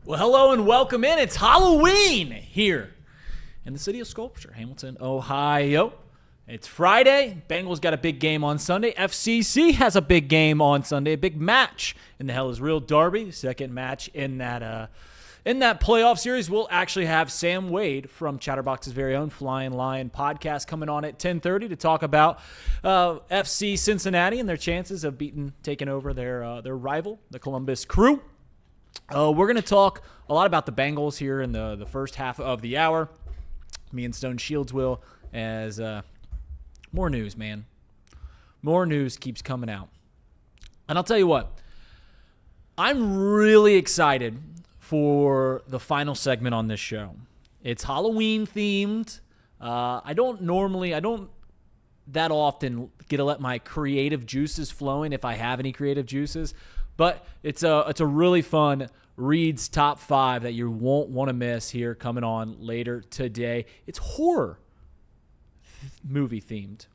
Well, hello and welcome in. It's Halloween here in the city of Sculpture, Hamilton, Ohio. It's Friday. Bengals got a big game on Sunday. FCC has a big game on Sunday, a big match in the Hell is Real Derby, the second match in that playoff series. We'll actually have Sam Wade from Chatterbox's very own Flying Lion podcast coming on at 10:30 to talk about FC Cincinnati and their chances of taking over their rival, the Columbus Crew. We're going to talk a lot about the Bengals here in the first half of the hour. Me and Stone Shields will, as more news, man. More news keeps coming out. And I'll tell you what, I'm really excited for the final segment on this show. It's Halloween themed. I don't that often get to let my creative juices flowing if I have any creative juices. But it's a really fun Reed's Top 5 that you won't want to miss here coming on later today. It's horror movie themed.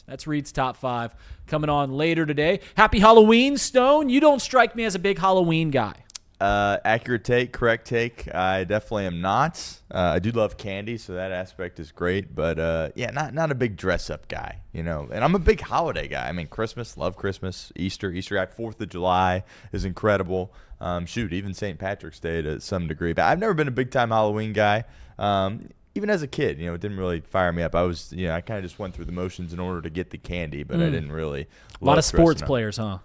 That's Reed's Top 5 coming on later today. Happy Halloween, Stone. You don't strike me as a big Halloween guy. Accurate take, correct take. I definitely am not. I do love candy, so that aspect is great. But not a big dress up guy, you know. And I'm a big holiday guy. I mean, Christmas, love Christmas, Easter guy, 4th of July is incredible. Even St. Patrick's Day to some degree. But I've never been a big time Halloween guy. Even as a kid, it didn't really fire me up. I kind of just went through the motions in order to get the candy, but I didn't really. A lot of sports players, huh?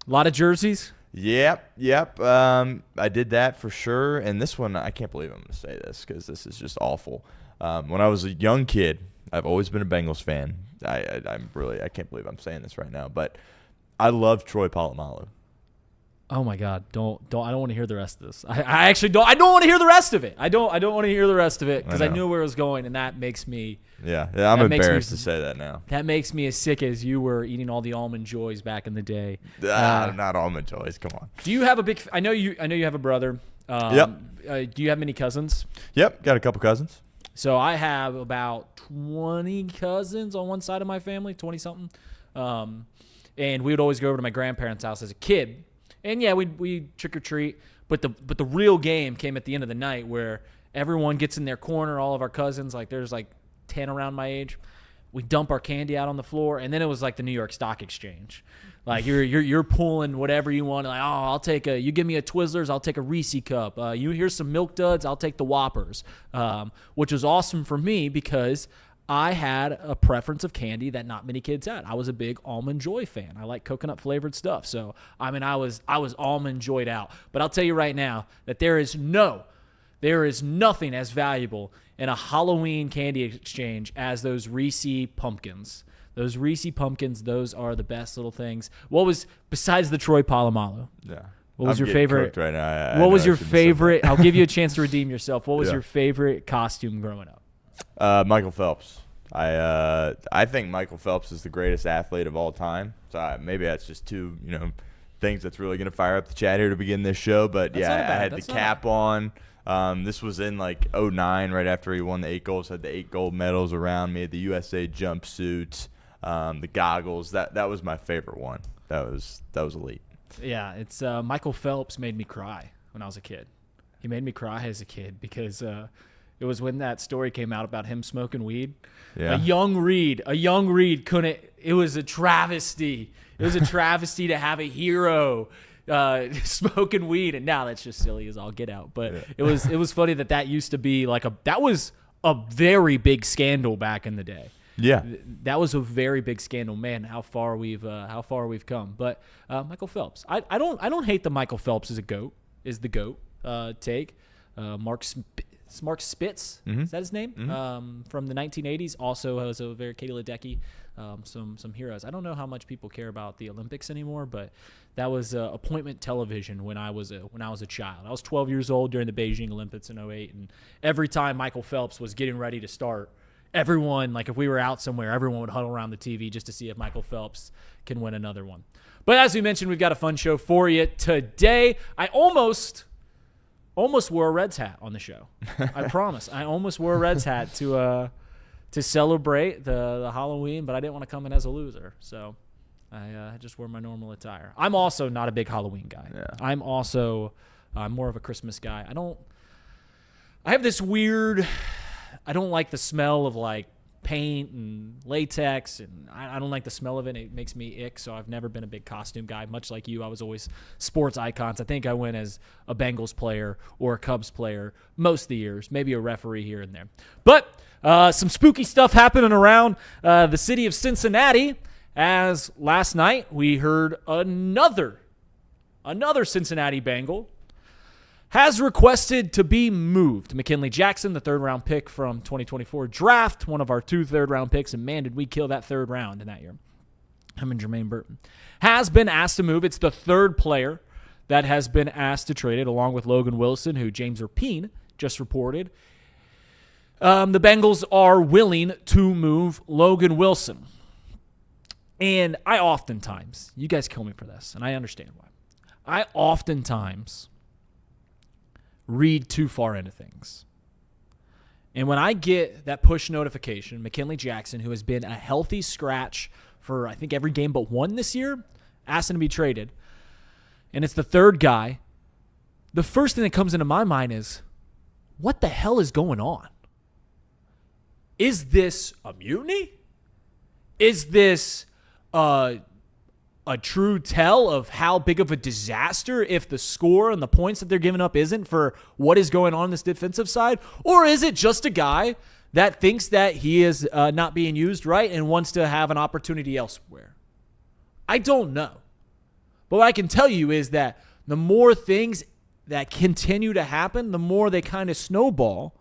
A lot of jerseys. Yep. I did that for sure. And this one, I can't believe I'm going to say this because this is just awful. When I was a young kid, I've always been a Bengals fan. I can't believe I'm saying this right now, but I love Troy Polamalu. Oh my God! I don't want to hear the rest of this. I actually don't. I don't want to hear the rest of it. I don't want to hear the rest of it because I knew where it was going, and that makes me. Yeah. I'm embarrassed to say that now. That makes me as sick as you were eating all the almond joys back in the day. Not almond joys. Come on. Do you have a big? I know you have a brother. Yep. Do you have many cousins? Yep. Got a couple cousins. So I have about 20 cousins on one side of my family, 20 something, and we would always go over to my grandparents' house as a kid. And yeah, we trick or treat, but the real game came at the end of the night where everyone gets in their corner. All of our cousins, like there's like 10 around my age, we dump our candy out on the floor, and then it was like the New York Stock Exchange. Like you're pulling whatever you want. Like, I'll take you give me a Twizzlers, I'll take a Reese cup. Here's some Milk Duds, I'll take the Whoppers. Which was awesome for me because I had a preference of candy that not many kids had. I was a big Almond Joy fan. I like coconut flavored stuff. So, I was Almond Joyed out. But I'll tell you right now that there is nothing as valuable in a Halloween candy exchange as those Reese pumpkins. Those Reese pumpkins, those are the best little things. What was, besides the Troy Polamalu? Yeah. What was your favorite? Right now. What was your favorite? I'll give you a chance to redeem yourself. What was your favorite costume growing up? Michael Phelps. I think Michael Phelps is the greatest athlete of all time. So maybe that's just two, things that's really going to fire up the chat here to begin this show. But I had the cap on. This was in like 2009, right after he won the 8 goals. Had the 8 gold medals around me. The USA jumpsuit, the goggles. That was my favorite one. That was elite. Yeah, it's Michael Phelps made me cry when I was a kid. He made me cry as a kid because it was when that story came out about him smoking weed. Yeah. A young Reed couldn't. It was a travesty. It was a travesty to have a hero smoking weed, and now that's just silly as all get out. But it was funny that used to be that was a very big scandal back in the day. Yeah, that was a very big scandal. Man, how far we've come. But Michael Phelps, I don't hate the Michael Phelps is the goat take. Mark Spitz, is that his name? Mm-hmm. From the 1980s, also has a very Katie Ledecky, some heroes. I don't know how much people care about the Olympics anymore, but that was appointment television when I was a child. I was 12 years old during the Beijing Olympics in 2008, and every time Michael Phelps was getting ready to start, everyone, like if we were out somewhere, everyone would huddle around the TV just to see if Michael Phelps can win another one. But as we mentioned, we've got a fun show for you today. I almost wore a Reds hat on the show. I promise. I almost wore a Reds hat to celebrate the Halloween, but I didn't want to come in as a loser. So I just wore my normal attire. I'm also not a big Halloween guy. Yeah. I'm also I'm more of a Christmas guy. I have this weird, I don't like the smell of like paint and latex, and I don't like the smell of it. It makes me ick, so I've never been a big costume guy. Much like you, I was always sports icons. I think I went as a Bengals player or a Cubs player most of the years, maybe a referee here and there. But some spooky stuff happening around the city of Cincinnati, as last night we heard another Cincinnati Bengal has requested to be moved. McKinnley Jackson, the third-round pick from 2024 draft, one of our 2 third-round picks, and man, did we kill that third round in that year. Him and Jermaine Burton. Has been asked to move. It's the third player that has been asked to trade it, along with Logan Wilson, who James Rapine just reported. The Bengals are willing to move Logan Wilson. And I oftentimes, you guys kill me for this, and I understand why. I oftentimes read too far into things. And when I get that push notification, McKinnley Jackson, who has been a healthy scratch for I think every game but one this year, asking to be traded, and it's the third guy, the first thing that comes into my mind is, what the hell is going on? Is this a mutiny? Is this a true tell of how big of a disaster if the score and the points that they're giving up isn't for what is going on this defensive side? Or is it just a guy that thinks that he is not being used right and wants to have an opportunity elsewhere? I don't know. But what I can tell you is that the more things that continue to happen, the more they kind of snowball.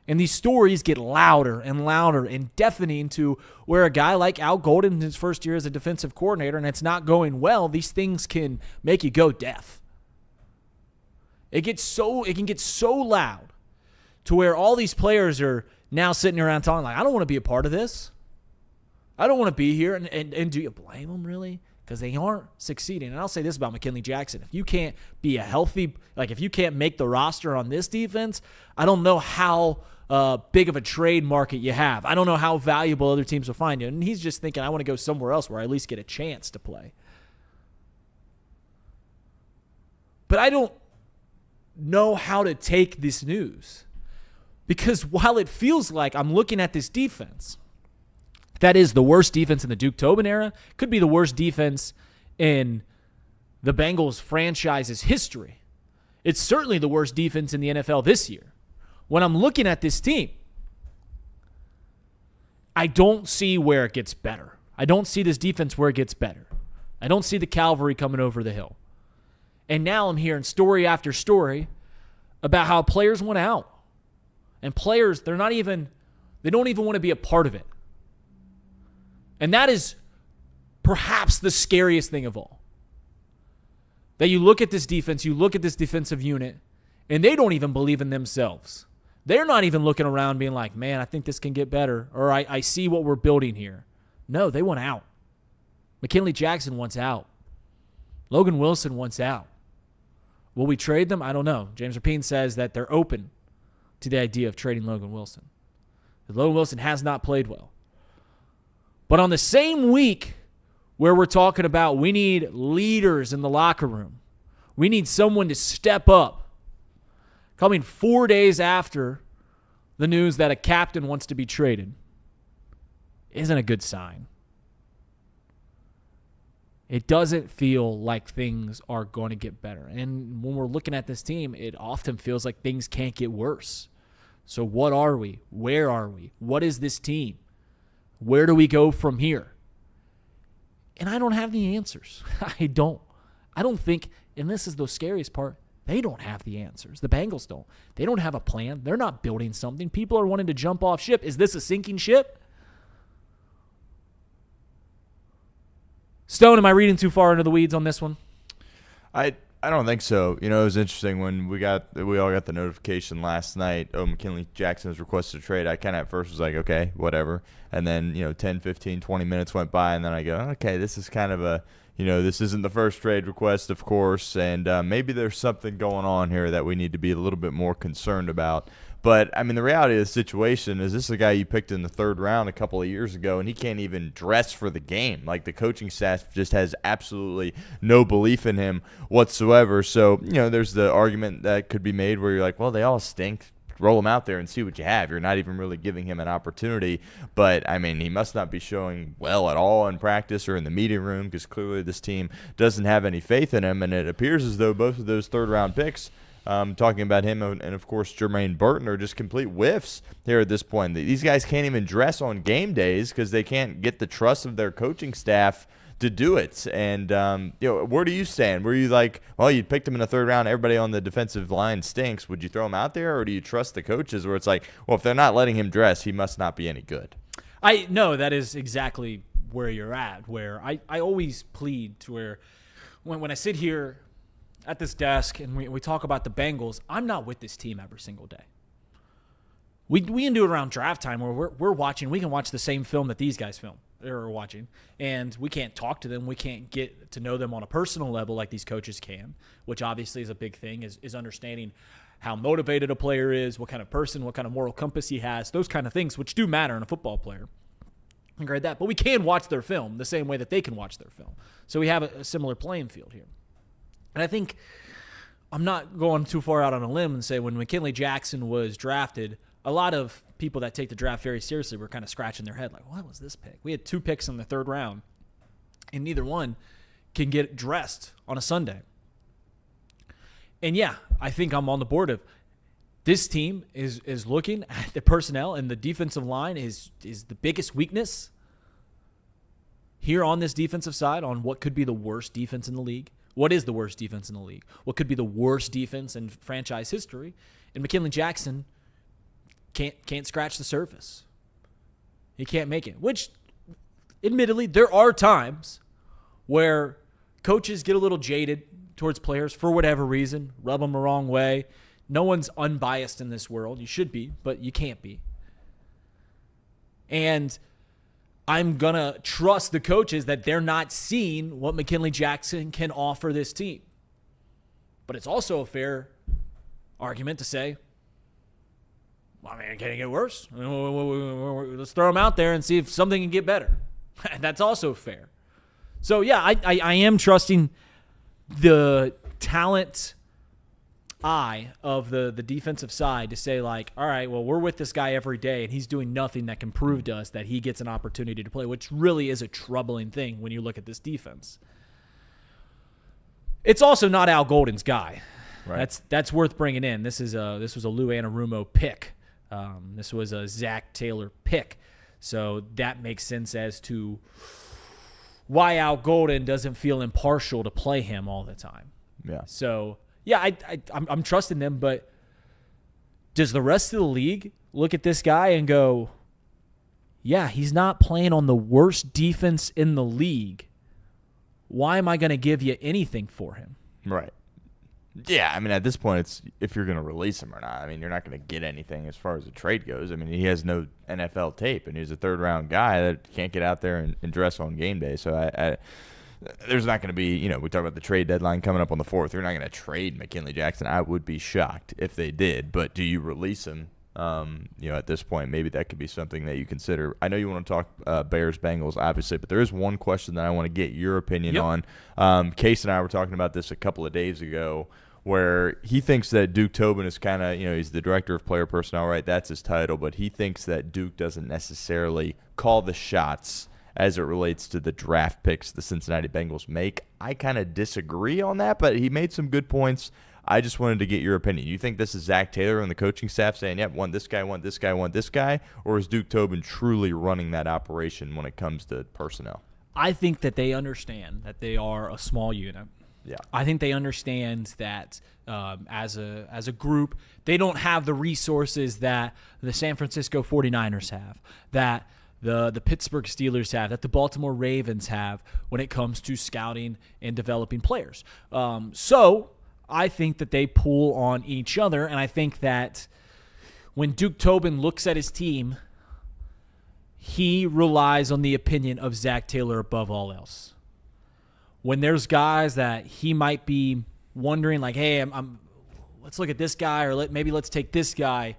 And these stories get louder and louder and deafening to where a guy like Al Golden in his first year as a defensive coordinator and it's not going well, these things can make you go deaf. It can get so loud to where all these players are now sitting around talking like, I don't want to be a part of this. I don't want to be here. And do you blame them really? Because they aren't succeeding. And I'll say this about McKinnley Jackson. If you can't be a healthy, if you can't make the roster on this defense, I don't know how big of a trade market you have. I don't know how valuable other teams will find you. And he's just thinking, I want to go somewhere else where I at least get a chance to play. But I don't know how to take this news. Because while it feels like I'm looking at this defense, that is the worst defense in the Duke Tobin era, could be the worst defense in the Bengals franchise's history. It's certainly the worst defense in the NFL this year. When I'm looking at this team, I don't see where it gets better. I don't see this defense where it gets better. I don't see the cavalry coming over the hill. And now I'm hearing story after story about how players went out. And players, they don't even want to be a part of it. And that is perhaps the scariest thing of all. That you look at this defense, you look at this defensive unit, and they don't even believe in themselves. They're not even looking around being like, man, I think this can get better, or I see what we're building here. No, they want out. McKinnley Jackson wants out. Logan Wilson wants out. Will we trade them? I don't know. James Rapine says that they're open to the idea of trading Logan Wilson. Logan Wilson has not played well. But on the same week where we're talking about we need leaders in the locker room, we need someone to step up, coming 4 days after the news that a captain wants to be traded, isn't a good sign. It doesn't feel like things are going to get better. And when we're looking at this team, it often feels like things can't get worse. So what are we? Where are we? What is this team? Where do we go from here? And I don't have the answers. I don't think, and this is the scariest part, they don't have the answers. The Bengals don't. They don't have a plan. They're not building something. People are wanting to jump off ship. Is this a sinking ship? Stone, am I reading too far into the weeds on this one? I don't think so. You know, it was interesting when we all got the notification last night, McKinnley Jackson has requested a trade. I kind of at first was like, okay, whatever. And then, 10, 15, 20 minutes went by, and then I go, okay, this is kind of a, this isn't the first trade request, of course, and maybe there's something going on here that we need to be a little bit more concerned about. But, I mean, the reality of the situation is this is a guy you picked in the third round a couple of years ago, and he can't even dress for the game. Like, the coaching staff just has absolutely no belief in him whatsoever. So, there's the argument that could be made where you're like, well, they all stink. Roll him out there and see what you have. You're not even really giving him an opportunity. But, I mean, he must not be showing well at all in practice or in the meeting room because clearly this team doesn't have any faith in him. And it appears as though both of those third-round picks, talking about him and, of course, Jermaine Burton, are just complete whiffs here at this point. These guys can't even dress on game days because they can't get the trust of their coaching staff to do it. And, where do you stand? Were you like, well, you picked him in the third round, everybody on the defensive line stinks. Would you throw him out there, or do you trust the coaches where it's like, well, if they're not letting him dress, he must not be any good? No, that is exactly where you're at, where I always plead to where when I sit here at this desk and we talk about the Bengals, I'm not with this team every single day. We can do it around draft time where we're watching. We can watch the same film that these guys are watching, and we can't talk to them. We can't get to know them on a personal level like these coaches can, which obviously is a big thing, is understanding how motivated a player is, what kind of person, what kind of moral compass he has, those kind of things, which do matter in a football player. I agree with that. But we can watch their film the same way that they can watch their film. So we have a similar playing field here. And I think I'm not going too far out on a limb and say when McKinnley Jackson was drafted, a lot of people that take the draft very seriously were kind of scratching their head like, what was this pick? We had 2 picks in the third round, and neither one can get dressed on a Sunday. And, yeah, I think I'm on the board of this team is looking at the personnel, and the defensive line is the biggest weakness here on this defensive side on what could be the worst defense in the league. What is the worst defense in the league? What could be the worst defense in franchise history? And McKinnley Jackson can't scratch the surface. He can't make it, which admittedly there are times where coaches get a little jaded towards players for whatever reason, rub them the wrong way. No one's unbiased in this world. You should be, but you can't be. And I'm going to trust the coaches that they're not seeing what McKinnley Jackson can offer this team. But it's also a fair argument to say, I mean, can it get worse? Let's throw him out there and see if something can get better. That's also fair. So, yeah, I am trusting the talent eye of the defensive side to say, like, all right, well, we're with this guy every day, and he's doing nothing that can prove to us that he gets an opportunity to play, which really is a troubling thing when you look at this defense. It's also not Al Golden's guy. Right. That's worth bringing in. This was a Lou Anarumo pick. This was a Zach Taylor pick. So that makes sense as to why Al Golden doesn't feel impartial to play him all the time. Yeah. So, yeah, I'm trusting them, but does the rest of the league look at this guy and go, yeah, he's not playing on the worst defense in the league. Why am I going to give you anything for him? Right. Yeah, I mean, at this point, it's if you're going to release him or not. I mean, you're not going to get anything as far as the trade goes. I mean, he has no NFL tape, and he's a third-round guy that can't get out there and dress on game day. So there's not going to be, we talk about the trade deadline coming up on the 4th. They're not going to trade McKinnley Jackson. I would be shocked if they did. But do you release him? At this point, maybe that could be something that you consider. I know you want to talk Bears-Bengals, obviously, but there is one question that I want to get your opinion on. Case and I were talking about this a couple of days ago, where he thinks that Duke Tobin is kind of, he's the director of player personnel, right? That's his title, but he thinks that Duke doesn't necessarily call the shots as it relates to the draft picks the Cincinnati Bengals make. I kind of disagree on that, but he made some good points. I just wanted to get your opinion. You think this is Zach Taylor and the coaching staff saying, yep, want this guy, want this guy, want this guy, or is Duke Tobin truly running that operation when it comes to personnel? I think that they understand that they are a small unit. Yeah, I think they understand that as a group, they don't have the resources that the San Francisco 49ers have, that the Pittsburgh Steelers have, that the Baltimore Ravens have when it comes to scouting and developing players. So I think that they pull on each other, and I think that when Duke Tobin looks at his team, he relies on the opinion of Zach Taylor above all else. when there's guys that he might be wondering, like, hey, let's look at this guy, or maybe let's take this guy.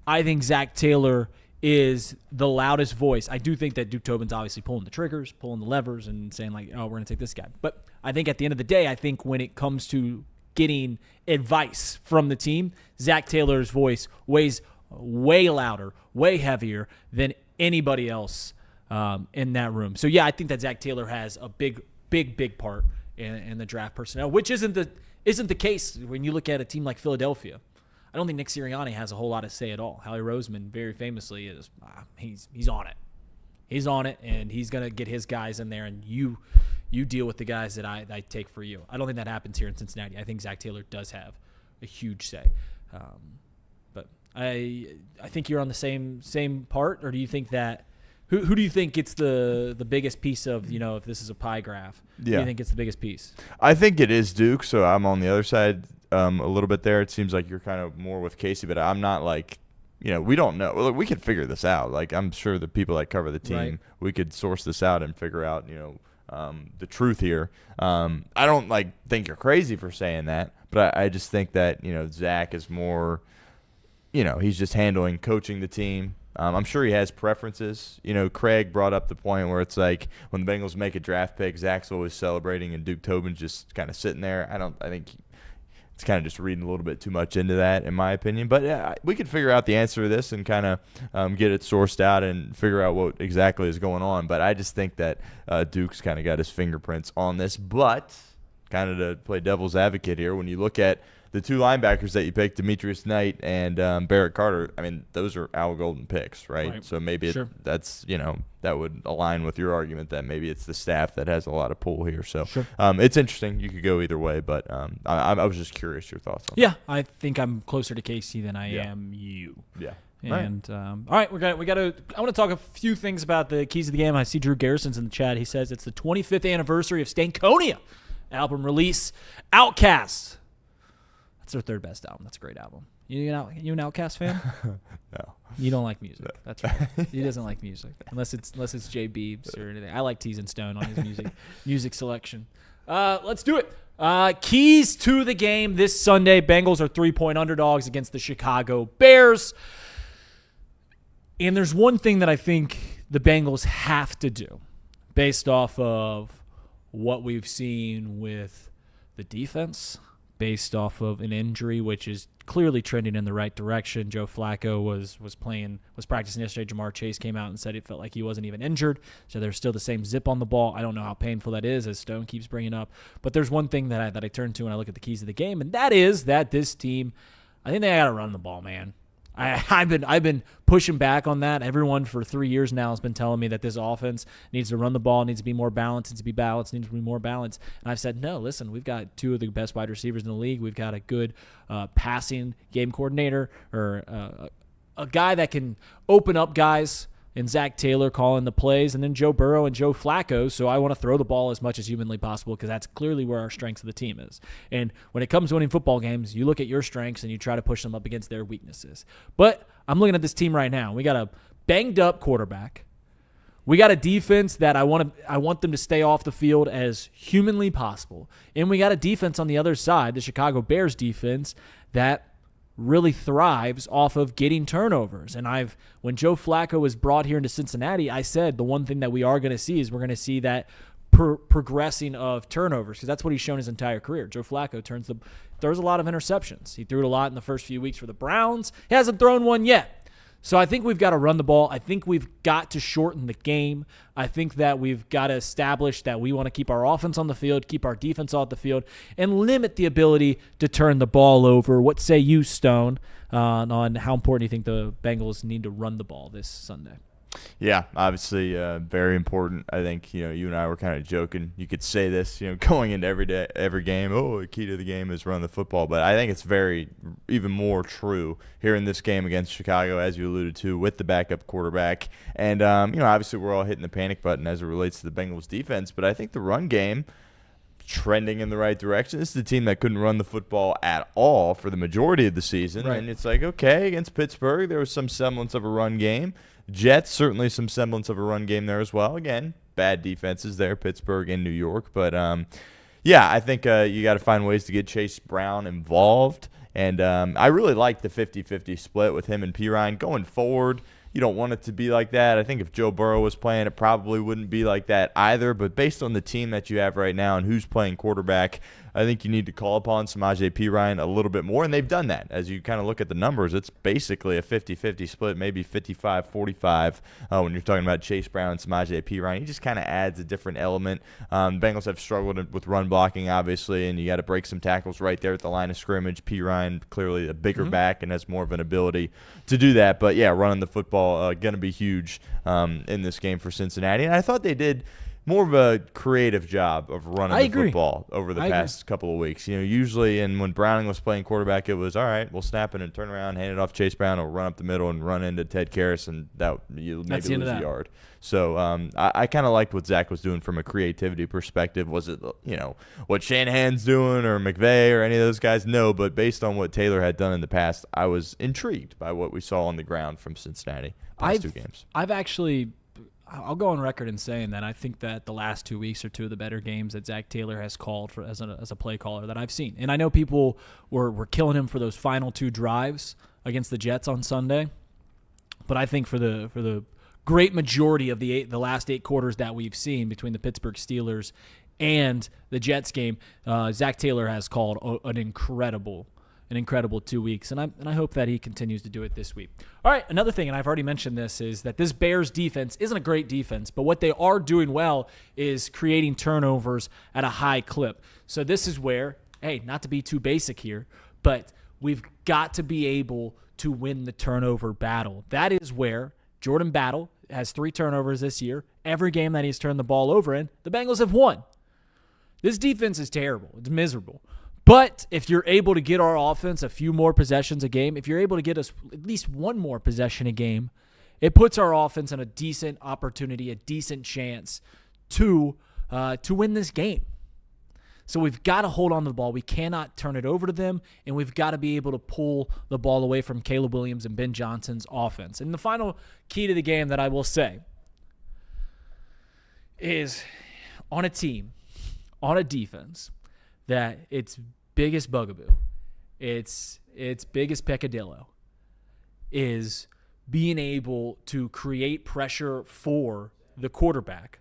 I think Zach Taylor is the loudest voice. I do think that Duke Tobin's obviously pulling the triggers, pulling the levers, and saying, like, oh, we're going to take this guy. But I think at the end of the day, I think when it comes to getting advice from the team, Zach Taylor's voice weighs way louder, way heavier than anybody else in that room. So, yeah, I think that Zach Taylor has a big part in the draft personnel, which isn't the case when you look at a team like Philadelphia. I don't think Nick Sirianni has a whole lot to say at all. Howie Roseman, very famously, is he's on it. He's on it, and he's going to get his guys in there, and you deal with the guys that I take for you. I don't think that happens here in Cincinnati. I think Zach Taylor does have a huge say. But I think you're on the same part, or do you think that who do you think gets the biggest piece of, if this is a pie graph? Yeah. Who do you think gets the biggest piece? I think it is Duke, so I'm on the other side a little bit there. It seems like you're kind of more with Casey, but I'm not like, we don't know. Look, we could figure this out. Like, I'm sure the people that cover the team, right, we could source this out and figure out, the truth here. I don't think you're crazy for saying that, but I just think that, Zach is more, he's just handling coaching the team. I'm sure he has preferences. Craig brought up the point where it's like when the Bengals make a draft pick, Zach's always celebrating and Duke Tobin's just kind of sitting there. I think it's kind of just reading a little bit too much into that, in my opinion. But yeah, we could figure out the answer to this and kind of get it sourced out and figure out what exactly is going on. But I just think that Duke's kind of got his fingerprints on this. But kind of to play devil's advocate here, when you look at the two linebackers that you picked, Demetrius Knight and Barrett Carter, I mean, those are Al Golden picks, right? So maybe that's, that would align with your argument that maybe it's the staff that has a lot of pull here. So it's interesting. You could go either way, but I was just curious your thoughts on that. Yeah, I think I'm closer to Casey than I am you. Yeah. And all right, we got to. I want to talk a few things about the keys of the game. I see Drew Garrison's in the chat. He says it's the 25th anniversary of Stankonia album release. Outcast. That's their third best album. That's a great album. You an Outkast fan? No. You don't like music. That's right. He doesn't like music unless it's Jay Beebs or anything. I like Teasing Stone on his music selection. Let's do it. Keys to the game this Sunday. Bengals are 3-point underdogs against the Chicago Bears. And there's one thing that I think the Bengals have to do based off of what we've seen with the defense, based off of an injury, which is clearly trending in the right direction. Joe Flacco was practicing yesterday. Jamar Chase came out and said it felt like he wasn't even injured, so there's still the same zip on the ball. I don't know how painful that is, as Stone keeps bringing up, but there's one thing that I turn to when I look at the keys of the game, and that is that this team, I think they got to run the ball, man. I've been pushing back on that. Everyone for 3 years now has been telling me that this offense needs to run the ball, needs to be more balanced, needs to be balanced, needs to be more balanced. And I've said, no, listen, we've got two of the best wide receivers in the league. We've got a good passing game coordinator, or a guy that can open up guys, and Zach Taylor calling the plays, and then Joe Burrow and Joe Flacco. So I want to throw the ball as much as humanly possible because that's clearly where our strengths of the team is. And when it comes to winning football games, you look at your strengths and you try to push them up against their weaknesses. But I'm looking at this team right now. We got a banged up quarterback. We got a defense that I want them to stay off the field as humanly possible. And we got a defense on the other side, the Chicago Bears defense, that really thrives off of getting turnovers. And when Joe Flacco was brought here into Cincinnati, I said the one thing that we are going to see is we're going to see that progressing of turnovers, because that's what he's shown his entire career. Joe Flacco throws a lot of interceptions. He threw it a lot in the first few weeks for the Browns. He hasn't thrown one yet. So I think we've got to run the ball. I think we've got to shorten the game. I think that we've got to establish that we want to keep our offense on the field, keep our defense off the field, and limit the ability to turn the ball over. What say you, Stone, on how important you think the Bengals need to run the ball this Sunday? Yeah, obviously very important. I think, you and I were kind of joking. You could say this, going into every game, the key to the game is run the football. But I think it's even more true here in this game against Chicago, as you alluded to, with the backup quarterback. And, obviously we're all hitting the panic button as it relates to the Bengals defense. But I think the run game trending in the right direction. This is the team that couldn't run the football at all for the majority of the season. Right. And it's like, okay, against Pittsburgh, there was some semblance of a run game. Jets, certainly some semblance of a run game there as well. Again, bad defenses there, Pittsburgh and New York. But Yeah, I think you got to find ways to get Chase Brown involved. And I really like the 50-50 split with him and Pirine going forward. You don't want it to be like that. I think if Joe Burrow was playing, it probably wouldn't be like that either. But based on the team that you have right now and who's playing quarterback, I think you need to call upon Samaje Perine a little bit more. And they've done that. As you kind of look at the numbers, it's basically a 50-50 split, maybe 55-45 when you're talking about Chase Brown and Samaje Perine. He just kind of adds a different element. Bengals have struggled with run blocking, obviously, and you got to break some tackles right there at the line of scrimmage. Perine, clearly a bigger back and has more of an ability to do that. But, yeah, running the football going to be huge in this game for Cincinnati. And I thought they did more of a creative job of running the football over the past couple of weeks. You know, usually, and when Browning was playing quarterback, it was, all right, we'll snap it and turn around, hand it off Chase Brown, or run up the middle and run into Ted Karras, and that you maybe lose a yard. So I kind of liked what Zach was doing from a creativity perspective. Was it, you know, what Shanahan's doing or McVay or any of those guys? No, but based on what Taylor had done in the past, I was intrigued by what we saw on the ground from Cincinnati past two games. I'll go on record in saying that I think that the last 2 weeks are two of the better games that Zach Taylor has called as a play caller that I've seen. And I know people were killing him for those final two drives against the Jets on Sunday, but I think for the great majority of the last 8 quarters that we've seen between the Pittsburgh Steelers and the Jets game, Zach Taylor has called an incredible 2 weeks, and I hope that he continues to do it this week. All right, another thing, and I've already mentioned this, is that this Bears defense isn't a great defense, but what they are doing well is creating turnovers at a high clip. So this is where, hey, not to be too basic here, but we've got to be able to win the turnover battle. That is where Jordan Battle has 3 turnovers this year. Every game that he's turned the ball over in, the Bengals have won. This defense is terrible. It's miserable. But if you're able to get our offense a few more possessions a game, if you're able to get us at least one more possession a game, it puts our offense in a decent opportunity, a decent chance to win this game. So we've got to hold on to the ball. We cannot turn it over to them, and we've got to be able to pull the ball away from Caleb Williams and Ben Johnson's offense. And the final key to the game that I will say is on a team, on a defense, that its biggest bugaboo, its biggest peccadillo, is being able to create pressure for the quarterback.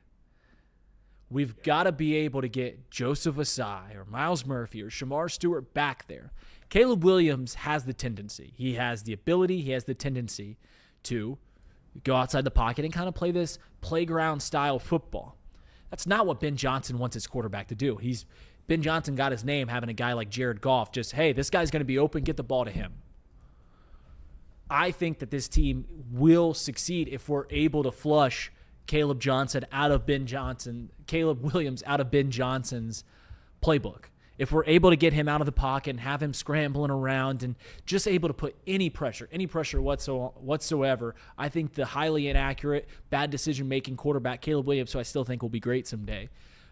We've got to be able to get Joseph Asai or Miles Murphy or Shamar Stewart back there. Caleb Williams has the tendency. He has the ability, he has the tendency to go outside the pocket and kind of play this playground-style football. That's not what Ben Johnson wants his quarterback to do. Ben Johnson got his name having a guy like Jared Goff just, hey, this guy's going to be open, get the ball to him. I think that this team will succeed if we're able to flush Caleb Williams out of Ben Johnson's playbook. If we're able to get him out of the pocket and have him scrambling around and just able to put any pressure whatsoever, I think the highly inaccurate, bad decision-making quarterback, Caleb Williams, who I still think will be great someday,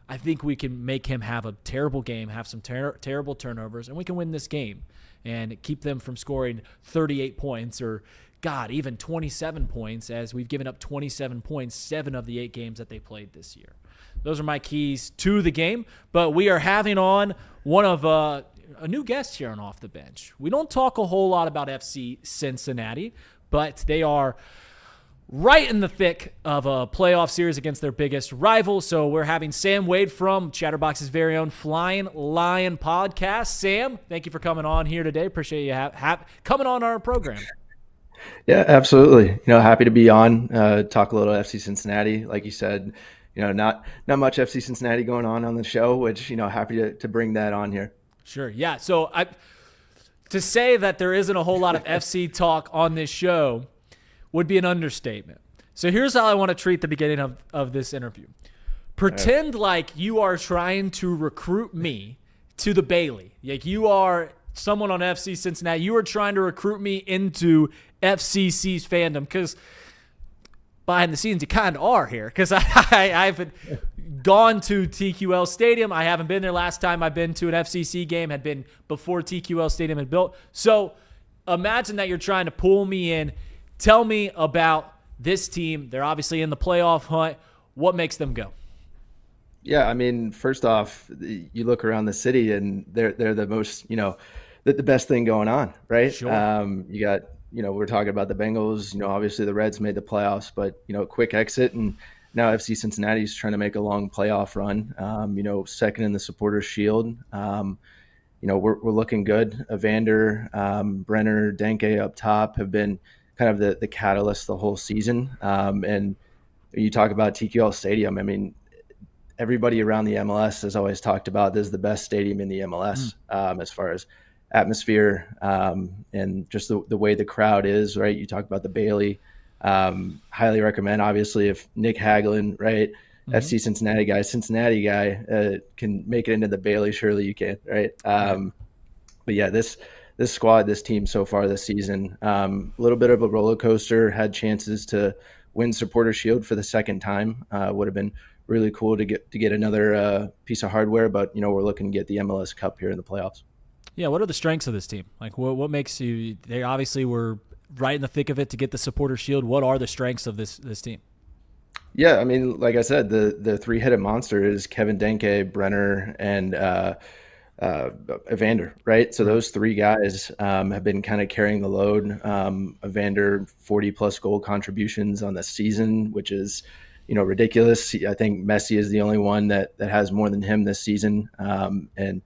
I think we can make him have a terrible game, have some terrible turnovers, and we can win this game and keep them from scoring 38 points or, God, even 27 points, as we've given up 27 points 7 of the 8 games that they played this year. Those are my keys to the game, but we are having on one of a new guest here on Off the Bench. We don't talk a whole lot about FC Cincinnati, but they are right in the thick of a playoff series against their biggest rival. So we're having Sam Wade from Chatterbox's very own Flying Lion podcast. Sam, thank you for coming on here today. Appreciate you coming on our program. Yeah, absolutely. Happy to be on, talk a little FC Cincinnati. Like you said, not much FC Cincinnati going on the show, which, happy to bring that on here. Sure. Yeah. So to say that there isn't a whole lot of FC talk on this show would be an understatement. So here's how I want to treat the beginning of this interview. Pretend like you are trying to recruit me to the Bailey. Like you are someone on FC Cincinnati. You are trying to recruit me into FCC's fandom, because behind the scenes you kind of are here, because I've gone to TQL Stadium. I haven't been there. Last time I've been to an FCC game had been before TQL Stadium had built. So imagine that you're trying to pull me in. Tell me about this team. They're obviously in the playoff hunt. What makes them go? Yeah, I mean, first off, you look around the city and they're the most, the best thing going on, right? Sure. You got, we're talking about the Bengals, obviously the Reds made the playoffs, but quick exit, and now FC Cincinnati's trying to make a long playoff run. Second in the Supporters Shield. We're looking good. Evander, Brenner, Denke up top have been kind of the catalyst the whole season. And you talk about TQL Stadium. I mean, everybody around the MLS has always talked about this is the best stadium in the MLS as far as atmosphere and just the way the crowd is, right? You talk about the Bailey. Highly recommend, obviously, if Nick Hagelin, right? FC Cincinnati guy can make it into the Bailey, surely you can, right? But yeah, this squad, this team so far this season, a little bit of a roller coaster. Had chances to win Supporter Shield for the second time. Would have been really cool to get another piece of hardware, but we're looking to get the MLS Cup here in the playoffs. Yeah, what are the strengths of this team? Like, what makes you? They obviously were right in the thick of it to get the Supporter Shield. What are the strengths of this team? Yeah, I mean, like I said, the three-headed monster is Kevin Denke, Brenner, and Evander, right? So those three guys have been kind of carrying the load. Evander, 40-plus goal contributions on the season, which is, ridiculous. I think Messi is the only one that has more than him this season. And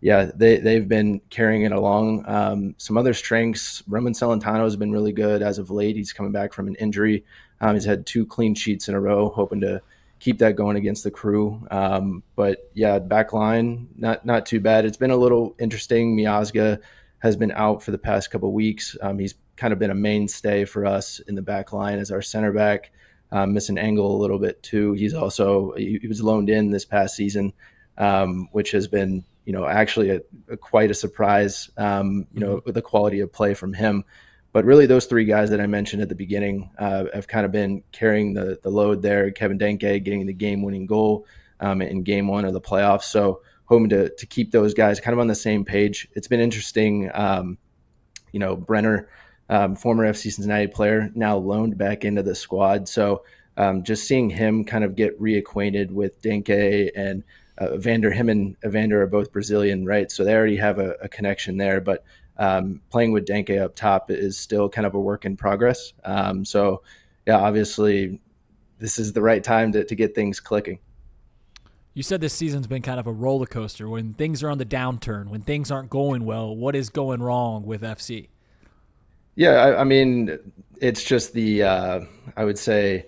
yeah, they've been carrying it along. Some other strengths, Roman Celentano has been really good as of late. He's coming back from an injury. He's had 2 clean sheets in a row, hoping to keep that going against the Crew. But yeah, back line, not too bad. It's been a little interesting. Miazga has been out for the past couple of weeks. He's kind of been a mainstay for us in the back line as our center back. Missing Angle a little bit too. He was loaned in this past season, which has been, actually quite a surprise, with the quality of play from him. But really, those three guys that I mentioned at the beginning have kind of been carrying the load there. Kevin Denke getting the game-winning goal in Game 1 of the playoffs. So hoping to keep those guys kind of on the same page. It's been interesting. Brenner, former FC Cincinnati player, now loaned back into the squad. So just seeing him kind of get reacquainted with Denke and Evander. Him and Evander are both Brazilian, right? So they already have a connection there. But playing with Denke up top is still kind of a work in progress. So, yeah, obviously this is the right time to get things clicking. You said this season's been kind of a roller coaster. When things are on the downturn, when things aren't going well, what is going wrong with FC? Yeah, I mean, it's just I would say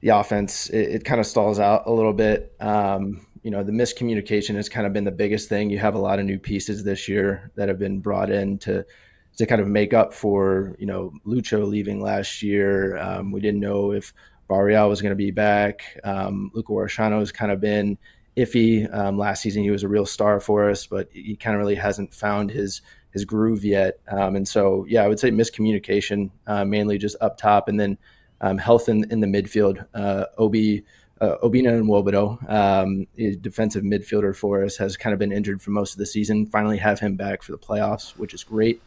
the offense, it kind of stalls out a little bit. The miscommunication has kind of been the biggest thing. You have a lot of new pieces this year that have been brought in to kind of make up for, Lucho leaving last year. We didn't know if Barreal was going to be back. Luca Warshano has kind of been iffy. Last season, he was a real star for us, but he kind of really hasn't found his groove yet. And so, yeah, I would say miscommunication, mainly just up top, and then health in the midfield. Obina and Wobodo, defensive midfielder for us, has kind of been injured for most of the season. Finally have him back for the playoffs, which is great.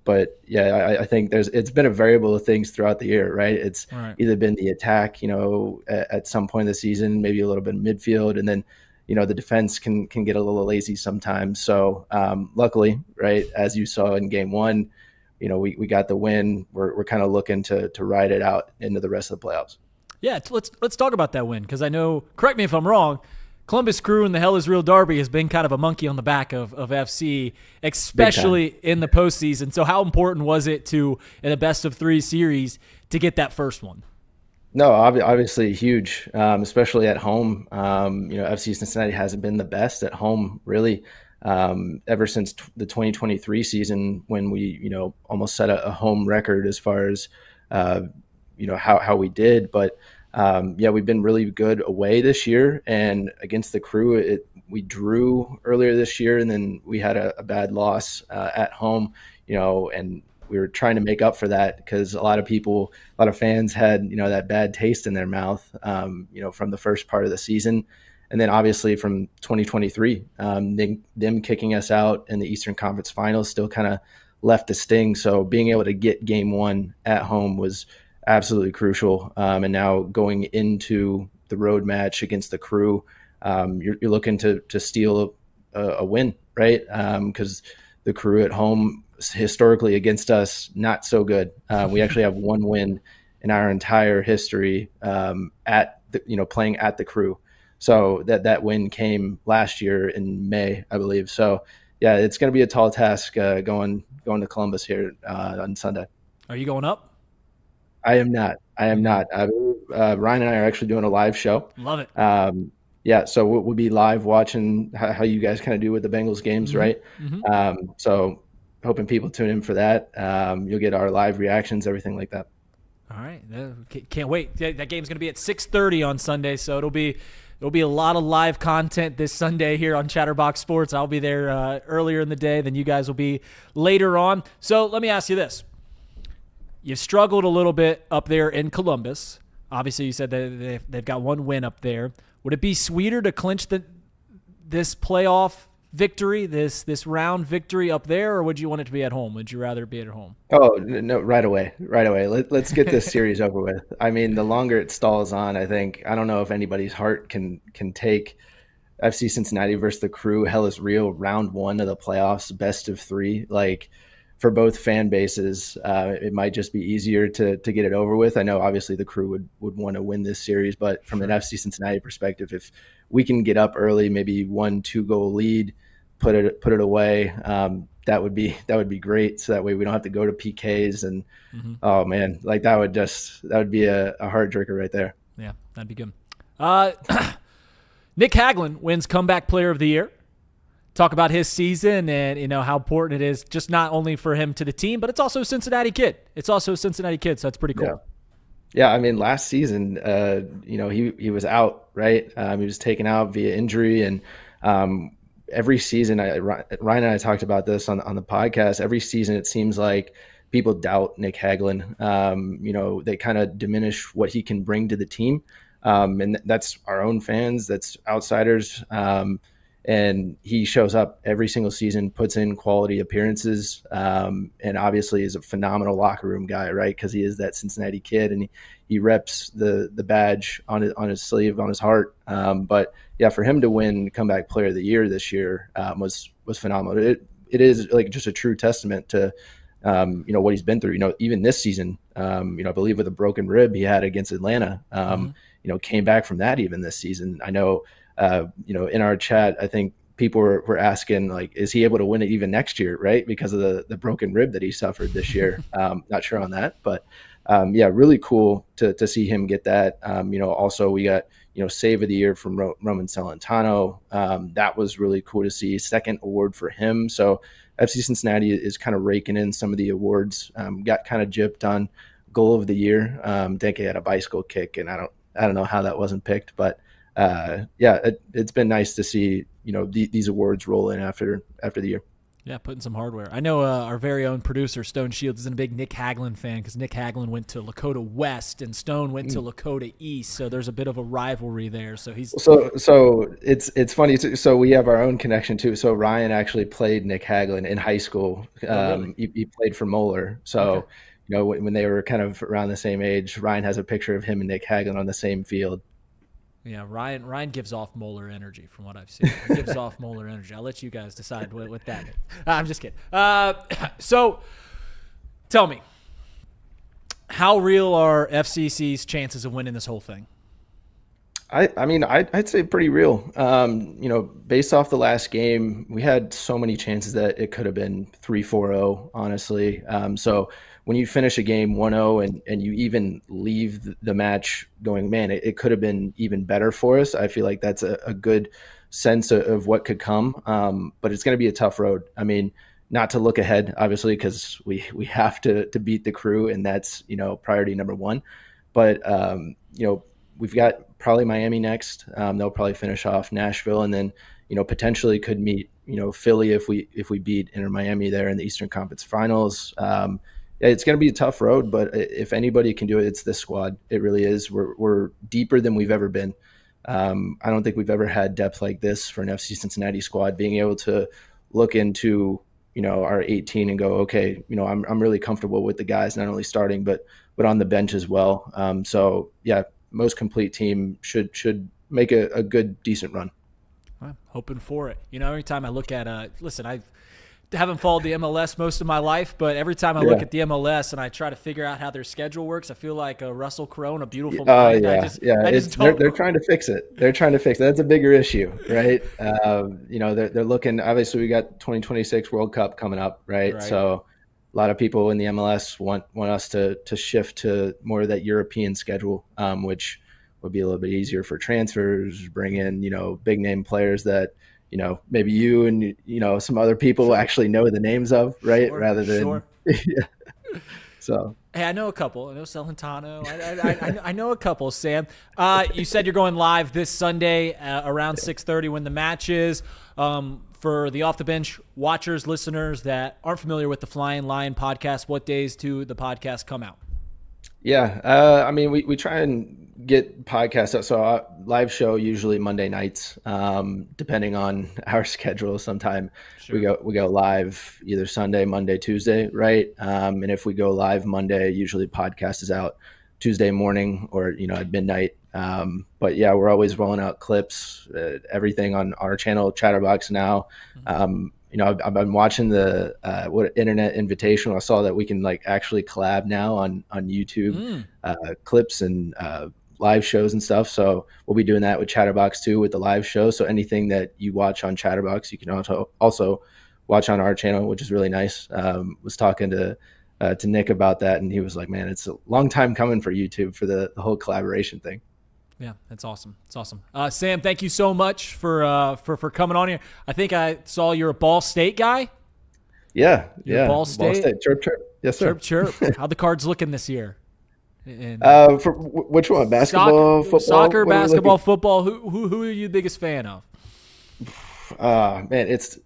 But yeah, I think it's been a variable of things throughout the year, right? It's either been the attack, at some point of the season, maybe a little bit of midfield, and then, the defense can get a little lazy sometimes. So luckily, right, as you saw in Game 1, we got the win. We're kind of looking to ride it out into the rest of the playoffs. Yeah, let's talk about that win, because I know, correct me if I'm wrong, Columbus Crew and the Hell is Real Derby has been kind of a monkey on the back of FC, especially in the postseason. So how important was it in a best-of-3 series to get that first one? No, obviously huge, especially at home. FC Cincinnati hasn't been the best at home, really, ever since the 2023 season, when we, almost set a home record as far as, how we did. But we've been really good away this year, and against the Crew, we drew earlier this year, and then we had a bad loss at home, and we were trying to make up for that, because a lot of fans had, that bad taste in their mouth, from the first part of the season. And then obviously from 2023, them kicking us out in the Eastern Conference Finals still kind of left a sting. So being able to get Game 1 at home was absolutely crucial. And now going into the road match against the Crew. You're looking to steal a win, right? Because the Crew at home historically against us, not so good. We actually have one win in our entire history playing at the Crew. So that win came last year in May, I believe. So yeah, it's going to be a tall task going to Columbus here on Sunday. Are you going up? I am not. Ryan and I are actually doing a live show. Love it. Yeah, so we'll be live watching how you guys kind of do with the Bengals games, right? So hoping people tune in for that. You'll get our live reactions, everything like that. All right, can't wait. That game's going to be at 6:30 on Sunday, so it'll be a lot of live content this Sunday here on Chatterbox Sports. I'll be there earlier in the day, then you guys will be later on. So let me ask you this. You've struggled a little bit up there in Columbus. Obviously, you said that they've got one win up there. Would it be sweeter to clinch this playoff victory, this round victory up there, or would you want it to be at home? Would you rather be at home? Oh, no, right away. Let's get this series over with. I mean, the longer it stalls on, I don't know if anybody's heart can take FC Cincinnati versus the Crew. Hell is real. Round 1 of the playoffs, best of 3. Like, for both fan bases, it might just be easier to get it over with. I know obviously the Crew would want to win this series, but from an FC Cincinnati perspective, if we can get up early, maybe 1-2 goal lead, put it away, that would be great. So that way we don't have to go to PKs and oh man, like that would be a heart drinker right there. Yeah, that'd be good. Nick Hagglund wins Comeback Player of the Year. Talk about his season and how important it is, just not only for him to the team, but it's also a Cincinnati kid. So that's pretty cool. Yeah. I mean, last season, he was out, right? He was taken out via injury, and every season, Ryan and I talked about this on the podcast. Every season, it seems like people doubt Nick Hagglund. They kind of diminish what he can bring to the team, and that's our own fans, that's outsiders. And he shows up every single season, puts in quality appearances, and obviously is a phenomenal locker room guy, right? Because he is that Cincinnati kid, and he reps the badge on his sleeve, on his heart. But yeah, for him to win Comeback Player of the Year this year was phenomenal. It is like just a true testament to what he's been through. Even this season, I believe with a broken rib he had against Atlanta, came back from that even this season. I know. In our chat, I think people were asking, like, is he able to win it even next year, right? Because of the broken rib that he suffered this year. Not sure on that, but really cool to see him get that. Also we got, Save of the Year from Roman Celentano. That was really cool to see. Second award for him. So FC Cincinnati is kind of raking in some of the awards. Got kind of gypped on Goal of the Year. Denke had a bicycle kick, and I don't know how that wasn't picked, but it's been nice to see these awards roll in after the year. Yeah, putting some hardware. I know our very own producer Stone Shields is a big Nick Hagglund fan because Nick Hagglund went to Lakota West and Stone went to Lakota East, so there's a bit of a rivalry there. So it's funny too. So we have our own connection too. So Ryan actually played Nick Hagglund in high school. Really? He played for Moeller. So when they were kind of around the same age, Ryan has a picture of him and Nick Hagglund on the same field. Yeah, Ryan gives off Moeller energy from what I've seen. He gives off Moeller energy. I'll let you guys decide what that is. I'm just kidding. So tell me, how real are FCC's chances of winning this whole thing? I mean, I'd say pretty real. Based off the last game, we had so many chances that it could have been 3-4-0, honestly. So when you finish a game 1-0 and you even leave the match going, man, it could have been even better for us. I feel like that's a good sense of what could come. But it's going to be a tough road. I mean, not to look ahead, obviously, because we have to beat the Crew, and that's, priority number one. But, we've got probably Miami next. They'll probably finish off Nashville, and then, potentially could meet, Philly if we beat Inter Miami there in the Eastern Conference Finals. It's going to be a tough road, but if anybody can do it, it's this squad. It really is. We're deeper than we've ever been. I don't think we've ever had depth like this for an FC Cincinnati squad, being able to look into, our 18 and go, okay, I'm really comfortable with the guys, not only starting, but on the bench as well. most complete team should make a good, decent run. I'm hoping for it. Every time I look at listen, I haven't followed the MLS most of my life, but every time I look at the MLS and I try to figure out how their schedule works, I feel like Russell Crowe in A Beautiful Mind. They're trying to fix it. They're trying to fix it. That's a bigger issue, right? They're looking. Obviously, we got 2026 World Cup coming up, right? So a lot of people in the MLS want us to shift to more of that European schedule, which would be a little bit easier for transfers, bring in big name players that maybe you and some other people actually know the names of, right? Sure, rather than sure. Yeah. So hey, I know a couple. I know Celentano. I know a couple. Sam, you said you're going live this Sunday around 6:30 when the match is. For the Off the Bench watchers, listeners that aren't familiar with the Flying Lion podcast, what days do the podcast come out? Yeah, we try and get podcasts out. So our live show usually Monday nights, depending on our schedule. Sometime we go live either Sunday, Monday, Tuesday, right? And if we go live Monday, usually podcast is out Tuesday morning or at midnight. But yeah, we're always rolling out clips, everything on our channel, Chatterbox now. I've been watching the Internet Invitational. I saw that we can actually collab now on YouTube clips and live shows and stuff. So we'll be doing that with Chatterbox too with the live show. So anything that you watch on Chatterbox, you can also watch on our channel, which is really nice. Was talking to Nick about that, and he was like, "Man, it's a long time coming for YouTube for the whole collaboration thing." Yeah, that's awesome. It's awesome. Sam, thank you so much for coming on here. I think I saw you're a Ball State guy. Yeah. Ball State. Chirp, chirp. Yes, sir. Chirp, chirp. How the Cards looking this year? For which one? Basketball, football? Soccer, basketball, football. Who are you the biggest fan of? Man, it's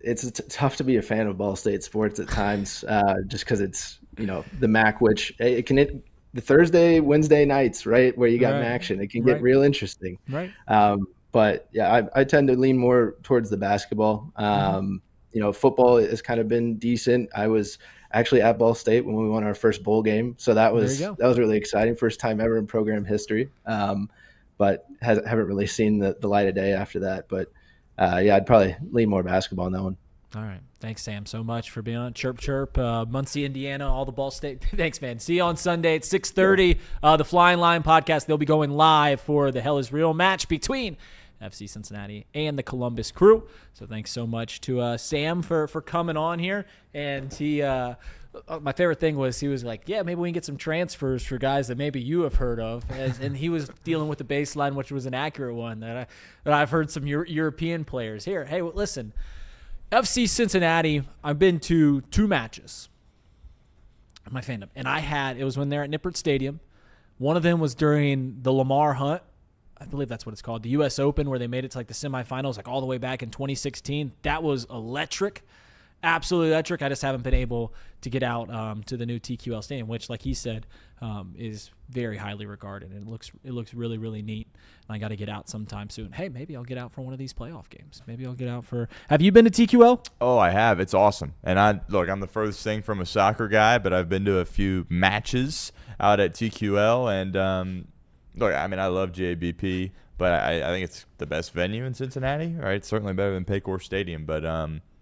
tough to be a fan of Ball State sports at times, just because it's the MAC, which it can the Thursday, Wednesday nights, right, where you got action. It can get real interesting. Right. But yeah, I tend to lean more towards the basketball. Football has kind of been decent. I was actually at Ball State when we won our first bowl game, so that was really exciting. First time ever in program history. But haven't really seen the light of day after that. But I'd probably lean more basketball on that one. All right. Thanks, Sam, so much for being on. Chirp, chirp. Muncie, Indiana, all the Ball State. Thanks, man. See you on Sunday at 6:30. The Flying Lion podcast, they'll be going live for the Hell is Real match between FC Cincinnati and the Columbus Crew. So thanks so much to Sam for coming on here. And he my favorite thing was he was like, yeah, maybe we can get some transfers for guys that maybe you have heard of. And he was dealing with the baseline, which was an accurate one that I've heard some European players here. Hey, listen. FC Cincinnati, I've been to 2 matches. My fandom. And it was when they're at Nippert Stadium. One of them was during the Lamar Hunt. I believe that's what it's called. The U.S. Open, where they made it to the semifinals, all the way back in 2016. That was electric. Absolutely electric. I just haven't been able to get out to the new TQL Stadium, which, like he said, is very highly regarded. And it looks really, really neat. And I got to get out sometime soon. Hey, maybe I'll get out for one of these playoff games. Maybe I'll get out for – have you been to TQL? Oh, I have. It's awesome. And I'm the furthest thing from a soccer guy, but I've been to a few matches out at TQL. And, I love JBP, but I think it's the best venue in Cincinnati, right? It's certainly better than Paycor Stadium. But,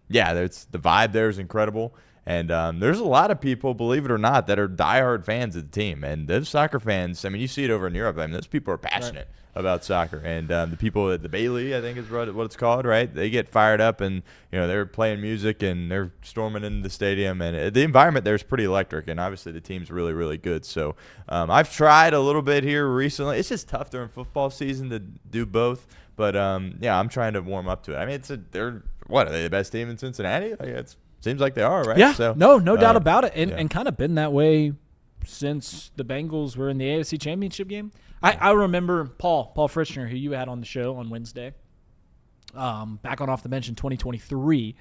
the vibe there is incredible. And there's a lot of people, believe it or not, that are diehard fans of the team. And those soccer fans, you see it over in Europe. Those people are passionate about soccer. And the people at the Bailey, I think is what it's called, right? They get fired up and, they're playing music and they're storming into the stadium. And the environment there is pretty electric. And obviously the team's really, really good. So I've tried a little bit here recently. It's just tough during football season to do both. But, I'm trying to warm up to it. Are they the best team in Cincinnati? It seems like they are, right? Yeah, so, no doubt about it. And kind of been that way since the Bengals were in the AFC Championship game. I remember Paul Frischner, who you had on the show on Wednesday, back on Off the Bench in 2023.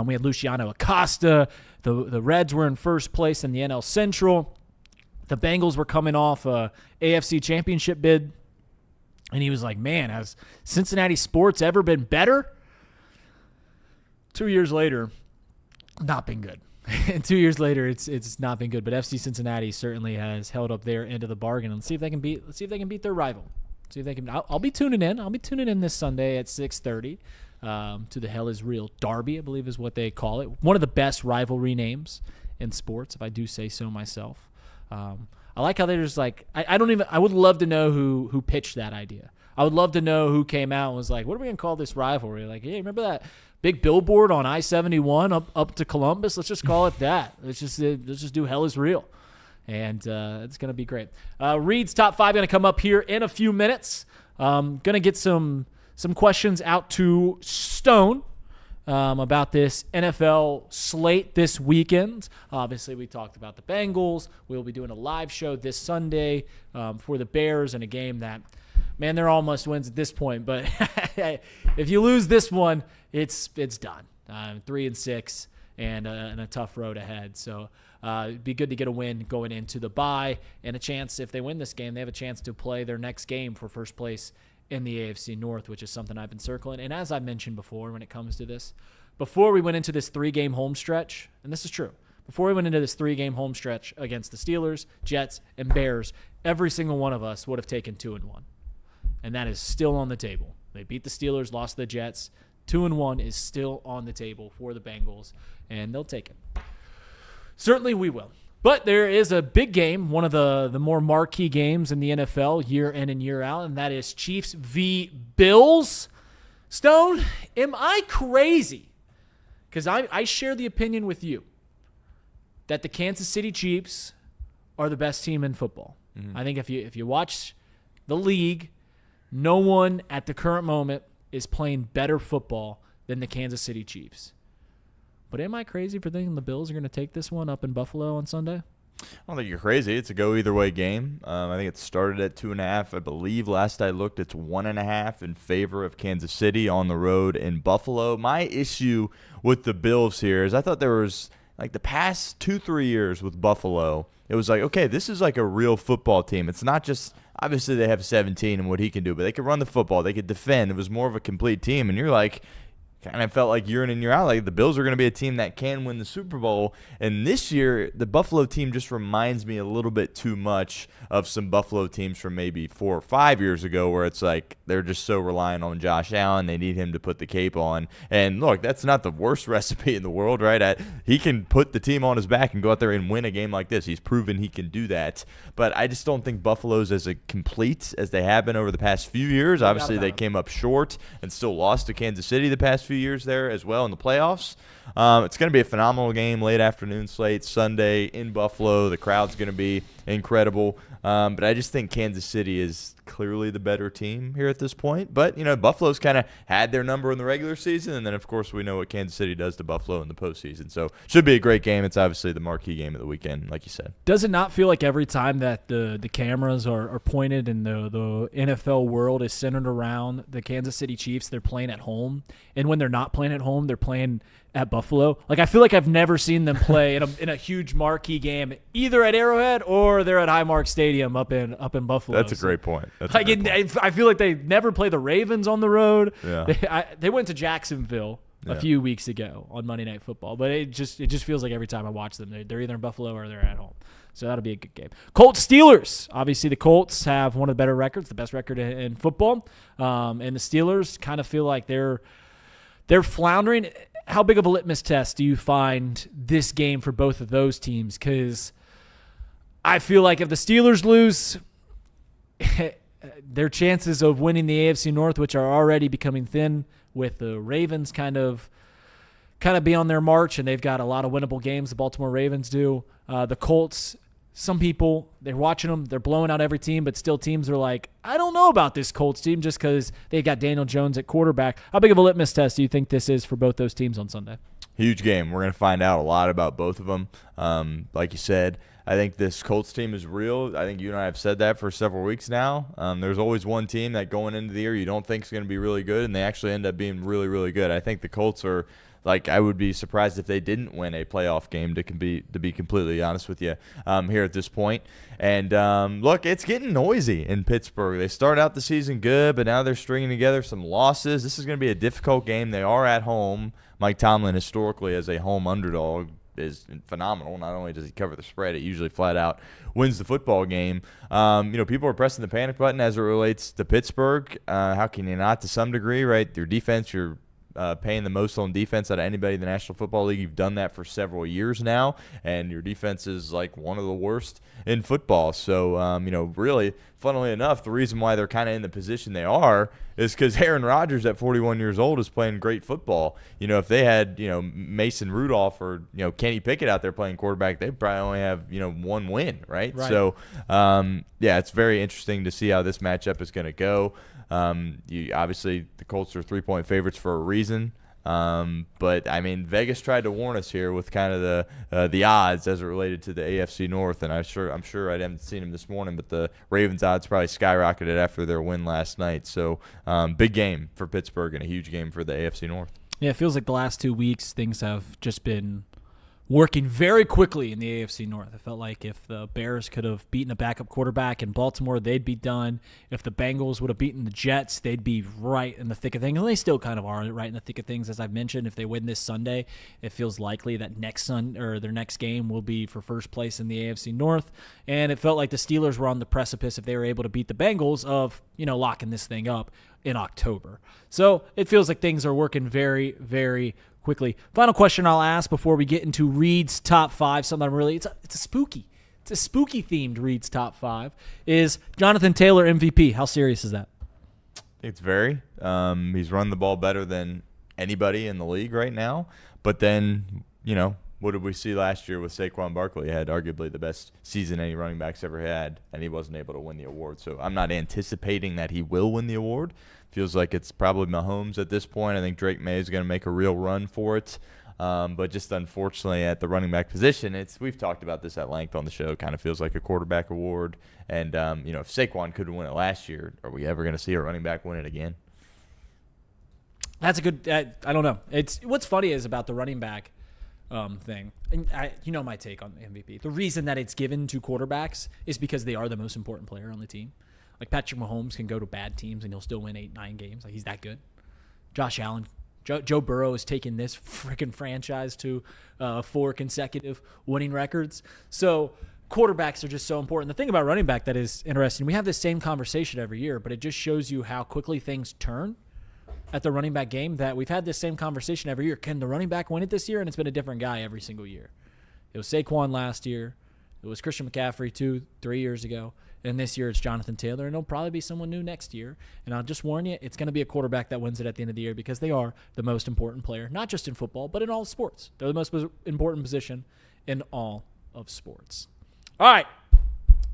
We had Luciano Acosta. The Reds were in first place in the NL Central. The Bengals were coming off a AFC Championship bid. And he was like, man, has Cincinnati sports ever been better? 2 years later, not been good. 2 years later, it's not been good. But FC Cincinnati certainly has held up their end of the bargain. Let's see if they can beat their rival. See if they can. I'll be tuning in. I'll be tuning in this Sunday at 6:30 to the Hell Is Real Derby, I believe is what they call it. One of the best rivalry names in sports, if I do say so myself. I like how they're just like, I would love to know who pitched that idea. I would love to know who came out and was like, what are we going to call this rivalry? Like, hey, remember that big billboard on I-71 up to Columbus? Let's just call it that. Let's just do Hell Is Real. And it's going to be great. Reed's Top 5 going to come up here in a few minutes. Going to get some questions out to Stone about this NFL slate this weekend. Obviously, we talked about the Bengals. We'll be doing a live show this Sunday for the Bears in a game that, man, they're all must wins at this point. But if you lose this one, it's done. 3-6 and a tough road ahead. So it'd be good to get a win going into the bye and a chance, if they win this game, they have a chance to play their next game for first place in the AFC North, which is something I've been circling. And as I mentioned before, when it comes to this, before we went into this 3-game home stretch, and this is true, before we went into this 3-game home stretch against the Steelers, Jets, and Bears, every single one of us would have taken 2-1. And that is still on the table. They beat the Steelers, lost the Jets. 2-1 is still on the table for the Bengals, and they'll take it. Certainly we will. But there is a big game, one of the more marquee games in the NFL year in and year out, and that is Chiefs v. Bills. Stone, am I crazy? Because I share the opinion with you that the Kansas City Chiefs are the best team in football. Mm-hmm. I think if you watch the league, no one at the current moment is playing better football than the Kansas City Chiefs. But am I crazy for thinking the Bills are going to take this one up in Buffalo on Sunday? I don't think you're crazy. It's a go-either-way game. I think it started at 2.5. I believe last I looked, it's 1.5 in favor of Kansas City on the road in Buffalo. My issue with the Bills here is I thought there was, like, the past 2-3 years with Buffalo, it was like, okay, this is like a real football team. It's not just – obviously they have 17 and what he can do, but they could run the football. They could defend. It was more of a complete team. And you're like – kind of felt like year in and year out, like the Bills are going to be a team that can win the Super Bowl. And this year, the Buffalo team just reminds me a little bit too much of some Buffalo teams from maybe 4 or 5 years ago where it's like they're just so reliant on Josh Allen. They need him to put the cape on. And look, that's not the worst recipe in the world, right? He can put the team on his back and go out there and win a game like this. He's proven he can do that. But I just don't think Buffalo's as complete as they have been over the past few years. Obviously, they came up short and still lost to Kansas City the past few years there as well in the playoffs. It's going to be a phenomenal game, late afternoon slate, Sunday in Buffalo. The crowd's going to be incredible. But I just think Kansas City is clearly the better team here at this point. But, you know, Buffalo's kind of had their number in the regular season. And then, of course, we know what Kansas City does to Buffalo in the postseason. So should be a great game. It's obviously the marquee game of the weekend, like you said. Does it not feel like every time that the cameras are pointed and the NFL world is centered around the Kansas City Chiefs, they're playing at home? And when they're not playing at home, they're playing at Buffalo. Like, I feel like I've never seen them play in a huge marquee game, either at Arrowhead or they're at Highmark Stadium up in Buffalo. That's a great point. I feel like they never play the Ravens on the road. Yeah. They went to Jacksonville a few weeks ago on Monday Night Football, but it just feels like every time I watch them, they're either in Buffalo or they're at home. So that'll be a good game. Colts Steelers. Obviously, the Colts have one of the better records, the best record in football, and the Steelers kind of feel like they're floundering. How big of a litmus test do you find this game for both of those teams? Because I feel like if the Steelers lose, their chances of winning the AFC North, which are already becoming thin with the Ravens kind of be on their march, and they've got a lot of winnable games, the Baltimore Ravens do. The Colts, some people, they're watching them, they're blowing out every team, but still teams are like, I don't know about this Colts team just because they got Daniel Jones at quarterback. How big of a litmus test do you think this is for both those teams on Sunday? Huge game. We're going to find out a lot about both of them. Like you said, I think this Colts team is real. I think you and I have said that for several weeks now. There's always one team that going into the year you don't think is going to be really good, and they actually end up being really, really good. I think the Colts are – like, I would be surprised if they didn't win a playoff game, to be completely honest with you, here at this point. And, look, it's getting noisy in Pittsburgh. They start out the season good, but now they're stringing together some losses. This is going to be a difficult game. They are at home. Mike Tomlin historically as a home underdog is phenomenal. Not only does he cover the spread, it usually flat out wins the football game. People are pressing the panic button as it relates to Pittsburgh. How can you not to some degree, right? Your defense, you're paying the most on defense out of anybody in the National Football League. You've done that for several years now, and your defense is like one of the worst in football. So, really, funnily enough, the reason why they're kind of in the position they are is because Aaron Rodgers at 41 years old is playing great football. If they had, Mason Rudolph or, Kenny Pickett out there playing quarterback, they'd probably only have, one win, right? So, it's very interesting to see how this matchup is going to go. Obviously, the Colts are 3-point favorites for a reason. But I mean, Vegas tried to warn us here with kind of the odds as it related to the AFC North, and I'm sure I haven't seen them this morning, but the Ravens odds probably skyrocketed after their win last night. So big game for Pittsburgh and a huge game for the AFC North. Yeah, it feels like the last 2 weeks things have just been working very quickly in the AFC North. I felt like if the Bears could have beaten a backup quarterback in Baltimore, they'd be done. If the Bengals would have beaten the Jets, they'd be right in the thick of things. And they still kind of are right in the thick of things, as I've mentioned. If they win this Sunday, it feels likely that their next game will be for first place in the AFC North. And it felt like the Steelers were on the precipice, if they were able to beat the Bengals, of locking this thing up in October. So it feels like things are working very, very quickly. Final question I'll ask before we get into Reed's top 5, something I'm really, it's a spooky themed Reed's top 5, is Jonathan Taylor MVP. How serious is that? It's very. He's run the ball better than anybody in the league right now. But then, what did we see last year with Saquon Barkley? He had arguably the best season any running back's ever had, and he wasn't able to win the award. So I'm not anticipating that he will win the award. Feels like it's probably Mahomes at this point. I think Drake May is going to make a real run for it. But just unfortunately at the running back position, we've talked about this at length on the show. Kind of feels like a quarterback award. And, if Saquon couldn't win it last year, are we ever going to see a running back win it again? That's a good I don't know. What's funny is about the running back thing. And my take on the MVP. The reason that it's given to quarterbacks is because they are the most important player on the team. Like Patrick Mahomes can go to bad teams and he'll still win 8-9 games. Like he's that good. Josh Allen, Joe Burrow has taken this freaking franchise to 4 consecutive winning records. So quarterbacks are just so important. The thing about running back that is interesting, we have this same conversation every year, but it just shows you how quickly things turn at the running back game, that we've had this same conversation every year. Can the running back win it this year? And it's been a different guy every single year. It was Saquon last year. It was Christian McCaffrey 2-3 years ago. And this year it's Jonathan Taylor, and it'll probably be someone new next year. And I'll just warn you, it's going to be a quarterback that wins it at the end of the year, because they are the most important player, not just in football, but in all sports. They're the most important position in all of sports. All right,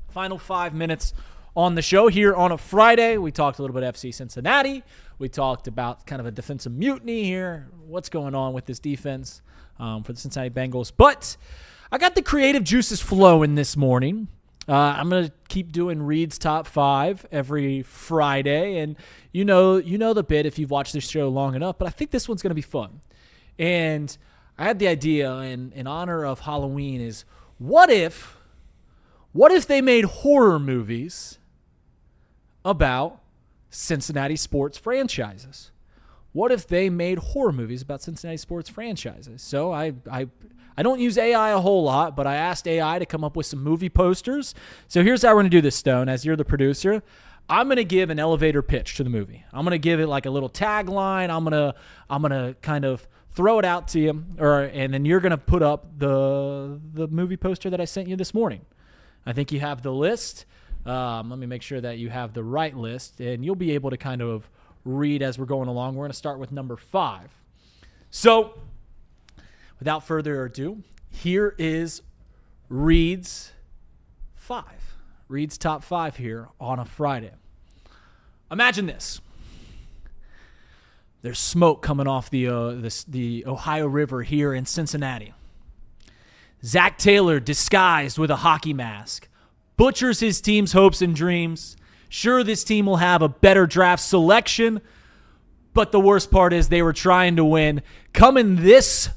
final 5 minutes on the show here on a Friday. We talked a little bit FC Cincinnati. We talked about kind of a defensive mutiny here, what's going on with this defense for the Cincinnati Bengals. But I got the creative juices flowing this morning. I'm going to keep doing Reed's top 5 every Friday. And you know the bit if you've watched this show long enough, but I think this one's going to be fun. And I had the idea in honor of Halloween is, what if they made horror movies about Cincinnati sports franchises? What if they made horror movies about Cincinnati sports franchises? So I don't use AI a whole lot, but I asked AI to come up with some movie posters. So here's how we're going to do this, Stone. As you're the producer, I'm going to give an elevator pitch to the movie. I'm going to give it like a little tagline. I'm going to kind of throw it out to you, and then you're going to put up the movie poster that I sent you this morning. I think you have the list. Let me make sure that you have the right list, and you'll be able to kind of read as we're going along. We're going to start with number 5. So, without further ado, here is Reed's 5. Reed's top 5 here on a Friday. Imagine this. There's smoke coming off the Ohio River here in Cincinnati. Zach Taylor, disguised with a hockey mask, butchers his team's hopes and dreams. Sure, this team will have a better draft selection, but the worst part is they were trying to win. Coming this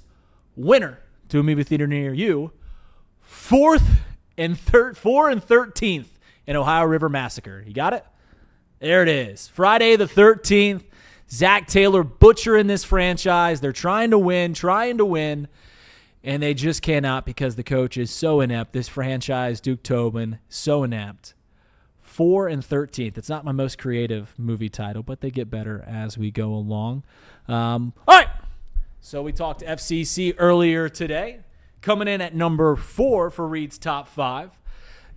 winter to a movie theater near you, 4 and 13th in Ohio River Massacre. You got it? There it is. Friday the 13th. Zach Taylor butchering this franchise. They're trying to win. and they just cannot because the coach is so inept. This franchise, Duke Tobin, so inept. 4 and 13th. It's not my most creative movie title, but they get better as we go along. All right. So we talked FCC earlier today. Coming in at number 4 for Reed's top 5,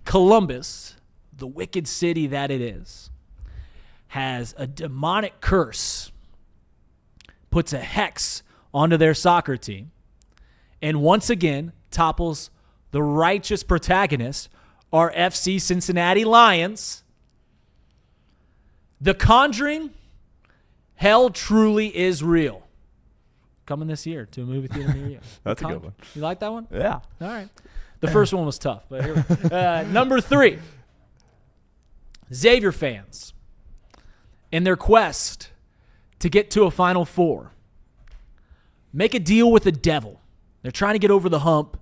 Columbus, the wicked city that it is, has a demonic curse, puts a hex onto their soccer team, and once again topples the righteous protagonist, our FC Cincinnati Lions. The Conjuring, hell truly is real. Coming this year to a movie theater near you. That's a good one. You like that one? Yeah. All right. The first one was tough, but here number 3, Xavier fans, in their quest to get to a Final Four, make a deal with the devil. They're trying to get over the hump.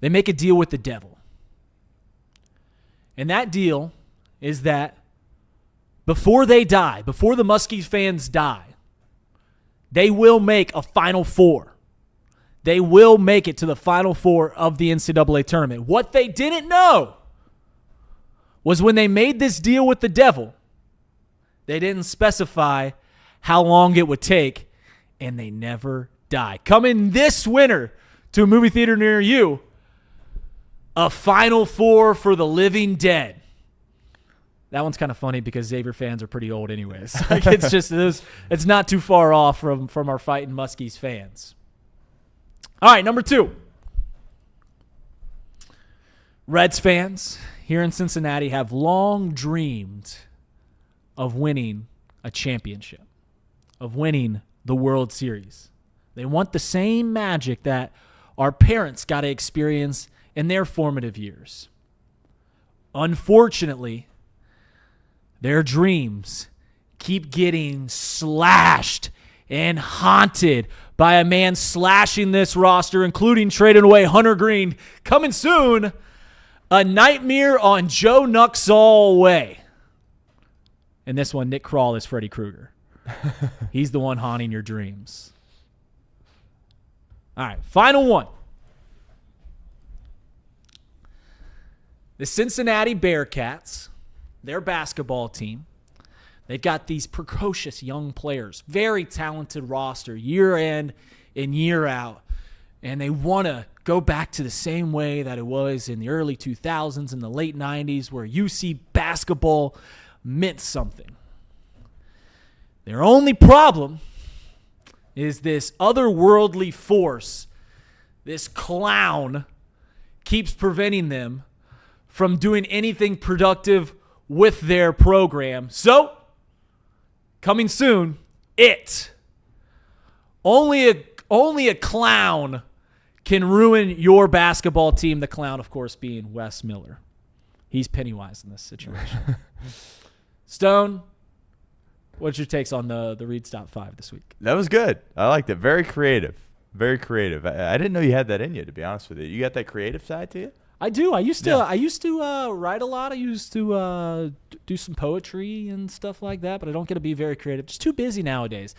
They make a deal with the devil. And that deal is that before they die, before the Muskies fans die, they will make a Final Four. They will make it to the Final Four of the NCAA tournament. What they didn't know was when they made this deal with the devil, they didn't specify how long it would take, and they never die. Coming this winter to a movie theater near you, a Final Four for the living dead. That one's kind of funny because Xavier fans are pretty old anyways. Like it's not too far off from our fighting Muskies fans. All right, number 2. Reds fans here in Cincinnati have long dreamed of winning a championship, of winning the World Series. They want the same magic that our parents got to experience in their formative years. Unfortunately, their dreams keep getting slashed and haunted by a man slashing this roster, including trading away Hunter Green. Coming soon, a nightmare on Joe Nuxall way. And this one, Nick Kroll is Freddy Krueger. He's the one haunting your dreams. All right, final one. The Cincinnati Bearcats, their basketball team, they've got these precocious young players, very talented roster, year in and year out, and they want to go back to the same way that it was in the early 2000s and the late 90s where UC basketball meant something. Their only problem is this otherworldly force, this clown, keeps preventing them from doing anything productive with their program. So, coming soon, it. Only a clown can ruin your basketball team. The clown, of course, being Wes Miller. He's Pennywise in this situation. Stone, what's your takes on the Reed's Top 5 this week? That was good. I liked it. Very creative. Very creative. I didn't know you had that in you, to be honest with you. You got that creative side to you? I do. I used to write a lot. I used to do some poetry and stuff like that, but I don't get to be very creative. Just too busy nowadays.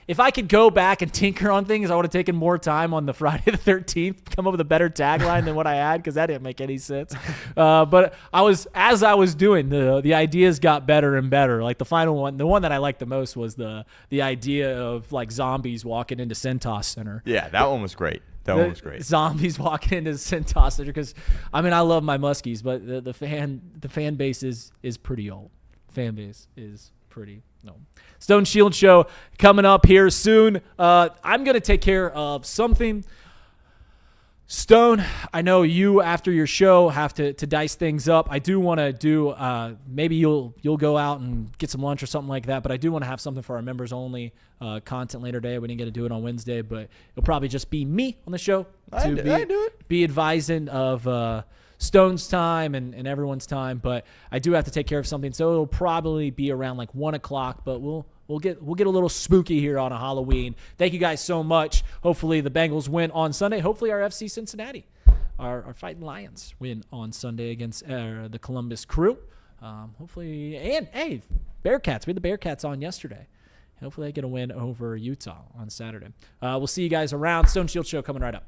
If I could go back and tinker on things, I would have taken more time on the Friday the 13th, come up with a better tagline than what I had because that didn't make any sense. But as I was doing, the ideas got better and better. Like the final one, the one that I liked the most was the idea of like zombies walking into Centos Center. Yeah, that one was great. That one was great. Zombies walking into Centos Center because I love my Muskies, but the fan base is pretty old. Fan base is pretty old. Stone Shield Show coming up here soon. I'm gonna take care of something. Stone, I know you after your show have to dice things up. I do want to do maybe you'll go out and get some lunch or something like that, but I do want to have something for our members only content later today. We didn't get to do it on Wednesday, but it'll probably just be me on the show be advising of Stone's time and everyone's time, but I do have to take care of something, so it'll probably be around like 1 o'clock, but we'll get a little spooky here on a Halloween. Thank you guys so much. Hopefully the Bengals win on Sunday. Hopefully our FC Cincinnati, our Fighting Lions, win on Sunday against the Columbus Crew. Hopefully, and hey, Bearcats. We had the Bearcats on yesterday. Hopefully they get a win over Utah on Saturday. We'll see you guys around. Stone Shield Show coming right up.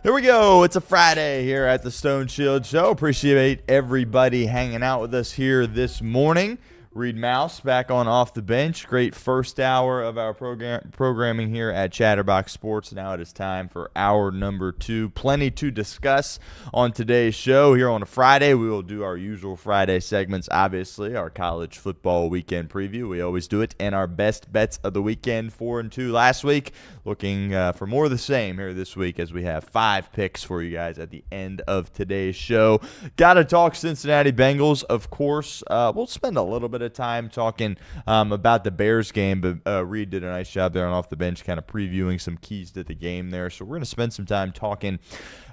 Here we go. It's a Friday here at the Stone Shield Show. Appreciate everybody hanging out with us here this morning. Reed Mouse back on Off the Bench. Great first hour of our programming here at Chatterbox Sports. Now it is time for hour number 2. Plenty to discuss on today's show. Here on a Friday, we will do our usual Friday segments, obviously. Our college football weekend preview. We always do it. And our best bets of the weekend, 4-2 last week. Looking for more of the same here this week as we have 5 picks for you guys at the end of today's show. Got to talk Cincinnati Bengals, of course. We'll spend a little bit of time talking about the Bears game, but Reed did a nice job there on Off the Bench kind of previewing some keys to the game there. So we're going to spend some time talking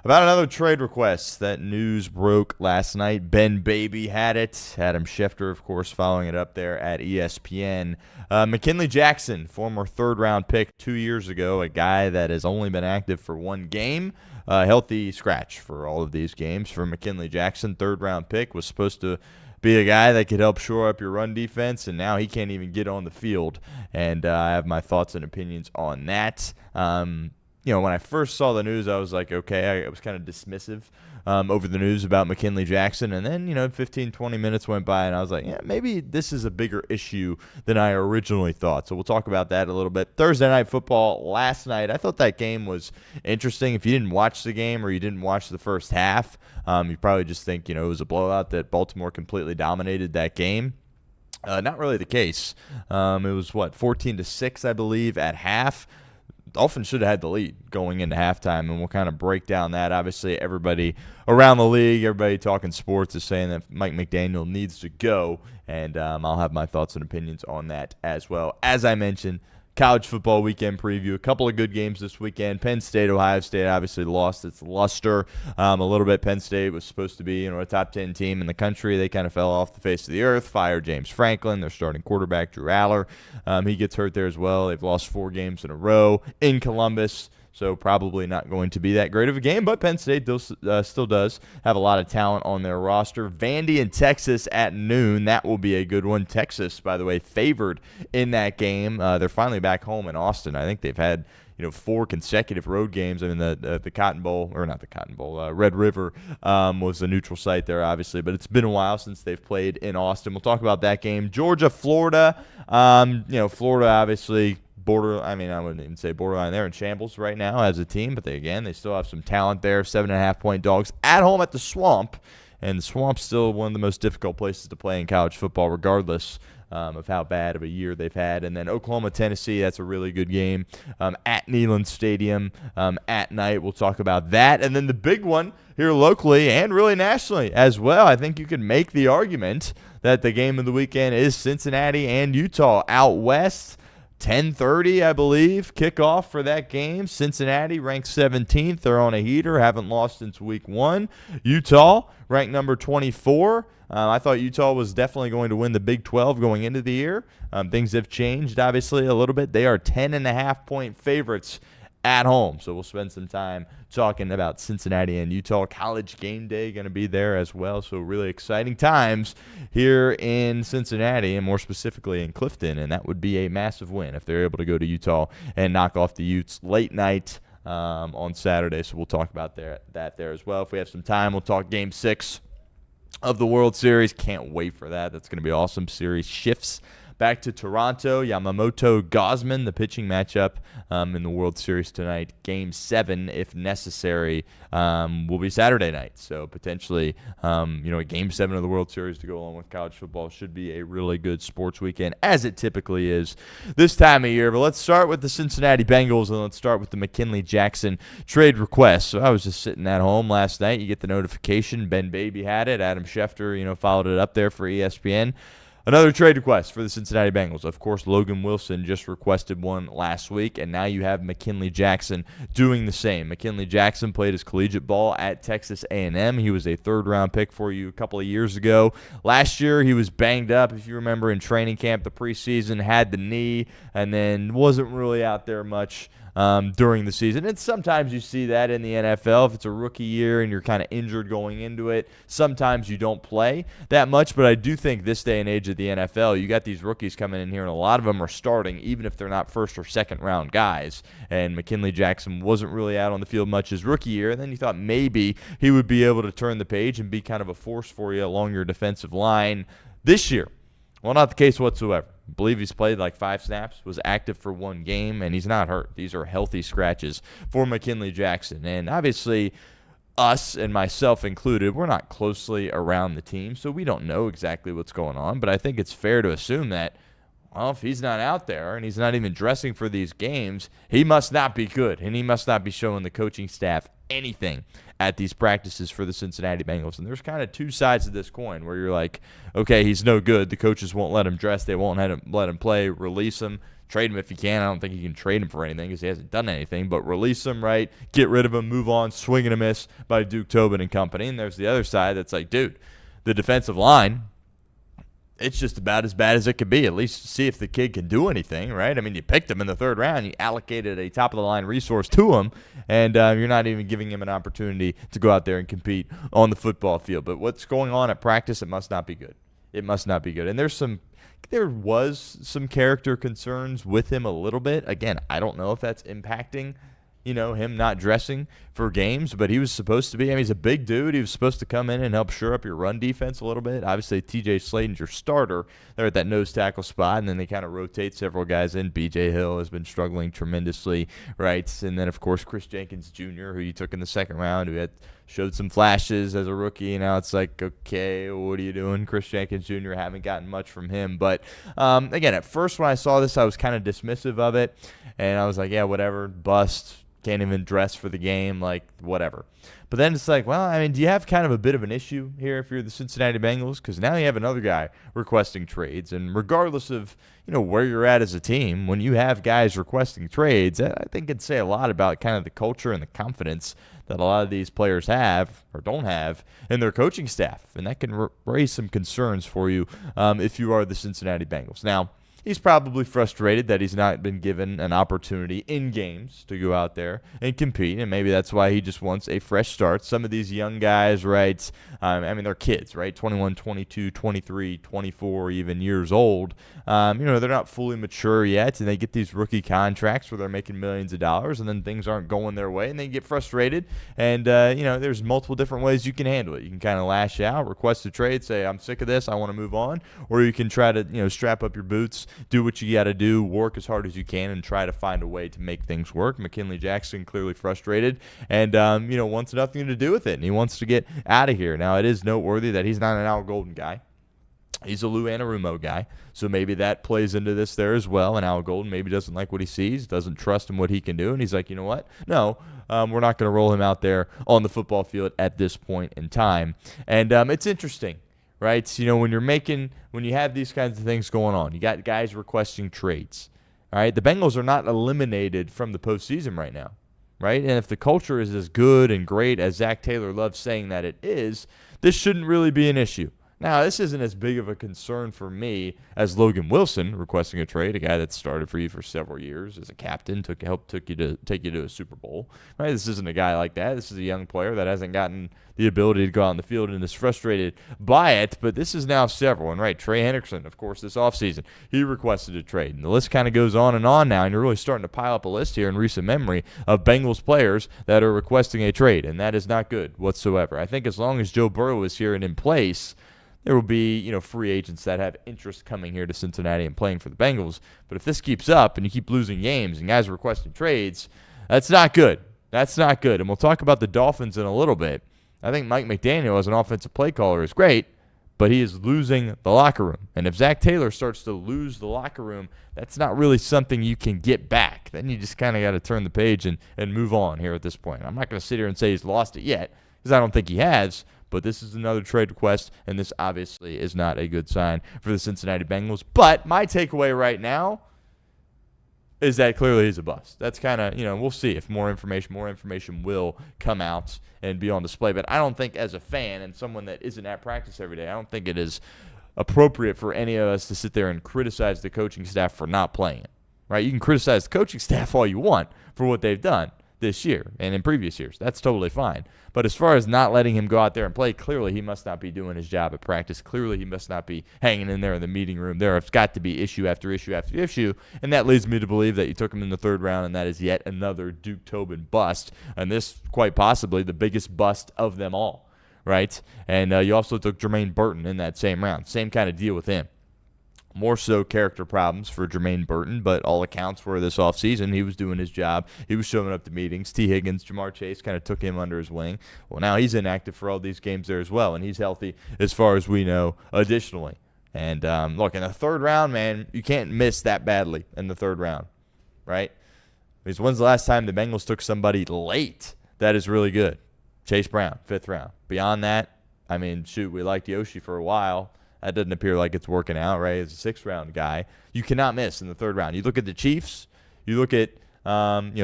about another trade request. That news broke last night. Ben Baby had it. Adam Schefter, of course, following it up there at ESPN. McKinnley Jackson, former third-round pick 2 years ago, a guy that has only been active for one game. Healthy scratch for all of these games for McKinnley Jackson. Third-round pick, was supposed to be a guy that could help shore up your run defense, and now he can't even get on the field. And I have my thoughts and opinions on that. When I first saw the news, I was like, okay, I was kind of dismissive over the news about McKinnley Jackson. And then, 15, 20 minutes went by, and I was like, yeah, maybe this is a bigger issue than I originally thought. So we'll talk about that a little bit. Thursday Night Football last night, I thought that game was interesting. If you didn't watch the game or you didn't watch the first half, you probably just think, it was a blowout, that Baltimore completely dominated that game. Not really the case. It was, 14-6, I believe, at half. Dolphins should have had the lead going into halftime, and we'll kind of break down that. Obviously, everybody around the league, everybody talking sports is saying that Mike McDaniel needs to go, and I'll have my thoughts and opinions on that as well. As I mentioned, college football weekend preview. A couple of good games this weekend. Penn State, Ohio State obviously lost its luster a little bit. Penn State was supposed to be a top 10 team in the country. They kind of fell off the face of the earth. Fired James Franklin, their starting quarterback, Drew Aller. He gets hurt there as well. They've lost 4 games in a row in Columbus. So probably not going to be that great of a game, but Penn State still does have a lot of talent on their roster. Vandy and Texas at noon. That will be a good one. Texas, by the way, favored in that game. They're finally back home in Austin. I think they've had 4 consecutive road games. I mean, the Cotton Bowl, or not the Cotton Bowl, Red River was the neutral site there, obviously, but it's been a while since they've played in Austin. We'll talk about that game. Georgia, Florida. Florida obviously I wouldn't even say borderline. They're in shambles right now as a team, but they still have some talent there. 7.5-point dogs at home at the Swamp, and the Swamp's still one of the most difficult places to play in college football, regardless of how bad of a year they've had. And then Oklahoma, Tennessee, that's a really good game at Neyland Stadium at night. We'll talk about that. And then the big one here locally and really nationally as well. I think you could make the argument that the game of the weekend is Cincinnati and Utah out west. 10:30, I believe, kickoff for that game. Cincinnati ranked 17th. They're on a heater, haven't lost since week 1. Utah ranked number 24. I thought Utah was definitely going to win the Big 12 going into the year. Things have changed, obviously, a little bit. They are 10.5-point favorites at home. So we'll spend some time talking about Cincinnati and Utah. College game day going to be there as well. So really exciting times here in Cincinnati, and more specifically in Clifton. And that would be a massive win if they're able to go to Utah and knock off the Utes late night on Saturday. So we'll talk about that there as well. If we have some time, we'll talk Game 6 of the World Series. Can't wait for that. That's going to be awesome. Series shifts back to Toronto. Yamamoto Gosman, the pitching matchup in the World Series tonight. Game 7, if necessary, will be Saturday night. So potentially, a Game 7 of the World Series to go along with college football should be a really good sports weekend, as it typically is this time of year. But let's start with the Cincinnati Bengals, and let's start with the McKinnley Jackson trade request. So I was just sitting at home last night. You get the notification. Ben Baby had it. Adam Schefter, followed it up there for ESPN. Another trade request for the Cincinnati Bengals. Of course, Logan Wilson just requested one last week, and now you have McKinnley Jackson doing the same. McKinnley Jackson played his collegiate ball at Texas A&M. He was a third-round pick for you a couple of years ago. Last year, he was banged up, if you remember, in training camp, the preseason, had the knee, and then wasn't really out there much during the season. And sometimes you see that in the NFL. If it's a rookie year and you're kind of injured going into it, sometimes you don't play that much. But I do think this day and age the NFL. You got these rookies coming in here, and a lot of them are starting, even if they're not first or second round guys. And McKinnley Jackson wasn't really out on the field much his rookie year. And then you thought maybe he would be able to turn the page and be kind of a force for you along your defensive line this year. Well, not the case whatsoever. I believe he's played like 5 snaps, was active for 1 game, and he's not hurt. These are healthy scratches for McKinnley Jackson. And obviously, us and myself included, we're not closely around the team, so we don't know exactly what's going on. But I think it's fair to assume that, well, if he's not out there and he's not even dressing for these games, he must not be good, and he must not be showing the coaching staff anything at these practices for the Cincinnati Bengals. And there's kind of 2 sides of this coin where you're like, okay, he's no good. The coaches won't let him dress. They won't let him play. Release him. Trade him if you can. I don't think you can trade him for anything because he hasn't done anything. But release him, right? Get rid of him. Move on. Swing and a miss by Duke Tobin and company. And there's the other side that's like, dude, the defensive line, it's just about as bad as it could be. At least see if the kid can do anything, right? I mean, you picked him in the 3rd round. You allocated a top-of-the-line resource to him, and you're not even giving him an opportunity to go out there and compete on the football field. But what's going on at practice, it must not be good. It must not be good. And there was some character concerns with him a little bit. Again, I don't know if that's impacting him not dressing for games, but he was supposed to be. I mean, he's a big dude. He was supposed to come in and help shore up your run defense a little bit. Obviously, TJ Slaton's your starter. They're at that nose tackle spot, and then they kind of rotate several guys in. BJ Hill has been struggling tremendously, right? And then, of course, Chris Jenkins Jr., who you took in the 2nd round, who showed some flashes as a rookie. And now it's like, okay, what are you doing? Chris Jenkins Jr., haven't gotten much from him. But, again, at first when I saw this, I was kind of dismissive of it, and I was like, yeah, whatever, bust. Can't even dress for the game, like whatever. But then it's like, well, I mean, do you have kind of a bit of an issue here if you're the Cincinnati Bengals? Because now you have another guy requesting trades. And regardless of, where you're at as a team, when you have guys requesting trades, I think it'd say a lot about kind of the culture and the confidence that a lot of these players have or don't have in their coaching staff. And that can raise some concerns for you if you are the Cincinnati Bengals. Now, he's probably frustrated that he's not been given an opportunity in games to go out there and compete, and maybe that's why he just wants a fresh start. Some of these young guys, right, I mean, they're kids, right, 21, 22, 23, 24 even years old. They're not fully mature yet, and they get these rookie contracts where they're making millions of dollars, and then things aren't going their way, and they get frustrated. And, there's multiple different ways you can handle it. You can kind of lash out, request a trade, say, I'm sick of this, I want to move on, or you can try to, strap up your boots, do what you got to do, work as hard as you can, and try to find a way to make things work. McKinnley Jackson clearly frustrated and, wants nothing to do with it, and he wants to get out of here. Now, it is noteworthy that he's not an Al Golden guy. He's a Lou Anarumo guy, so maybe that plays into this there as well, and Al Golden maybe doesn't like what he sees, doesn't trust him what he can do, and he's like, you know what? No, we're not going to roll him out there on the football field at this point in time. And it's interesting. Right, when you have these kinds of things going on, you got guys requesting trades. All right, the Bengals are not eliminated from the postseason right now, right? And if the culture is as good and great as Zach Taylor loves saying that it is, this shouldn't really be an issue. Now, this isn't as big of a concern for me as Logan Wilson requesting a trade, a guy that started for you for several years as a captain, take you to a Super Bowl. Right? This isn't a guy like that. This is a young player that hasn't gotten the ability to go out on the field and is frustrated by it, but this is now several. And right, Trey Hendrickson, of course, this offseason, he requested a trade. And the list kind of goes on now, and you're really starting to pile up a list here in recent memory of Bengals players that are requesting a trade, and that is not good whatsoever. I think as long as Joe Burrow is here and in place, there will be, free agents that have interest coming here to Cincinnati and playing for the Bengals. But if this keeps up and you keep losing games and guys are requesting trades, that's not good. That's not good. And we'll talk about the Dolphins in a little bit. I think Mike McDaniel as an offensive play caller is great, but he is losing the locker room. And if Zach Taylor starts to lose the locker room, that's not really something you can get back. Then you just kind of got to turn the page and move on here at this point. I'm not going to sit here and say he's lost it yet because I don't think he has. But this is another trade request, and this obviously is not a good sign for the Cincinnati Bengals. But my takeaway right now is that clearly he's a bust. That's kind of, we'll see if more information will come out and be on display. But I don't think as a fan and someone that isn't at practice every day, I don't think it is appropriate for any of us to sit there and criticize the coaching staff for not playing it. Right? You can criticize the coaching staff all you want for what they've done. this year and in previous years. That's totally fine. But as far as not letting him go out there and play, clearly he must not be doing his job at practice. Clearly he must not be hanging in there in the meeting room. There has got to be issue after issue after issue, and that leads me to believe that you took him in the third round, and that is yet another Duke Tobin bust, and this quite possibly the biggest bust of them all, right? And you also took Jermaine Burton in that same round. Same kind of deal with him. More so character problems for Jermaine Burton, but all accounts were this offseason he was doing his job. He was showing up to meetings. T. Higgins, Jamar Chase kind of took him under his wing. Well, now he's inactive for all these games there as well, and he's healthy as far as we know additionally. And, look, in the third round, man, you can't miss that badly in the third round, right? Because when's the last time the Bengals took somebody late that is really good? Chase Brown, 5th round. Beyond that, I mean, shoot, we liked Yoshi for a while. That doesn't appear like it's working out, right? As a 6th round guy, you cannot miss in the third round. You look at the Chiefs, you look at the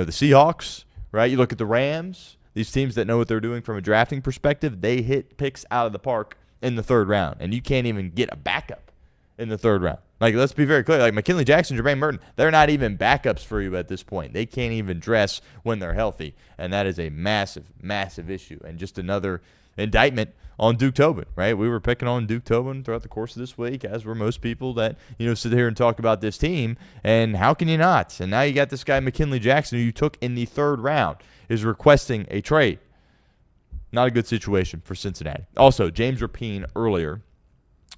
Seahawks, right? You look at the Rams. These teams that know what they're doing from a drafting perspective, they hit picks out of the park in the third round, and you can't even get a backup in the third round. Like, let's be very clear. Like, McKinnley Jackson, Jermaine Burton, they're not even backups for you at this point. They can't even dress when they're healthy, and that is a massive, massive issue, and just another indictment on Duke Tobin, right? We were picking on Duke Tobin throughout the course of this week, as were most people that, sit here and talk about this team, and how can you not? And now you got this guy, McKinnley Jackson, who you took in the third round, is requesting a trade. Not a good situation for Cincinnati. Also, James Rapien earlier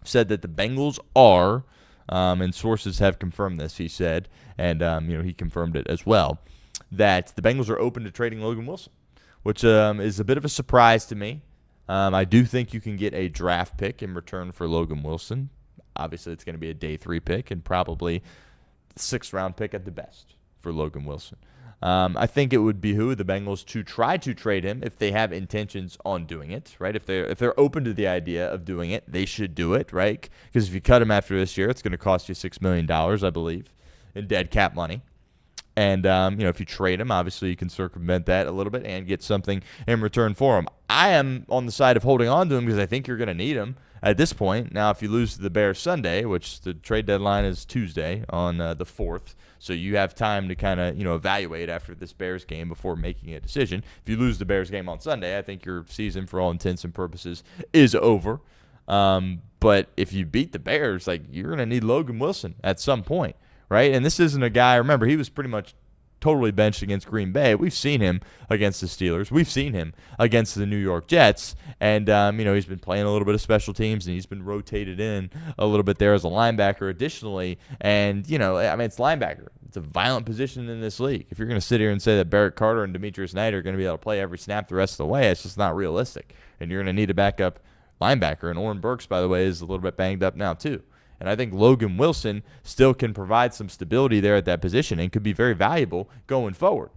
said that the Bengals are, and sources have confirmed this, he said, and he confirmed it as well, that the Bengals are open to trading Logan Wilson, which is a bit of a surprise to me. I do think you can get a draft pick in return for Logan Wilson. Obviously, it's going to be a day 3 pick and probably 6th round pick at the best for Logan Wilson. I think it would behoove the Bengals to try to trade him if they have intentions on doing it, right? If they're open to the idea of doing it, they should do it, right? Because if you cut him after this year, it's going to cost you $6 million, I believe, in dead cap money. And, if you trade him, obviously you can circumvent that a little bit and get something in return for him. I am on the side of holding on to him because I think you're going to need him at this point. Now, if you lose to the Bears Sunday, which the trade deadline is Tuesday on the 4th, so you have time to kind of, evaluate after this Bears game before making a decision. If you lose the Bears game on Sunday, I think your season, for all intents and purposes, is over. But if you beat the Bears, you're going to need Logan Wilson at some point. Right? And this isn't a guy, remember, he was pretty much totally benched against Green Bay. We've seen him against the Steelers. We've seen him against the New York Jets. And, he's been playing a little bit of special teams, and he's been rotated in a little bit there as a linebacker additionally. And, it's linebacker. It's a violent position in this league. If you're going to sit here and say that Barrett Carter and Demetrius Knight are going to be able to play every snap the rest of the way, it's just not realistic. And you're going to need a backup linebacker. And Oren Burks, by the way, is a little bit banged up now too. And I think Logan Wilson still can provide some stability there at that position and could be very valuable going forward.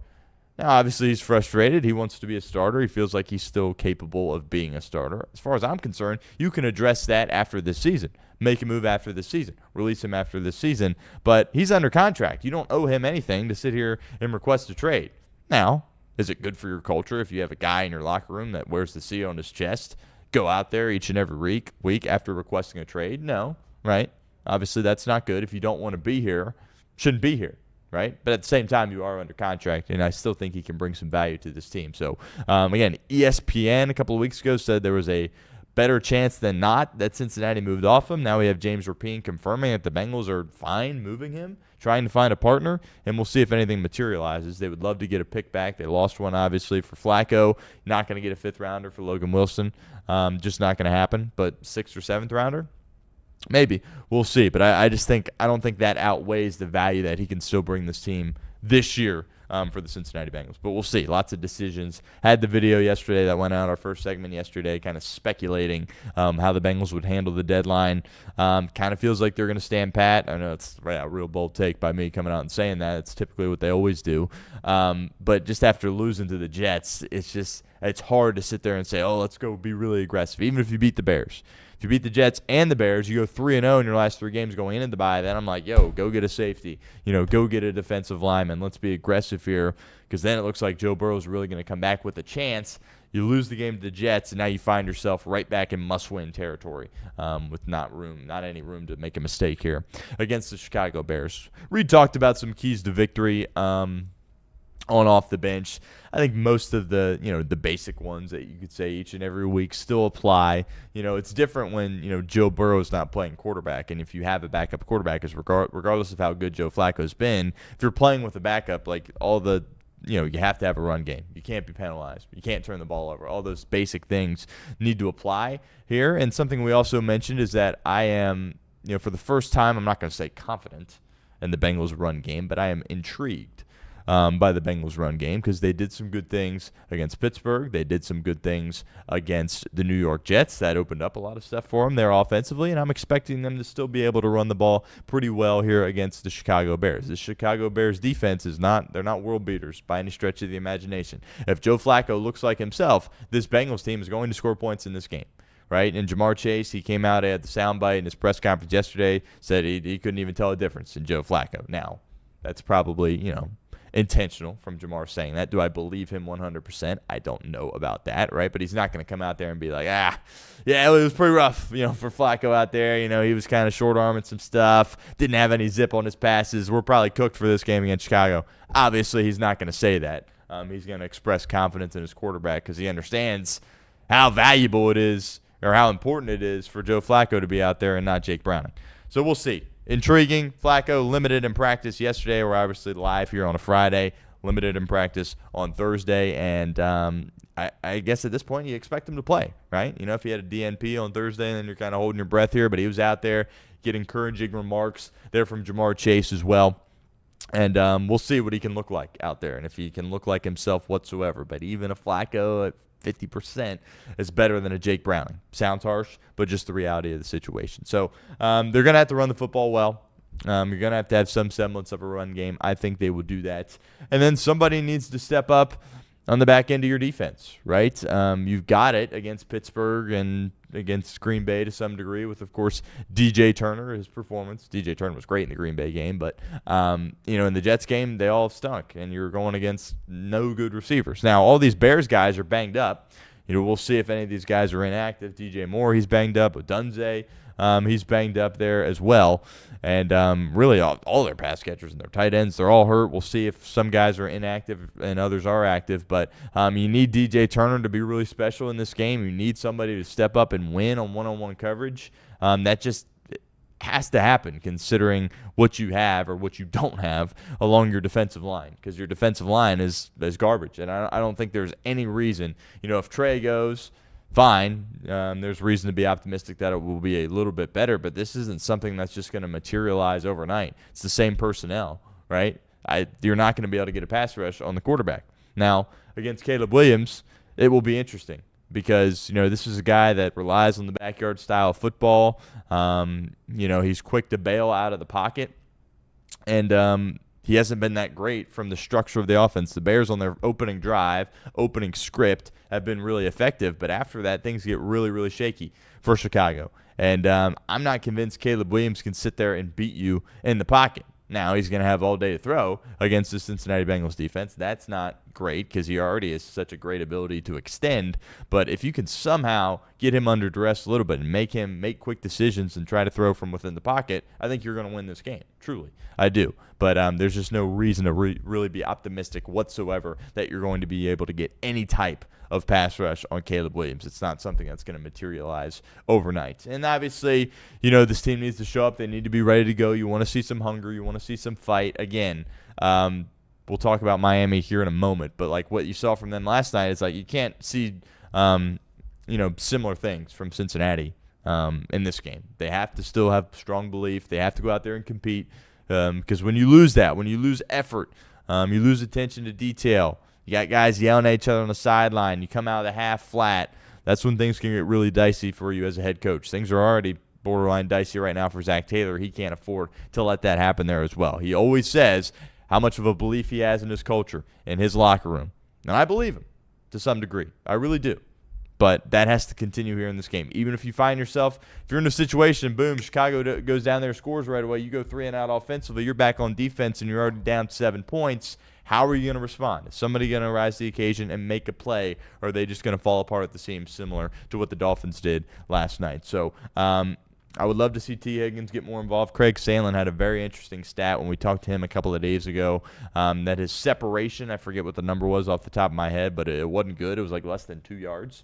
Now, obviously, he's frustrated. He wants to be a starter. He feels like he's still capable of being a starter. As far as I'm concerned, you can address that after this season. Make a move after this season. Release him after this season. But he's under contract. You don't owe him anything to sit here and request a trade. Now, is it good for your culture if you have a guy in your locker room that wears the C on his chest, go out there each and every week after requesting a trade? No. Right? Obviously, that's not good. If you don't want to be here, shouldn't be here, right? But at the same time, you are under contract, and I still think he can bring some value to this team. So, again, ESPN a couple of weeks ago said there was a better chance than not that Cincinnati moved off him. Now we have James Rapien confirming that the Bengals are fine moving him, trying to find a partner, and we'll see if anything materializes. They would love to get a pick back. They lost one, obviously, for Flacco. Not going to get a 5th rounder for Logan Wilson. Just not going to happen. But 6th or 7th rounder? Maybe. We'll see. But I don't think that outweighs the value that he can still bring this team this year for the Cincinnati Bengals. But we'll see. Lots of decisions. Had the video yesterday that went out, our first segment yesterday, kind of speculating how the Bengals would handle the deadline. Kind of feels like they're going to stand pat. I know it's a real bold take by me coming out and saying that. It's typically what they always do. But just after losing to the Jets, it's hard to sit there and say, let's go be really aggressive, even if you beat the Bears. If you beat the Jets and the Bears, you go 3-0 in your last 3 games going into the bye, then I'm like, go get a safety. Go get a defensive lineman. Let's be aggressive here, because then it looks like Joe Burrow's really going to come back with a chance. You lose the game to the Jets, and now you find yourself right back in must-win territory with not any room to make a mistake here against the Chicago Bears. Reed talked about some keys to victory. on off the bench. I think most of the, the basic ones that you could say each and every week still apply. It's different when, Joe Burrow's not playing quarterback. And if you have a backup quarterback, is regardless of how good Joe Flacco's been, if you're playing with a backup, like all the, you have to have a run game. You can't be penalized. You can't turn the ball over. All those basic things need to apply here. And something we also mentioned is that I am, for the first time, I'm not going to say confident in the Bengals run game, but I am intrigued by the Bengals run game because they did some good things against Pittsburgh. They did some good things against the New York Jets. That opened up a lot of stuff for them there offensively, and I'm expecting them to still be able to run the ball pretty well here against the Chicago Bears. The Chicago Bears defense they're not world beaters by any stretch of the imagination. If Joe Flacco looks like himself, this Bengals team is going to score points in this game. Right? And Jamar Chase, he came out at the soundbite in his press conference yesterday, said he couldn't even tell a difference in Joe Flacco. Now, that's probably, intentional from Jamar saying that. Do I believe him 100%? I don't know about that, right? But he's not going to come out there and be like, yeah, it was pretty rough, for Flacco out there. He was kind of short-arming some stuff, didn't have any zip on his passes. We're probably cooked for this game against Chicago. Obviously, he's not going to say that. He's going to express confidence in his quarterback because he understands how valuable it is or how important it is for Joe Flacco to be out there and not Jake Browning. So we'll see. Intriguing. Flacco limited in practice yesterday. We're obviously live here on a Friday. Limited in practice on Thursday. And I guess at this point you expect him to play, right? If he had a DNP on Thursday, then you're kind of holding your breath here. But he was out there, getting encouraging remarks there from Jamar Chase as well. And we'll see what he can look like out there and if he can look like himself whatsoever. But even a Flacco at 50% is better than a Jake Browning. Sounds harsh, but just the reality of the situation. So they're going to have to run the football well. You're going to have some semblance of a run game. I think they will do that. And then somebody needs to step up on the back end of your defense, right? You've got it against Pittsburgh and against Green Bay to some degree with, of course, DJ Turner, his performance. DJ Turner was great in the Green Bay game, but, in the Jets game, they all stunk, and you're going against no good receivers. Now, all these Bears guys are banged up. We'll see if any of these guys are inactive. DJ Moore, he's banged up. Odunze, he's banged up there as well. And really all their pass catchers and their tight ends, they're all hurt. We'll see if some guys are inactive and others are active. But you need DJ Turner to be really special in this game. You need somebody to step up and win on one-on-one coverage. That just has to happen considering what you have or what you don't have along your defensive line because your defensive line is garbage. And I don't think there's any reason, if Trey goes – fine. There's reason to be optimistic that it will be a little bit better, but this isn't something that's just going to materialize overnight. It's the same personnel, right? You're not going to be able to get a pass rush on the quarterback. Now, against Caleb Williams, it will be interesting because, this is a guy that relies on the backyard style of football. He's quick to bail out of the pocket, and he hasn't been that great from the structure of the offense. The Bears on their opening drive, opening script, have been really effective. But after that, things get really, really shaky for Chicago. And I'm not convinced Caleb Williams can sit there and beat you in the pocket. Now, he's going to have all day to throw against the Cincinnati Bengals defense. That's not great because he already has such a great ability to extend. But if you can somehow get him under duress a little bit and make him make quick decisions and try to throw from within the pocket, I think you're going to win this game. Truly, I do. But there's just no reason to really be optimistic whatsoever that you're going to be able to get any type of pass rush on Caleb Williams. It's not something that's going to materialize overnight. And obviously, this team needs to show up. They need to be ready to go. You want to see some hunger. You want to see some fight. Again, we'll talk about Miami here in a moment, but like what you saw from them last night is like you can't see, similar things from Cincinnati in this game. They have to still have strong belief. They have to go out there and compete because when you lose that, when you lose effort, you lose attention to detail, you got guys yelling at each other on the sideline, you come out of the half flat, that's when things can get really dicey for you as a head coach. Things are already borderline dicey right now for Zach Taylor. He can't afford to let that happen there as well. He always says how much of a belief he has in his culture, in his locker room. And I believe him to some degree. I really do. But that has to continue here in this game. Even if you find yourself, if you're in a situation, boom, Chicago goes down there, scores right away, you go 3 and out offensively, you're back on defense and you're already down 7 points, how are you going to respond? Is somebody going to rise to the occasion and make a play, or are they just going to fall apart at the seams similar to what the Dolphins did last night? So I would love to see T. Higgins get more involved. Craig Salen had a very interesting stat when we talked to him a couple of days ago, that his separation, I forget what the number was off the top of my head, but it wasn't good. It was like less than 2 yards.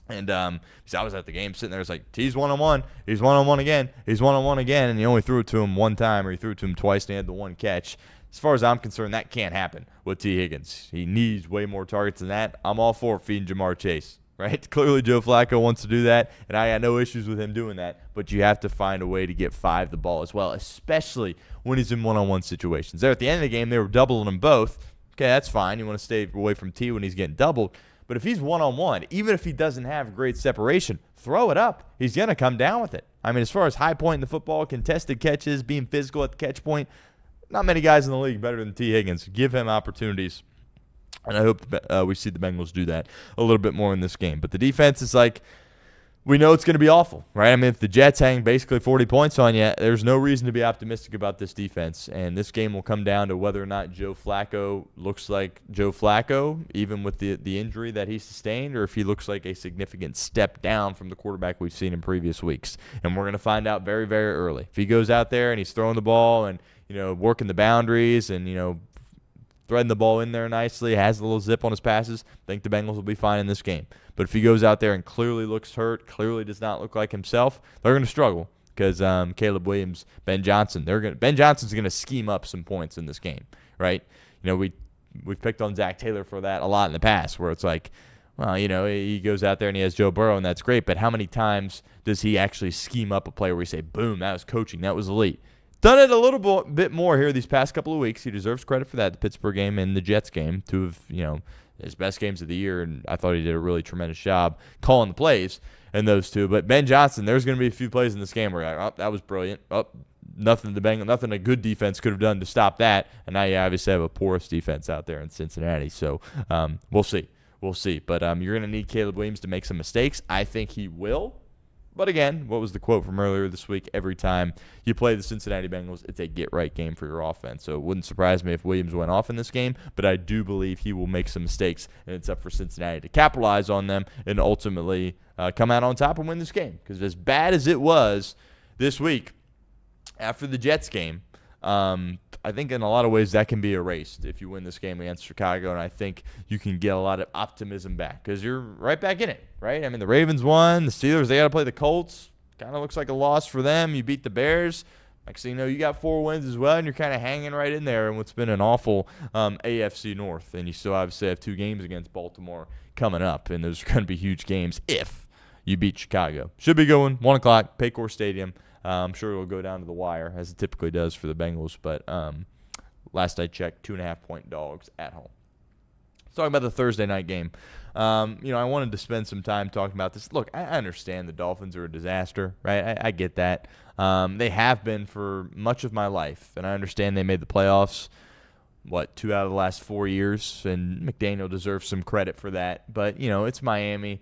And because I was at the game sitting there, it's like, T's one-on-one. He's one-on-one again. He's one-on-one again. And he only threw it to him one time, or he threw it to him twice, and he had the one catch. As far as I'm concerned, that can't happen with T. Higgins. He needs way more targets than that. I'm all for feeding Jamar Chase, right? Clearly, Joe Flacco wants to do that, and I got no issues with him doing that. But you have to find a way to get 5 the ball as well, especially when he's in one-on-one situations. There at the end of the game, they were doubling them both. Okay, that's fine. You want to stay away from T when he's getting doubled. But if he's one-on-one, even if he doesn't have great separation, throw it up. He's going to come down with it. I mean, as far as high point in the football, contested catches, being physical at the catch point, not many guys in the league better than T. Higgins. Give him opportunities, and I hope we see the Bengals do that a little bit more in this game. But the defense is like, we know it's going to be awful, right? I mean, if the Jets hang basically 40 points on you, there's no reason to be optimistic about this defense. And this game will come down to whether or not Joe Flacco looks like Joe Flacco, even with the injury that he sustained, or if he looks like a significant step down from the quarterback we've seen in previous weeks. And we're going to find out very, very early. If he goes out there and he's throwing the ball and, working the boundaries and, threading the ball in there nicely, has a little zip on his passes, I think the Bengals will be fine in this game. But if he goes out there and clearly looks hurt, clearly does not look like himself, they're going to struggle because Caleb Williams, Ben Johnson's going to scheme up some points in this game, right? We've picked on Zach Taylor for that a lot in the past, where it's like, well, he goes out there and he has Joe Burrow, and that's great, but how many times does he actually scheme up a play where you say, boom, that was coaching, that was elite? Done it a little bit more here these past couple of weeks. He deserves credit for that, the Pittsburgh game and the Jets game, two of, his best games of the year, and I thought he did a really tremendous job calling the plays in those two. But Ben Johnson, there's going to be a few plays in this game where you're like, oh, that was brilliant. Oh, nothing a good defense could have done to stop that. And now you obviously have a porous defense out there in Cincinnati. So we'll see. But you're going to need Caleb Williams to make some mistakes. I think he will. But again, what was the quote from earlier this week? Every time you play the Cincinnati Bengals, it's a get-right game for your offense. So it wouldn't surprise me if Williams went off in this game, but I do believe he will make some mistakes, and it's up for Cincinnati to capitalize on them and ultimately come out on top and win this game. Because as bad as it was this week after the Jets game, I think in a lot of ways that can be erased if you win this game against Chicago, and I think you can get a lot of optimism back because you're right back in it, right? I mean, the Ravens won. The Steelers, they got to play the Colts. Kind of looks like a loss for them. You beat the Bears. Next thing you know, you got 4 wins as well, and you're kind of hanging right in there in what's been an awful AFC North. And you still obviously have 2 games against Baltimore coming up, and those are going to be huge games if you beat Chicago. Should be going 1 o'clock, Paycor Stadium. I'm sure it will go down to the wire, as it typically does for the Bengals. But last I checked, 2.5-point dogs at home. Let's talk about the Thursday night game. I wanted to spend some time talking about this. Look, I understand the Dolphins are a disaster, right? I get that. They have been for much of my life, and I understand they made the playoffs, 2 out of the last 4 years, and McDaniel deserves some credit for that. But, it's Miami.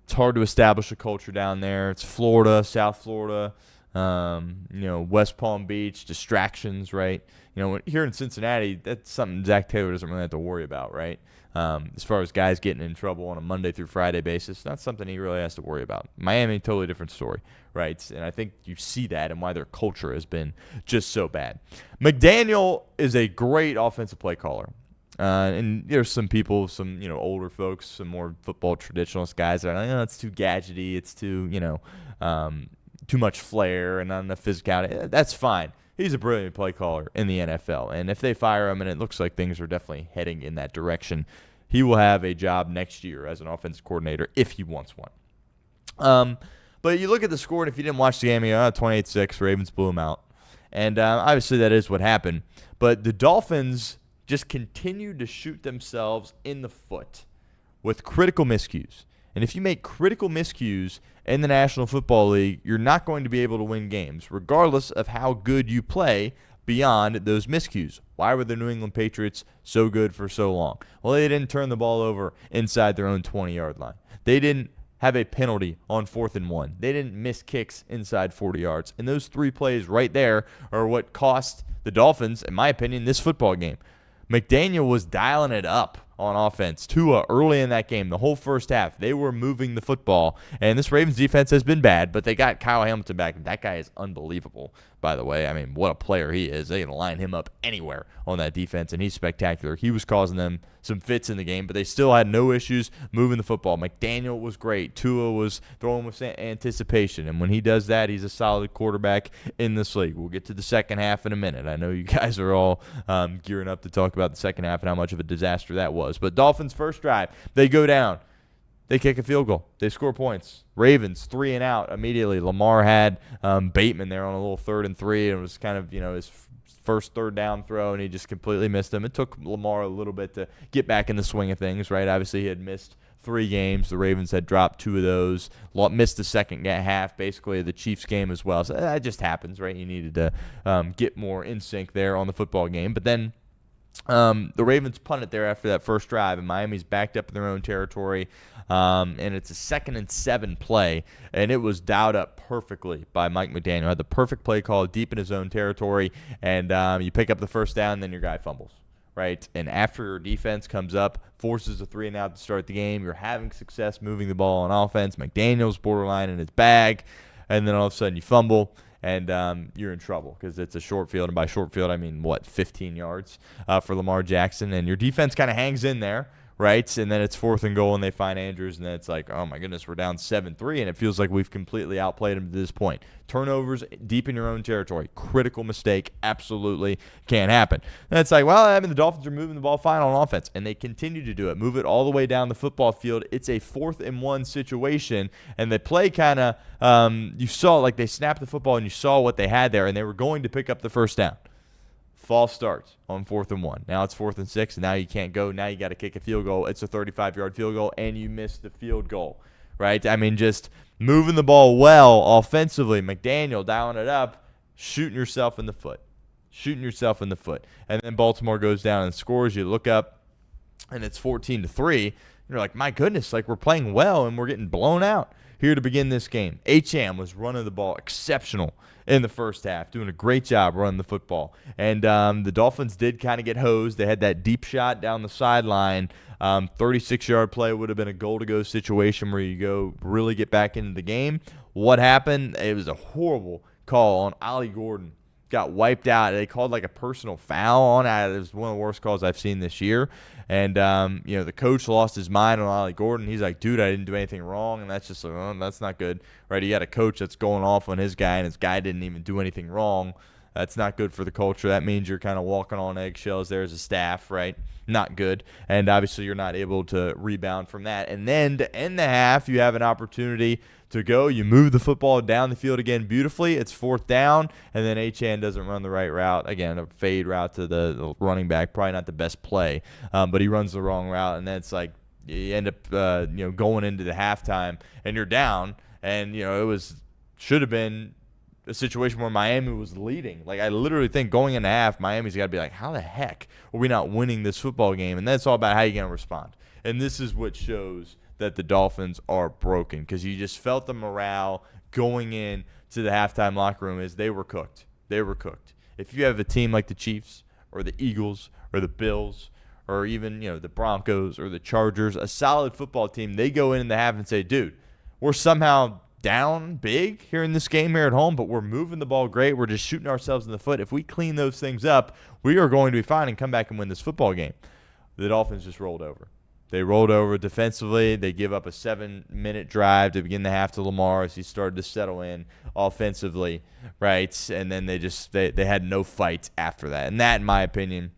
It's hard to establish a culture down there. It's Florida, South Florida. West Palm Beach, distractions, right? Here in Cincinnati, that's something Zach Taylor doesn't really have to worry about, right? As far as guys getting in trouble on a Monday through Friday basis, that's something he really has to worry about. Miami, totally different story, right? And I think you see that and why their culture has been just so bad. McDaniel is a great offensive play caller. And there's some people, some, older folks, some more football traditionalist guys that are like, it's too gadgety, it's too, too much flair and not enough physicality. That's fine. He's a brilliant play caller in the NFL. And if they fire him, and it looks like things are definitely heading in that direction, he will have a job next year as an offensive coordinator if he wants one. But you look at the score, and if you didn't watch the game, you go, 28-6, Ravens blew him out. And obviously that is what happened. But the Dolphins just continued to shoot themselves in the foot with critical miscues. And if you make critical miscues in the National Football League, you're not going to be able to win games, regardless of how good you play beyond those miscues. Why were the New England Patriots so good for so long? Well, they didn't turn the ball over inside their own 20-yard line. They didn't have a penalty on 4th and 1. They didn't miss kicks inside 40 yards. And those 3 plays right there are what cost the Dolphins, in my opinion, this football game. McDaniel was dialing it up on offense. Tua, early in that game, the whole first half, they were moving the football. And this Ravens defense has been bad, but they got Kyle Hamilton back. That guy is unbelievable, by the way. I mean, what a player he is. They can line him up anywhere on that defense, and he's spectacular. He was causing them some fits in the game, but they still had no issues moving the football. McDaniel was great. Tua was throwing with anticipation, and when he does that, he's a solid quarterback in this league. We'll get to the second half in a minute. I know you guys are all gearing up to talk about the second half and how much of a disaster that was. But Dolphins' first drive, they go down. They kick a field goal. They score points. Ravens 3 and out immediately. Lamar had Bateman there on a little 3rd and 3, and it was kind of his first third down throw, and he just completely missed him. It took Lamar a little bit to get back in the swing of things, right? Obviously, he had missed 3 games. The Ravens had dropped 2 of those. Missed the second half, basically, of the Chiefs game as well. So that just happens, right? You needed to get more in sync there on the football game. But then the Ravens punt it there after that first drive, and Miami's backed up in their own territory. And it's a 2nd and 7 play, and it was dialed up perfectly by Mike McDaniel. Had the perfect play call deep in his own territory, and you pick up the first down, and then your guy fumbles, right? And after your defense comes up, forces a 3 and out to start the game, you're having success moving the ball on offense. McDaniel's borderline in his bag, and then all of a sudden you fumble, and you're in trouble because it's a short field. And by short field, I mean, 15 yards for Lamar Jackson. And your defense kind of hangs in there, right? And then it's 4th and goal, and they find Andrews, and then it's like, oh, my goodness, we're down 7-3, and it feels like we've completely outplayed them to this point. Turnovers deep in your own territory. Critical mistake. Absolutely can't happen. And it's like, well, I mean, the Dolphins are moving the ball fine on offense, and they continue to do it. Move it all the way down the football field. It's a 4th and 1 situation, and the play kind of, you saw, like, they snapped the football, and you saw what they had there, and they were going to pick up the first down. False start on 4th and 1. Now it's 4th and 6, and now you can't go. Now you got to kick a field goal. It's a 35-yard field goal, and you miss the field goal, right? I mean, just moving the ball well offensively. McDaniel dialing it up, shooting yourself in the foot. And then Baltimore goes down and scores. You look up, and it's 14-3. You're like, my goodness, like we're playing well, and we're getting blown out here to begin this game. H.M. was running the ball exceptional in the first half, doing a great job running the football. And the Dolphins did kind of get hosed. They had that deep shot down the sideline. 36-yard play would have been a goal-to-go situation where you go really get back into the game. What happened? It was a horrible call on Ollie Gordon. Got wiped out. They called like a personal foul on it. It was one of the worst calls I've seen this year. And, the coach lost his mind on Ollie Gordon. He's like, dude, I didn't do anything wrong. And that's just like, oh, that's not good, right? You got a coach that's going off on his guy, and his guy didn't even do anything wrong. That's not good for the culture. That means you're kind of walking on eggshells there as a staff, right? Not good. And obviously you're not able to rebound from that. And then to end the half, you have an opportunity to go. You move the football down the field again beautifully. It's 4th down, and then Achane doesn't run the right route. Again, a fade route to the running back. Probably not the best play, but he runs the wrong route, and then it's like you end up going into the halftime, and you're down. And, it should have been a situation where Miami was leading. Like, I literally think going into half, Miami's got to be like, how the heck are we not winning this football game? And that's all about how you're going to respond. And this is what shows that the Dolphins are broken, because you just felt the morale going in to the halftime locker room is they were cooked. They were cooked. If you have a team like the Chiefs or the Eagles or the Bills or even, the Broncos or the Chargers, a solid football team, they go in the half and say, dude, we're somehow down big here in this game here at home, but we're moving the ball great. We're just shooting ourselves in the foot. If we clean those things up, we are going to be fine and come back and win this football game. The Dolphins just rolled over. They rolled over defensively. They give up a 7-minute drive to begin the half to Lamar as he started to settle in offensively, right? And then they had no fight after that. And that, in my opinion,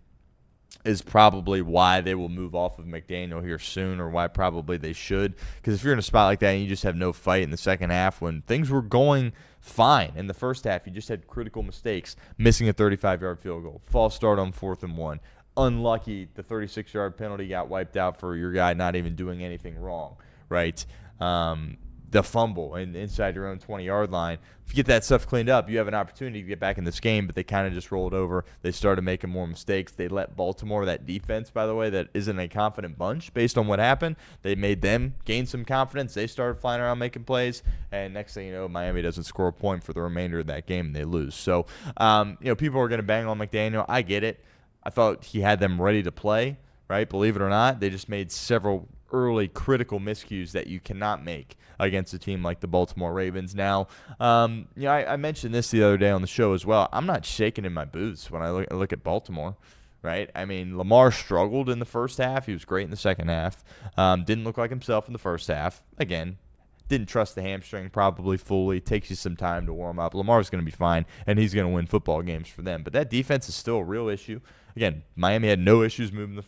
is probably why they will move off of McDaniel here soon, or why probably they should. Because if you're in a spot like that and you just have no fight in the second half when things were going fine in the first half, you just had critical mistakes, missing a 35-yard field goal, false start on 4th and 1. Unlucky, the 36-yard penalty got wiped out for your guy not even doing anything wrong, right? The fumble inside your own 20-yard line. If you get that stuff cleaned up, you have an opportunity to get back in this game, but they kind of just rolled over. They started making more mistakes. They let Baltimore, that defense, by the way, that isn't a confident bunch based on what happened, they made them gain some confidence. They started flying around making plays, and next thing you know, Miami doesn't score a point for the remainder of that game, and they lose. So, people are going to bang on McDaniel. I get it. I thought he had them ready to play, right? Believe it or not, they just made several early critical miscues that you cannot make against a team like the Baltimore Ravens. Now, I mentioned this the other day on the show as well. I'm not shaking in my boots when I look at Baltimore, right? I mean, Lamar struggled in the first half. He was great in the second half. Didn't look like himself in the first half. Again, didn't trust the hamstring probably fully. Takes you some time to warm up. Lamar's going to be fine, and he's going to win football games for them. But that defense is still a real issue. Again, Miami had no issues moving the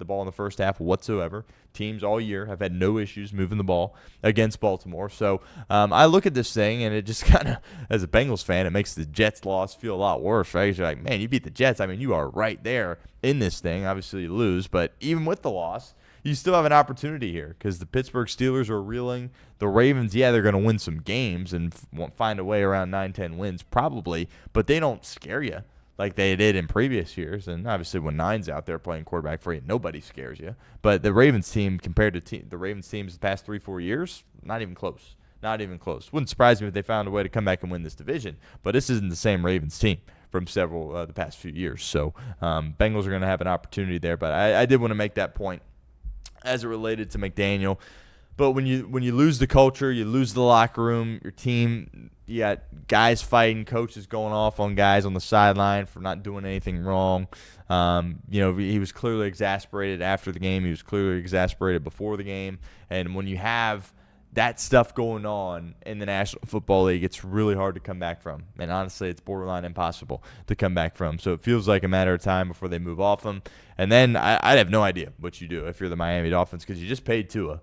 ball in the first half whatsoever. Teams all year have had no issues moving the ball against Baltimore. So I look at this thing, and it just kind of, as a Bengals fan, it makes the Jets loss feel a lot worse, right? You're like, man, you beat the Jets. I mean, you are right there in this thing. Obviously, you lose, but even with the loss, you still have an opportunity here because the Pittsburgh Steelers are reeling. The Ravens, yeah, they're going to win some games and find a way around 9-10 wins probably, but they don't scare you like they did in previous years. And obviously when Nine's out there playing quarterback for you, nobody scares you. But the Ravens team compared to the Ravens teams the past 3-4 years, not even close. Not even close. Wouldn't surprise me if they found a way to come back and win this division. But this isn't the same Ravens team from several the past few years. So Bengals are going to have an opportunity there. But I did want to make that point as it related to McDaniel. But when you lose the culture, you lose the locker room, your team, you got guys fighting, coaches going off on guys on the sideline for not doing anything wrong. He was clearly exasperated after the game. He was clearly exasperated before the game. And when you have that stuff going on in the National Football League, it's really hard to come back from. And honestly, it's borderline impossible to come back from. So it feels like a matter of time before they move off him. And then I'd have no idea what you do if you're the Miami Dolphins because you just paid Tua.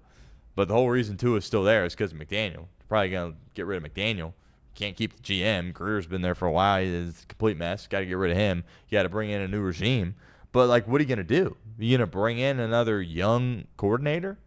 But the whole reason Tua's still there is because of McDaniel. They're probably going to get rid of McDaniel. Can't keep the GM. Greer's been there for a while. He's a complete mess. Got to get rid of him. You got to bring in a new regime. But, what are you going to do? You going to bring in another young coordinator?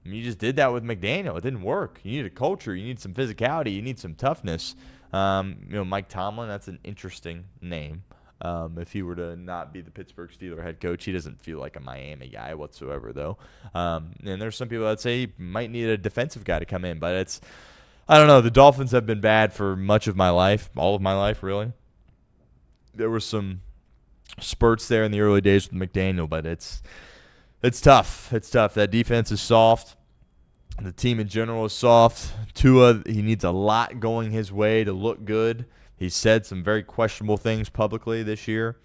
I mean, you just did that with McDaniel. It didn't work. You need a culture. You need some physicality. You need some toughness. Mike Tomlin, that's an interesting name. If he were to not be the Pittsburgh Steelers head coach, he doesn't feel like a Miami guy whatsoever, though. And there's some people that say he might need a defensive guy to come in, but I don't know. The Dolphins have been bad for much of my life, all of my life, really. There were some spurts there in the early days with McDaniel, but it's tough. It's tough. That defense is soft. The team in general is soft. Tua, he needs a lot going his way to look good. He said some very questionable things publicly this year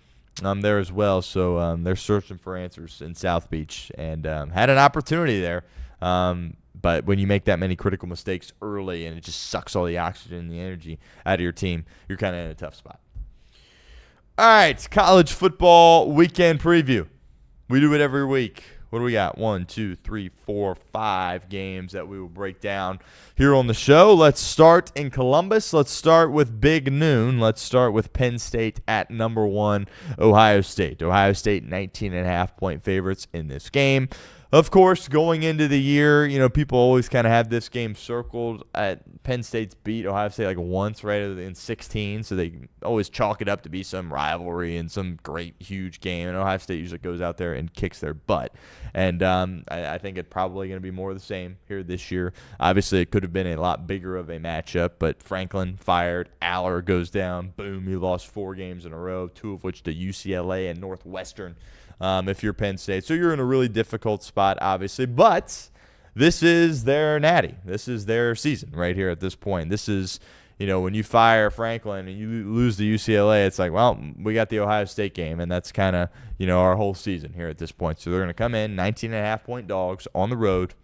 there as well. So they're searching for answers in South Beach and had an opportunity there. But when you make that many critical mistakes early and it just sucks all the oxygen and the energy out of your team, you're kind of in a tough spot. All right, college football weekend preview. We do it every week. What do we got? 1, 2, 3, 4, 5 games that we will break down here on the show. Let's start in Columbus. Let's start with Big Noon. Let's start with Penn State at number 1, Ohio State. Ohio State 19.5-point favorites in this game. Of course, going into the year, people always kind of have this game circled. Penn State's beat Ohio State once, right, in 16, so they always chalk it up to be some rivalry and some great, huge game. And Ohio State usually goes out there and kicks their butt. And I think it's probably going to be more of the same here this year. Obviously, it could have been a lot bigger of a matchup, but Franklin fired. Aller goes down. Boom, you lost 4 games in a row, 2 of which to UCLA and Northwestern. If you're Penn State. So you're in a really difficult spot, obviously. But this is their natty. This is their season right here at this point. This is, when you fire Franklin and you lose to UCLA, it's like, well, we got the Ohio State game, and that's kind of, our whole season here at this point. So they're going to come in 19.5-point dogs on the road.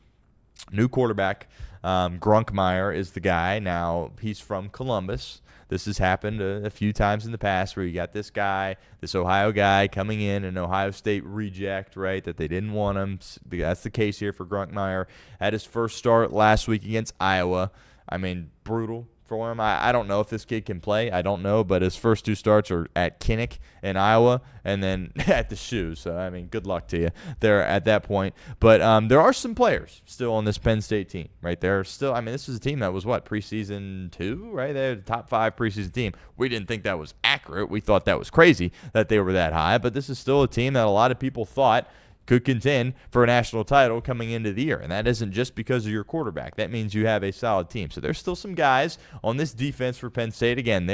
New quarterback. Grunkmeyer is the guy. Now, he's from Columbus. This has happened a few times in the past where you got this guy, this Ohio guy coming in, an Ohio State reject, right, that they didn't want him. That's the case here for Grunkmeyer. Had his first start last week against Iowa. I mean, brutal for him. I don't know if this kid can play. I don't know, but his first 2 starts are at Kinnick in Iowa and then at the Shoe. So, I mean, good luck to you there at that point. But there are some players still on this Penn State team, right? They're still, this is a team that was, preseason 2, right? They're the top 5 preseason team. We didn't think that was accurate. We thought that was crazy that they were that high. But this is still a team that a lot of people thought could contend for a national title coming into the year. And that isn't just because of your quarterback. That means you have a solid team. So there's still some guys on this defense for Penn State. Again,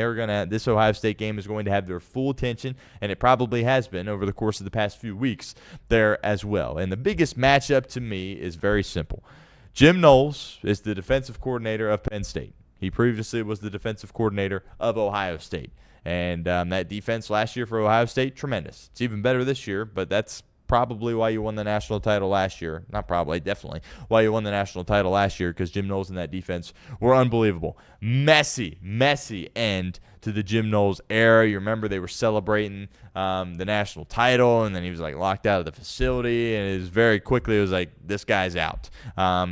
this Ohio State game is going to have their full attention, and it probably has been over the course of the past few weeks there as well. And the biggest matchup to me is very simple. Jim Knowles is the defensive coordinator of Penn State. He previously was the defensive coordinator of Ohio State. And that defense last year for Ohio State, tremendous. It's even better this year, but that's probably why you won the national title last year. Not probably, definitely why you won the national title last year, because Jim Knowles and that defense were unbelievable. Messy end to the Jim Knowles era. You remember they were celebrating the national title, and then he was like locked out of the facility, and it was very quickly, it was like, this guy's out.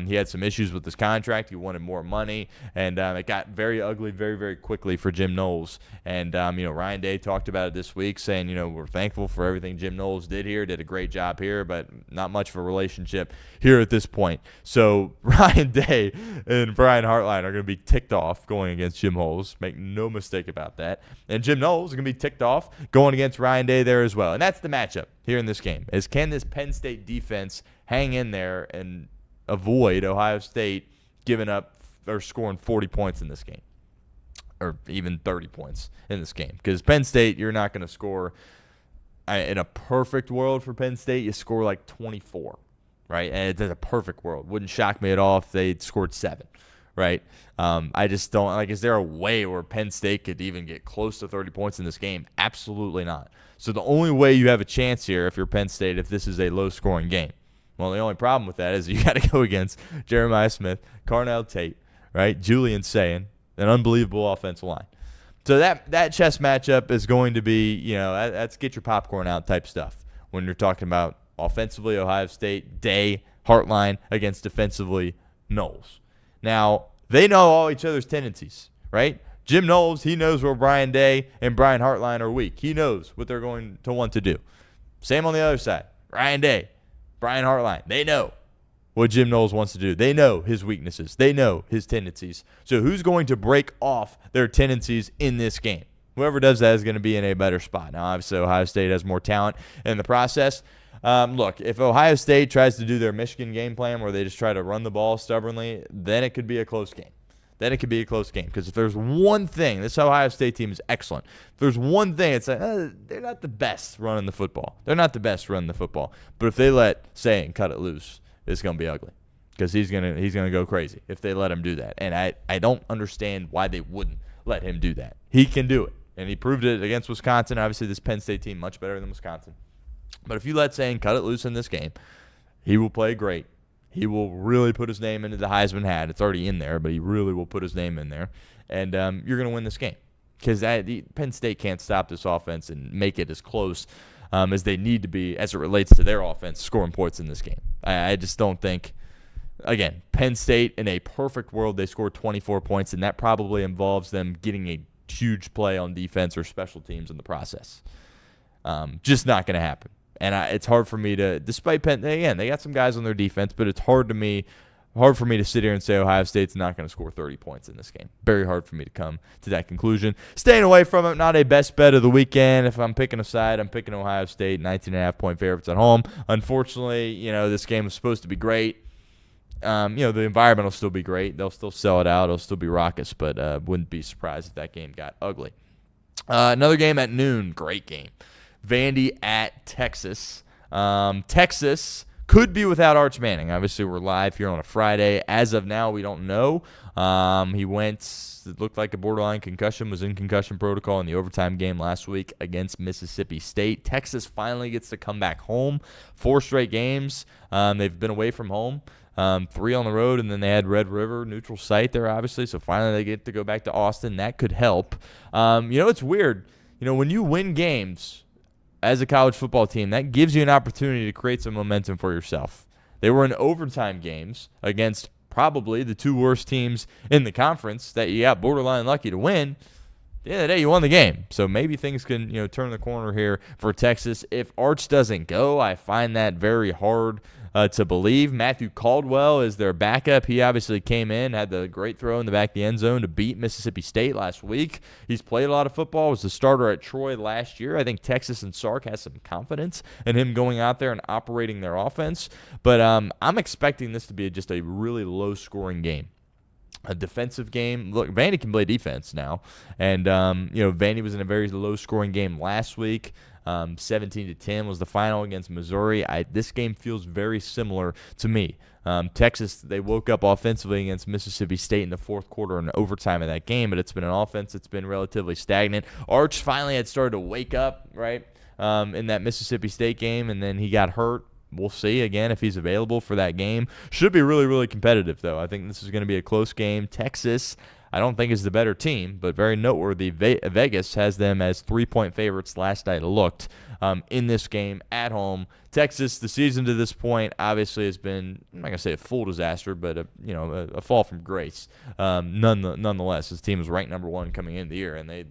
He had some issues with his contract. He wanted more money, and it got very ugly very, very quickly for Jim Knowles. And, Ryan Day talked about it this week, saying, we're thankful for everything Jim Knowles did a great job here, but not much of a relationship here at this point. So Ryan Day and Brian Hartline are going to be ticked off going against Jim Knowles. Make no mistake about that. And Jim Knowles is going to be ticked off going against Ryan Day there as well. And that's the matchup here in this game, is can this Penn State defense hang in there and avoid Ohio State giving up or scoring 40 points in this game, or even 30 points in this game? Because Penn State, you're not going to score. In a perfect world for Penn State, you score like 24, right? And it's a perfect world. Wouldn't shock me at all if they scored 7, right? I just don't, is there a way where Penn State could even get close to 30 points in this game? Absolutely not. So the only way you have a chance here, if you're Penn State, if this is a low-scoring game, well, the only problem with that is you got to go against Jeremiah Smith, Carnell Tate, right? Julian Sayin, an unbelievable offensive line. So that chess matchup is going to be, that's get your popcorn out type stuff when you're talking about offensively Ohio State, Day, Hartline against defensively Knowles. Now, they know all each other's tendencies, right? Jim Knowles, he knows where Brian Day and Brian Hartline are weak. He knows what they're going to want to do. Same on the other side. Ryan Day, Brian Hartline, they know what Jim Knowles wants to do. They know his weaknesses. They know his tendencies. So who's going to break off their tendencies in this game? Whoever does that is going to be in a better spot. Now, obviously, Ohio State has more talent in the process. Look, if Ohio State tries to do their Michigan game plan where they just try to run the ball stubbornly, then it could be a close game. Because if there's one thing, this Ohio State team is excellent. If there's one thing, it's like, they're not the best running the football. But if they let Sayin cut it loose, it's going to be ugly, because he's going to go crazy if they let him do that. And I don't understand why they wouldn't let him do that. He can do it, and he proved it against Wisconsin. Obviously, this Penn State team much better than Wisconsin. But if you let Sayin cut it loose in this game, he will play great. He will really put his name into the Heisman hat. It's already in there, but he really will put his name in there. And you're going to win this game, because Penn State can't stop this offense and make it as close as they need to be as it relates to their offense scoring points in this game. I just don't think, again, Penn State, in a perfect world, they scored 24 points, and that probably involves them getting a huge play on defense or special teams in the process. Just not going to happen. And it's hard for me to, despite Penn, again, they got some guys on their defense, but it's hard for me to sit here and say Ohio State's not going to score 30 points in this game. Very hard for me to come to that conclusion. Staying away from it, not a best bet of the weekend. If I'm picking a side, I'm picking Ohio State, 19.5-point favorites at home. Unfortunately, this game was supposed to be great. The environment will still be great. They'll still sell it out. It'll still be raucous, but wouldn't be surprised if that game got ugly. Another game at noon, great game. Vandy at Texas. Texas could be without Arch Manning. Obviously, we're live here on a Friday. As of now, we don't know. It looked like a borderline concussion, was in concussion protocol in the overtime game last week against Mississippi State. Texas finally gets to come back home. 4 straight games. They've been away from home. 3 on the road, and then they had Red River, neutral site there, obviously. So finally they get to go back to Austin. That could help. It's weird. When you win games as a college football team, that gives you an opportunity to create some momentum for yourself. They were in overtime games against probably the 2 worst teams in the conference that you got borderline lucky to win. At the end of the day, you won the game. So maybe things can, turn the corner here for Texas. If Arch doesn't go, I find that very hard to believe. Matthew Caldwell is their backup. He obviously came in, had the great throw in the back of the end zone to beat Mississippi State last week. He's played a lot of football, was the starter at Troy last year. I think Texas and Sark has some confidence in him going out there and operating their offense. But I'm expecting this to be just a really low-scoring game. A defensive game. Look, Vandy can play defense now. And, Vandy was in a very low-scoring game last week. 17-10 was the final against Missouri. This game feels very similar to me. Texas, they woke up offensively against Mississippi State in the fourth quarter and overtime of that game, but it's been an offense that's been relatively stagnant. Arch finally had started to wake up, right, in that Mississippi State game, and then he got hurt. We'll see, again, if he's available for that game. Should be really, really competitive, though. I think this is going to be a close game. Texas, I don't think is the better team, but very noteworthy. Vegas has them as 3-point favorites last night looked in this game at home. Texas, the season to this point, obviously has been, I'm not going to say a full disaster, but a fall from grace. Nonetheless, this team was ranked number 1 coming into the year, and they,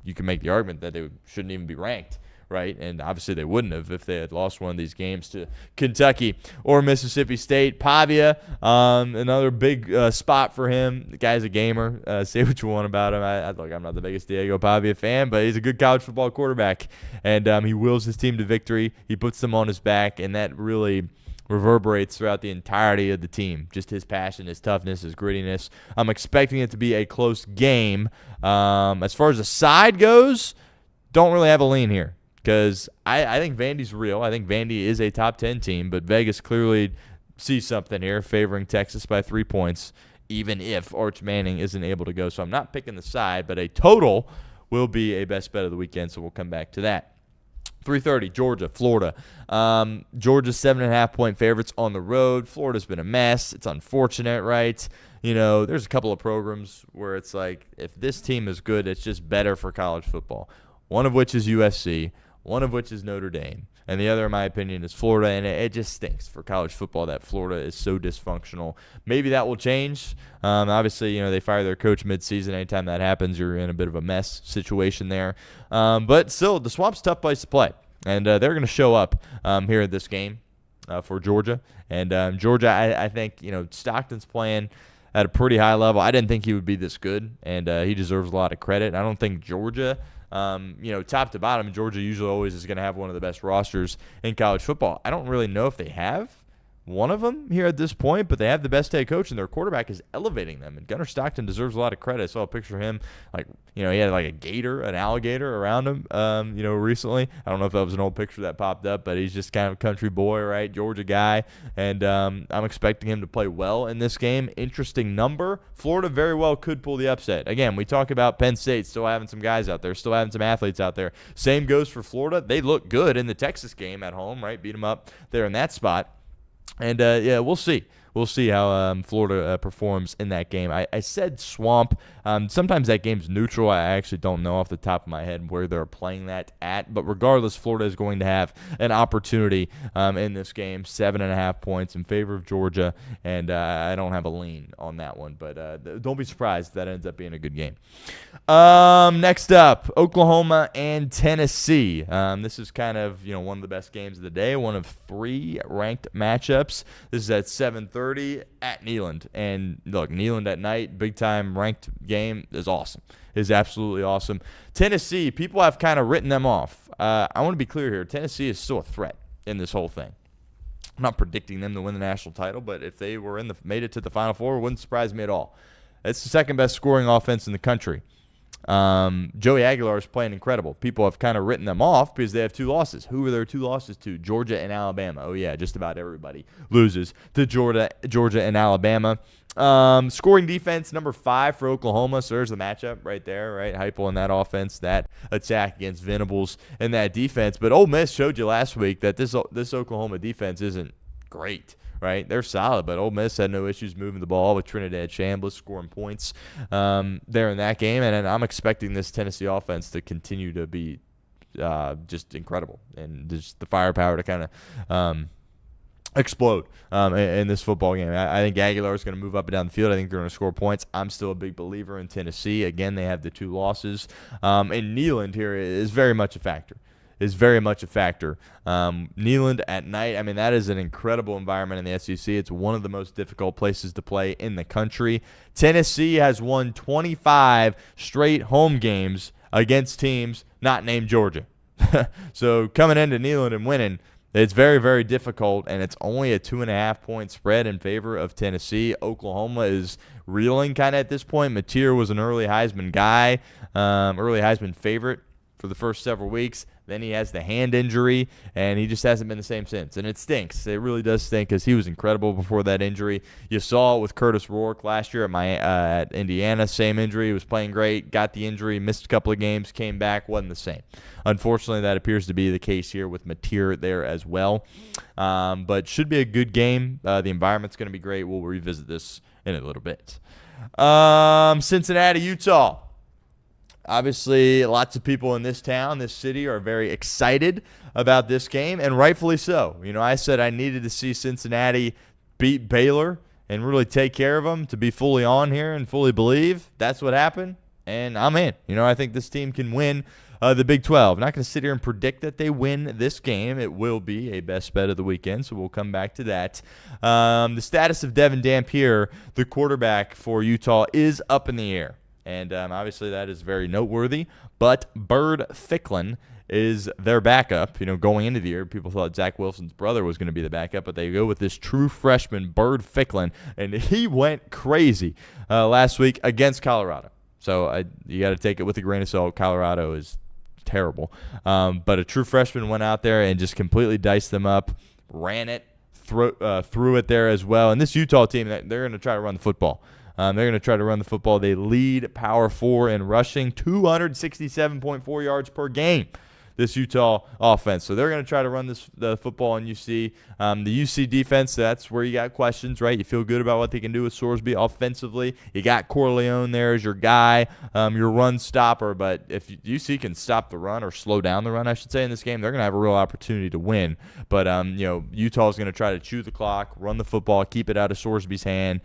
you can make the argument that they shouldn't even be ranked. Right, and obviously they wouldn't have if they had lost one of these games to Kentucky or Mississippi State. Pavia, another big spot for him. The guy's a gamer. Say what you want about him. I'm not the biggest Diego Pavia fan, but he's a good college football quarterback, and he wills his team to victory. He puts them on his back, and that really reverberates throughout the entirety of the team. Just his passion, his toughness, his grittiness. I'm expecting it to be a close game. As far as the side goes, don't really have a lean here. Because I think Vandy's real. I think Vandy is a top 10 team, but Vegas clearly sees something here, favoring Texas by 3 points, even if Arch Manning isn't able to go. So I'm not picking the side, but a total will be a best bet of the weekend, so we'll come back to that. 3:30, Georgia, Florida. Georgia's 7.5-point favorites on the road. Florida's been a mess. It's unfortunate, right? There's a couple of programs where it's like, if this team is good, it's just better for college football. One of which is USC. One of which is Notre Dame, and the other, in my opinion, is Florida, and it just stinks for college football that Florida is so dysfunctional. Maybe that will change. Obviously, they fire their coach midseason. Anytime that happens, you're in a bit of a mess situation there. But still, the Swamp's a tough place to play, and they're going to show up here at this game for Georgia. And Georgia, I think, Stockton's playing at a pretty high level. I didn't think he would be this good, and he deserves a lot of credit. I don't think Georgia – top to bottom, Georgia usually always is going to have one of the best rosters in college football. I don't really know if they have one of them here at this point, but they have the best head coach, and their quarterback is elevating them. And Gunnar Stockton deserves a lot of credit. I saw a picture of him, he had like a gator, an alligator around him, recently. I don't know if that was an old picture that popped up, but he's just kind of a country boy, right? Georgia guy. And I'm expecting him to play well in this game. Interesting number. Florida very well could pull the upset. Again, we talk about Penn State still having some guys out there, still having some athletes out there. Same goes for Florida. They look good in the Texas game at home, right? Beat them up there in that spot. And, we'll see. We'll see how Florida performs in that game. I said Swamp. Sometimes that game's neutral. I actually don't know off the top of my head where they're playing that at. But regardless, Florida is going to have an opportunity in this game. 7.5 points in favor of Georgia. And I don't have a lean on that one. But don't be surprised if that ends up being a good game. Next up, Oklahoma and Tennessee. This is kind of one of the best games of the day. One of 3 ranked matchups. This is at 7:30. At Neyland. And look, Neyland at night, big time ranked game is awesome. Is absolutely awesome. Tennessee, people have kind of written them off. I want to be clear here. Tennessee is still a threat in this whole thing. I'm not predicting them to win the national title, but if they were made it to the Final Four, it wouldn't surprise me at all. It's the second best scoring offense in the country. Joey Aguilar is playing incredible. People have kind of written them off because they have 2 losses. Who are their 2 losses to? Georgia and Alabama. Oh, yeah, just about everybody loses to Georgia and Alabama. Scoring defense, number 5 for Oklahoma. So there's the matchup right there, right? Heupel in that offense, that attack against Venables and that defense. But Ole Miss showed you last week that this Oklahoma defense isn't great. Right, they're solid, but Ole Miss had no issues moving the ball with Trinidad Chambliss scoring points there in that game, and I'm expecting this Tennessee offense to continue to be just incredible, and just the firepower to kind of explode in this football game. I think Aguilar is going to move up and down the field. I think they're going to score points. I'm still a big believer in Tennessee. Again, they have the 2 losses, and Neyland here is very much a factor. is very much a factor. Neyland at night, I mean, that is an incredible environment in the SEC. It's one of the most difficult places to play in the country. Tennessee has won 25 straight home games against teams not named Georgia. So coming into Neyland and winning, it's very, very difficult, and it's only a 2.5-point spread in favor of Tennessee. Oklahoma is reeling kind of at this point. Mateer was an early Heisman guy, early Heisman favorite for the first several weeks. Then he has the hand injury, and he just hasn't been the same since. And it stinks. It really does stink because he was incredible before that injury. You saw it with Curtis Rourke last year at Indiana. Same injury. He was playing great, got the injury, missed a couple of games, came back, wasn't the same. Unfortunately, that appears to be the case here with Mateer there as well. But should be a good game. The environment's going to be great. We'll revisit this in a little bit. Cincinnati, Utah. Obviously, lots of people in this town, this city, are very excited about this game, and rightfully so. You know, I said I needed to see Cincinnati beat Baylor and really take care of them to be fully on here and fully believe. That's what happened, and I'm in. You know, I think this team can win the Big 12. I'm not going to sit here and predict that they win this game. It will be a best bet of the weekend, so we'll come back to that. The status of Devin Dampier, the quarterback for Utah, is up in the air. And obviously that is very noteworthy. But Bird Ficklin is their backup. You know, going into the year, people thought Zach Wilson's brother was going to be the backup, but they go with this true freshman, Bird Ficklin, and he went crazy last week against Colorado. So you got to take it with a grain of salt. Colorado is terrible. But a true freshman went out there and just completely diced them up, ran it, threw it there as well. And this Utah team, they're going to try to run the football. They're going to try to run the football. They lead Power 4 in rushing, 267.4 yards per game, this Utah offense. So they're going to try to run the football on UC. The UC defense, that's where you got questions, right? You feel good about what they can do with Sorsby offensively. You got Corleone there as your guy, your run stopper. But if UC can stop the run, or slow down the run, I should say, in this game, they're going to have a real opportunity to win. But, Utah is going to try to chew the clock, run the football, keep it out of Sorsby's hand,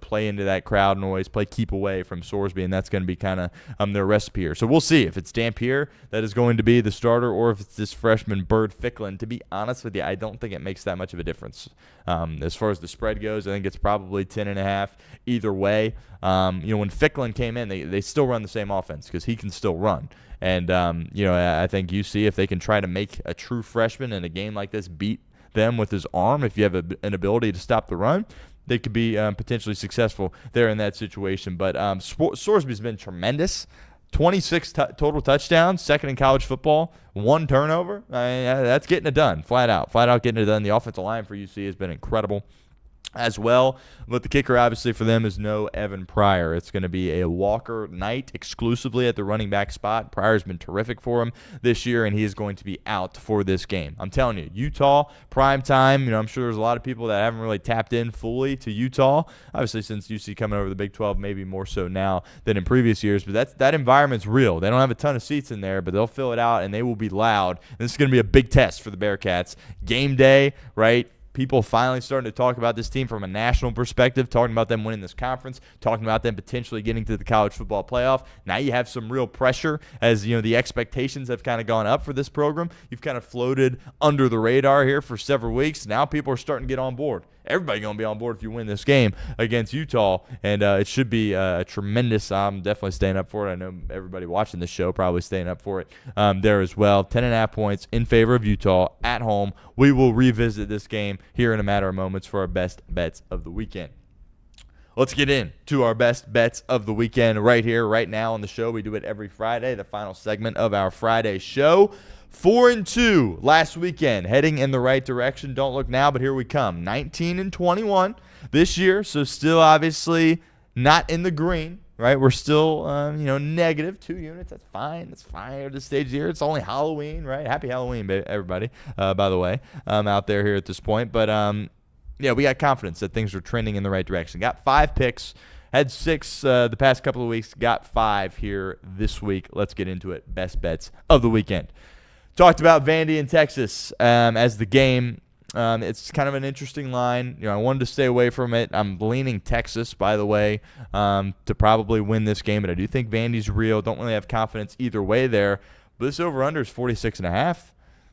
play into that crowd noise, play keep away from Sorsby, and that's going to be kind of their recipe here. So we'll see if it's Dampier that is going to be the starter or if it's this freshman Bird Ficklin. To be honest with you, I don't think it makes that much of a difference. As far as the spread goes, I think it's probably 10.5 either way. When Ficklin came in, they still run the same offense because he can still run. And, I think UC, if they can try to make a true freshman in a game like this beat them with his arm, if you have an ability to stop the run, they could be potentially successful there in that situation. But Sorsby's been tremendous. 26 total touchdowns, second in college football, 1 turnover. That's getting it done, flat out getting it done. The offensive line for UC has been incredible as well. But the kicker, obviously, for them is no Evan Pryor. It's going to be a Walker Knight exclusively at the running back spot. Pryor's been terrific for him this year, and he is going to be out for this game. I'm telling you, Utah, prime time. I'm sure there's a lot of people that haven't really tapped in fully to Utah. Obviously, since UC coming over the Big 12, maybe more so now than in previous years. But that environment's real. They don't have a ton of seats in there, but they'll fill it out, and they will be loud. And this is going to be a big test for the Bearcats. Game day, right? People finally starting to talk about this team from a national perspective, talking about them winning this conference, talking about them potentially getting to the college football playoff. Now you have some real pressure as, the expectations have kind of gone up for this program. You've kind of floated under the radar here for several weeks. Now people are starting to get on board. Everybody's going to be on board if you win this game against Utah, and it should be a tremendous. I'm definitely staying up for it. I know everybody watching this show probably staying up for it there as well. 10.5 points in favor of Utah at home. We will revisit this game here in a matter of moments for our best bets of the weekend. Let's get into our best bets of the weekend right here, right now on the show. We do it every Friday, the final segment of our Friday show. 4-2 last weekend, heading in the right direction. Don't look now, but here we come. 19-21 this year, so still obviously not in the green, right? We're still, negative 2 units. That's fine. That's fine at this stage of the year. It's only Halloween, right? Happy Halloween, everybody, by the way, out there here at this point. But, we got confidence that things are trending in the right direction. Got 5 picks. Had 6 the past couple of weeks. Got 5 here this week. Let's get into it. Best bets of the weekend. Talked about Vandy and Texas as the game. It's kind of an interesting line. I wanted to stay away from it. I'm leaning Texas, by the way, to probably win this game. But I do think Vandy's real. Don't really have confidence either way there. But this over-under is 46.5.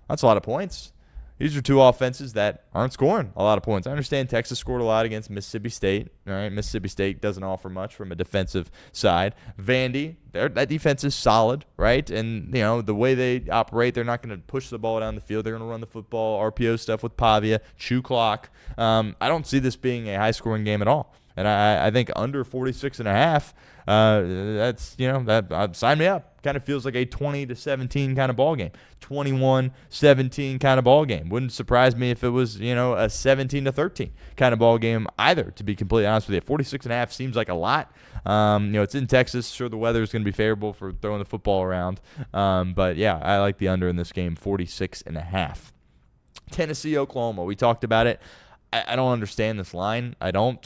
That's a lot of points. These are two offenses that aren't scoring a lot of points. I understand Texas scored a lot against Mississippi State. All right, Mississippi State doesn't offer much from a defensive side. Vandy, that defense is solid, right? And, the way they operate, they're not going to push the ball down the field. They're going to run the football, RPO stuff with Pavia, chew clock. I don't see this being a high-scoring game at all. And I think under 46.5, that's, sign me up. Kind of feels like a 20-17 kind of ball game, 21-17 kind of ball game. Wouldn't surprise me if it was, a 17-13 kind of ball game either, to be completely honest with you. 46.5 seems like a lot. It's in Texas. Sure, the weather is going to be favorable for throwing the football around. But, yeah, I like the under in this game, 46.5. Tennessee, Oklahoma. We talked about it. I don't understand this line. I don't.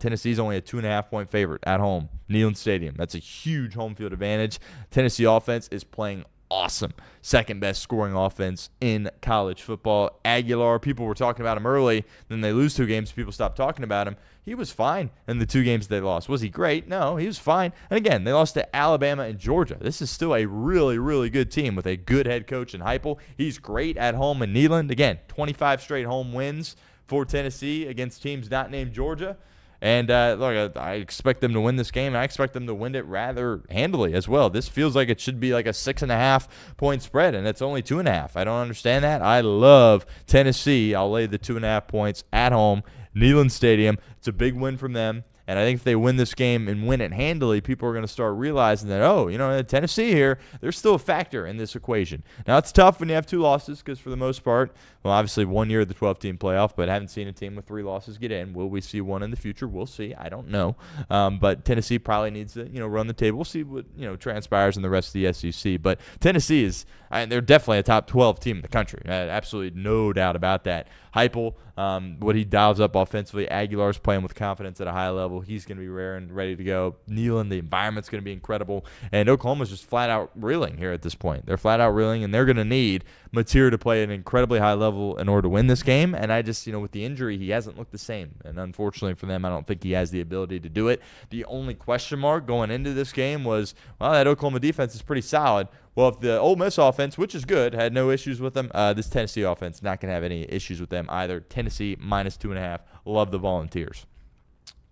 Tennessee's only a 2.5-point favorite at home, Neyland Stadium. That's a huge home field advantage. Tennessee offense is playing awesome. Second best scoring offense in college football. Aguilar, people were talking about him early. Then they lose 2 games. People stopped talking about him. He was fine in the 2 games they lost. Was he great? No, he was fine. And again, they lost to Alabama and Georgia. This is still a really, really good team with a good head coach in Heupel. He's great at home in Neyland. Again, 25 straight home wins for Tennessee against teams not named Georgia. And look, I expect them to win this game, and I expect them to win it rather handily as well. This feels like it should be like a 6.5-point spread, and it's only 2.5. I don't understand that. I love Tennessee. I'll lay the 2.5 points at home, Neyland Stadium. It's a big win from them. And I think if they win this game and win it handily, people are going to start realizing that, Tennessee here, they're still a factor in this equation. Now, it's tough when you have 2 losses because for the most part, well, obviously 1 year of the 12-team playoff, but I haven't seen a team with 3 losses get in. Will we see one in the future? We'll see. I don't know. But Tennessee probably needs to, run the table. We'll see what, transpires in the rest of the SEC. But Tennessee is, they're definitely a top 12 team in the country. Absolutely no doubt about that. Heupel, what he dials up offensively. Aguilar's playing with confidence at a high level. He's going to be rare and ready to go. Neyland, the environment's going to be incredible. And Oklahoma's just flat out reeling here at this point. They're flat out reeling, and they're going to need Mateer to play at an incredibly high level in order to win this game. And I just, with the injury, he hasn't looked the same. And unfortunately for them, I don't think he has the ability to do it. The only question mark going into this game was, well, that Oklahoma defense is pretty solid. Well, if the Ole Miss offense, which is good, had no issues with them, this Tennessee offense not going to have any issues with them either. Tennessee minus 2.5. Love the Volunteers.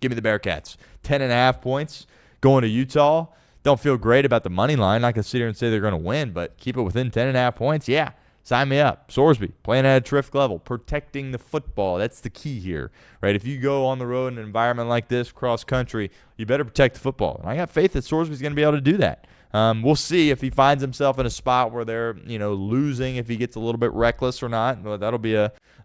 Give me the Bearcats. 10.5 points going to Utah. Don't feel great about the money line. Not going to sit here and say they're going to win, but keep it within 10.5 points. Yeah, sign me up. Sorsby, playing at a terrific level, protecting the football. That's the key here, right? If you go on the road in an environment like this, cross country, you better protect the football. And I got faith that Sorsby's going to be able to do that. We'll see if he finds himself in a spot where they're, losing, if he gets a little bit reckless or not. Well, that'll be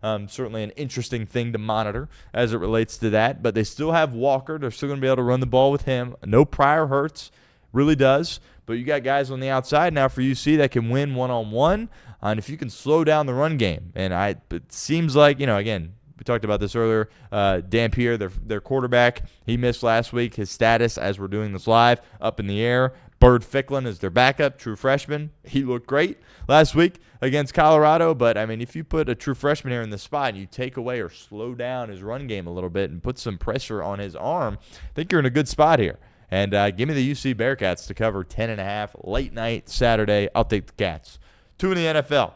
certainly an interesting thing to monitor as it relates to that. But they still have Walker. They're still going to be able to run the ball with him. No prior hurts. Really does. But you got guys on the outside now for UC that can win one-on-one. And if you can slow down the run game, and it seems like, again, we talked about this earlier. Dampier, their quarterback, he missed last week. His status, as we're doing this live, up in the air. Bird Ficklin is their backup, true freshman. He looked great last week against Colorado. But, if you put a true freshman here in the spot and you take away or slow down his run game a little bit and put some pressure on his arm, I think you're in a good spot here. And give me the UC Bearcats to cover 10.5 late night Saturday. I'll take the Cats. 2 in the NFL.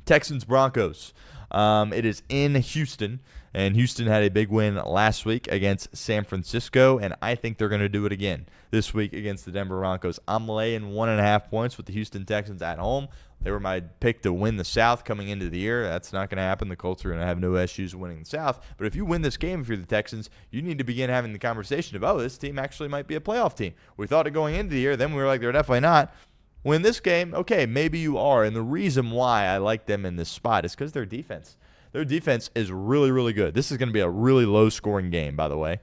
Texans Broncos. It is in Houston, and Houston had a big win last week against San Francisco, and I think they're going to do it again this week against the Denver Broncos. I'm laying 1.5 points with the Houston Texans at home. They were my pick to win the South coming into the year. That's not going to happen. The Colts are going to have no issues winning the South. But if you win this game, if you're the Texans, you need to begin having the conversation of, this team actually might be a playoff team. We thought it going into the year. Then we were like, they're definitely not. Win this game, okay, maybe you are. And the reason why I like them in this spot is because their defense. Their defense is really, really good. This is going to be a really low-scoring game, by the way.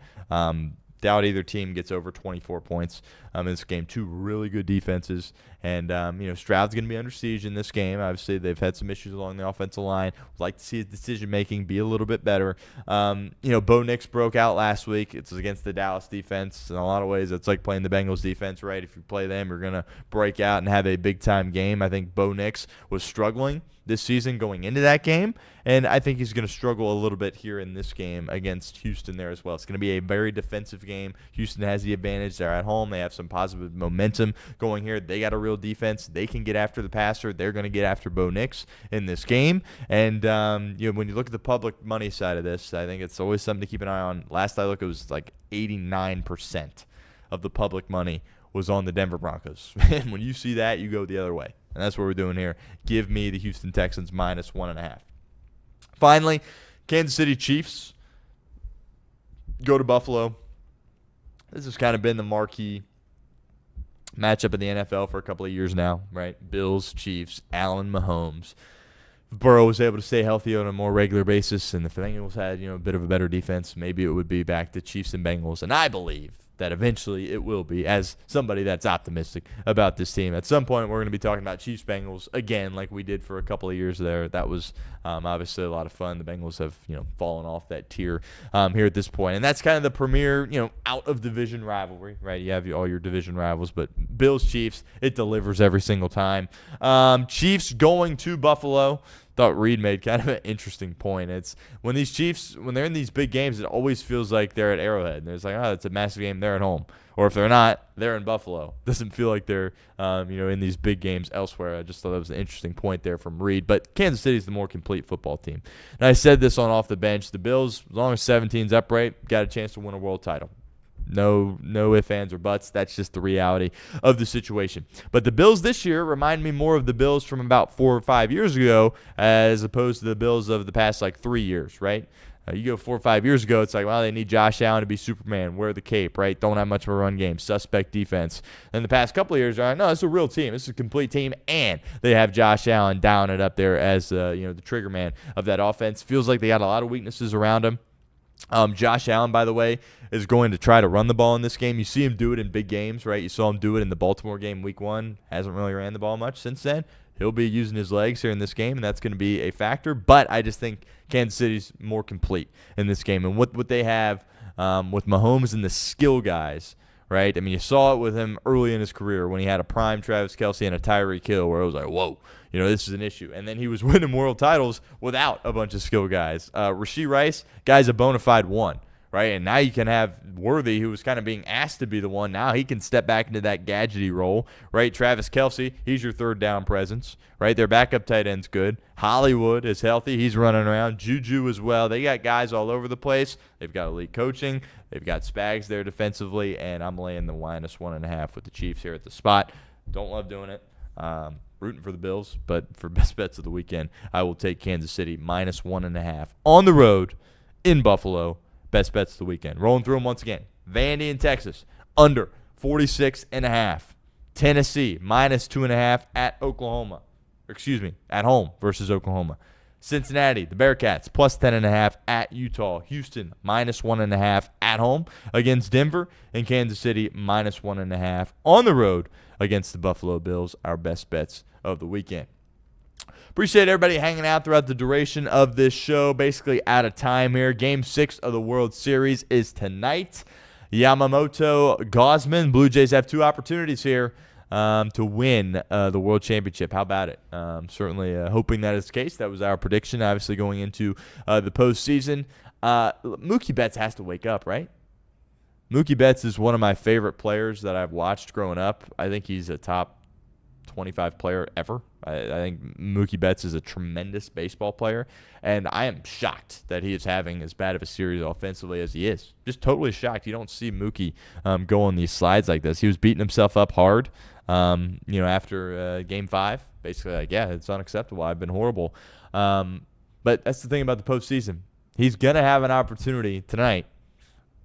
Doubt either team gets over 24 points in this game. 2 really good defenses. And, Stroud's going to be under siege in this game. Obviously, they've had some issues along the offensive line. Would like to see his decision-making be a little bit better. Bo Nix broke out last week. It's against the Dallas defense. In a lot of ways, it's like playing the Bengals defense, right? If you play them, you're going to break out and have a big-time game. I think Bo Nix was struggling this season going into that game, and I think he's going to struggle a little bit here in this game against Houston there as well. It's going to be a very defensive game. Houston has the advantage. They're at home. They have some positive momentum going here. They got to really real defense. They can get after the passer. They're going to get after Bo Nix in this game. And when you look at the public money side of this, I think it's always something to keep an eye on. Last I looked, it was like 89% of the public money was on the Denver Broncos. And when you see that, you go the other way. And that's what we're doing here. Give me the Houston Texans -1.5. Finally, Kansas City Chiefs go to Buffalo. This has kind of been the marquee matchup in the NFL for a couple of years now, right? Bills, Chiefs, Allen, Mahomes. If Burrow was able to stay healthy on a more regular basis, and if the Bengals had a bit of a better defense, maybe it would be back to Chiefs and Bengals. And I believe that eventually it will be, as somebody that's optimistic about this team. At some point, we're going to be talking about Chiefs-Bengals again like we did for a couple of years there. That was obviously a lot of fun. The Bengals have fallen off that tier here at this point. And that's kind of the premier out-of-division rivalry, right? You have all your division rivals, but Bills-Chiefs, it delivers every single time. Chiefs going to Buffalo. Thought Reed made kind of an interesting point. It's when these Chiefs, when they're in these big games, it always feels like they're at Arrowhead. And it's like, oh, it's a massive game. They're at home. Or if they're not, they're in Buffalo. Doesn't feel like they're, in these big games elsewhere. I just thought that was an interesting point there from Reed. But Kansas City is the more complete football team. And I said this on Off the Bench. The Bills, as long as 17's upright, got a chance to win a world title. No ifs, ands, or buts. That's just the reality of the situation. But the Bills this year remind me more of the Bills from about 4 or 5 years ago as opposed to the Bills of the past, 3 years, right? You go 4 or 5 years ago, it's like, well, they need Josh Allen to be Superman, wear the cape, right? Don't have much of a run game, suspect defense. And the past couple of years, they're like, no, it's a real team. It's a complete team, and they have Josh Allen down and up there as the trigger man of that offense. Feels like they got a lot of weaknesses around him. Josh Allen, by the way, is going to try to run the ball in this game. You see him do it in big games, right? You saw him do it in the Baltimore game week 1. Hasn't really ran the ball much since then. He'll be using his legs here in this game, and that's going to be a factor. But I just think Kansas City's more complete in this game. And what they have with Mahomes and the skill guys, right? I mean, you saw it with him early in his career when he had a prime Travis Kelce and a Tyreek Hill where it was like, whoa, this is an issue. And then he was winning world titles without a bunch of skill guys. Rashee Rice, guy's a bona fide one, right? And now you can have Worthy, who was kind of being asked to be the one. Now he can step back into that gadgety role, right? Travis Kelce, he's your third down presence, right? Their backup tight end's good. Hollywood is healthy. He's running around. Juju as well. They got guys all over the place. They've got elite coaching. They've got Spags there defensively, and I'm laying the -1.5 with the Chiefs here at the spot. Don't love doing it. Rooting for the Bills, but for best bets of the weekend, I will take Kansas City -1.5 on the road in Buffalo. Best bets of the weekend. Rolling through them once again. Vandy and Texas, under 46.5. Tennessee, -2.5 at Oklahoma. At home versus Oklahoma. Cincinnati, the Bearcats, +10.5 at Utah. Houston, -1.5 at home against Denver. And Kansas City, -1.5 on the road against the Buffalo Bills. Our best bets of the weekend. Appreciate everybody hanging out throughout the duration of this show. Basically out of time here. Game 6 of the World Series is tonight. Yamamoto, Gausman. Blue Jays have 2 opportunities here to win the World Championship. How about it? Certainly hoping that is the case. That was our prediction, obviously, going into the postseason. Mookie Betts has to wake up, right? Mookie Betts is one of my favorite players that I've watched growing up. I think he's a top 25 player ever. I think Mookie Betts is a tremendous baseball player, and I am shocked that he is having as bad of a series offensively as he is. Just totally shocked. You don't see Mookie go on these slides like this. He was beating himself up hard, after Game 5. Basically, like, yeah, it's unacceptable. I've been horrible. But that's the thing about the postseason. He's going to have an opportunity tonight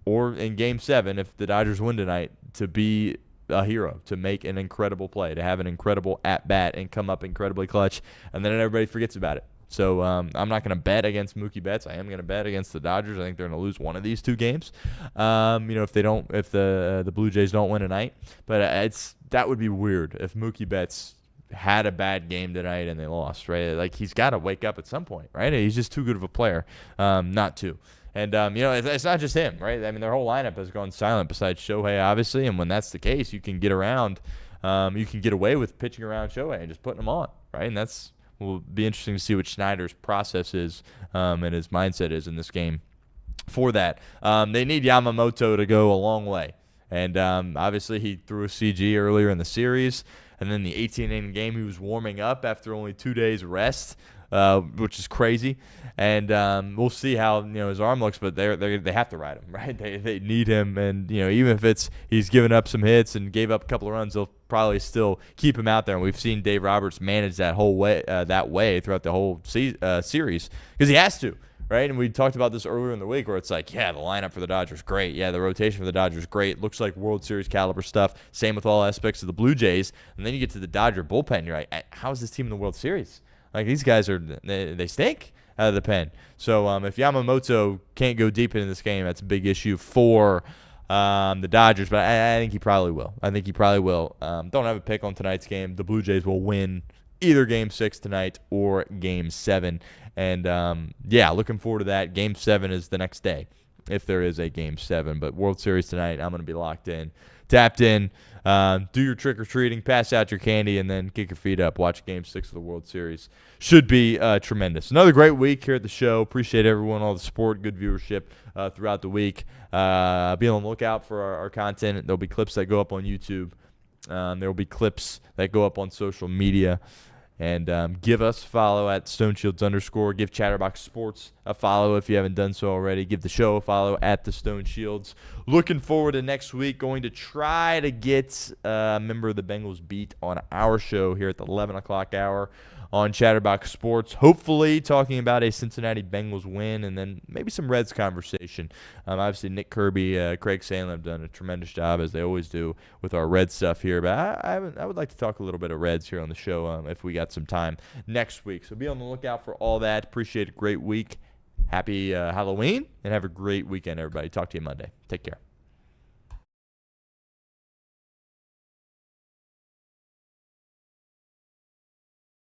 or in Game 7 if the Dodgers win tonight to be a hero, to make an incredible play, to have an incredible at-bat and come up incredibly clutch, and then everybody forgets about it. So I'm not going to bet against Mookie Betts. I am going to bet against the Dodgers. I think they're going to lose one of these 2 games. If the Blue Jays don't win tonight. But that would be weird if Mookie Betts had a bad game tonight and they lost, right? Like, he's got to wake up at some point, right? He's just too good of a player not to. And, it's not just him, right? I mean, their whole lineup has gone silent besides Shohei, obviously. And when that's the case, you can get around. You can get away with pitching around Shohei and just putting him on, right? And will be interesting to see what Schneider's process is and his mindset is in this game for that. They need Yamamoto to go a long way. And obviously he threw a CG earlier in the series. And then the 18-inning game, he was warming up after only 2 days rest, which is crazy. And we'll see how his arm looks, but they have to ride him, right? They need him, and even if it's he's given up some hits and gave up a couple of runs, they'll probably still keep him out there. And we've seen Dave Roberts manage that whole way throughout the whole series because he has to. Right, and we talked about this earlier in the week where it's like, yeah, the lineup for the Dodgers great. Yeah, the rotation for the Dodgers great. Looks like World Series caliber stuff. Same with all aspects of the Blue Jays. And then you get to the Dodger bullpen. You're like, how is this team in the World Series? Like, these guys they stink out of the pen. So if Yamamoto can't go deep into this game, that's a big issue for the Dodgers. But I think he probably will. Don't have a pick on tonight's game. The Blue Jays will win either Game 6 tonight or Game 7. And, looking forward to that. Game 7 is the next day, if there is a Game 7. But World Series tonight, I'm going to be locked in, tapped in, do your trick-or-treating, pass out your candy, and then kick your feet up. Watch Game 6 of the World Series. Should be tremendous. Another great week here at the show. Appreciate everyone, all the support, good viewership throughout the week. Be on the lookout for our content. There'll be clips that go up on YouTube. There will be clips that go up on social media. And give us a follow at StoneShields_. Give Chatterbox Sports a follow if you haven't done so already. Give the show a follow at the Stone Shields. Looking forward to next week. Going to try to get a member of the Bengals beat on our show here at the 11 o'clock hour on Chatterbox Sports. Hopefully talking about a Cincinnati Bengals win and then maybe some Reds conversation. Obviously, Nick Kirby, Craig Sandlin have done a tremendous job, as they always do, with our Reds stuff here. But I would like to talk a little bit of Reds here on the show if we got some time next week. So be on the lookout for all that. Appreciate a great week. Happy Halloween, and have a great weekend, everybody. Talk to you Monday. Take care.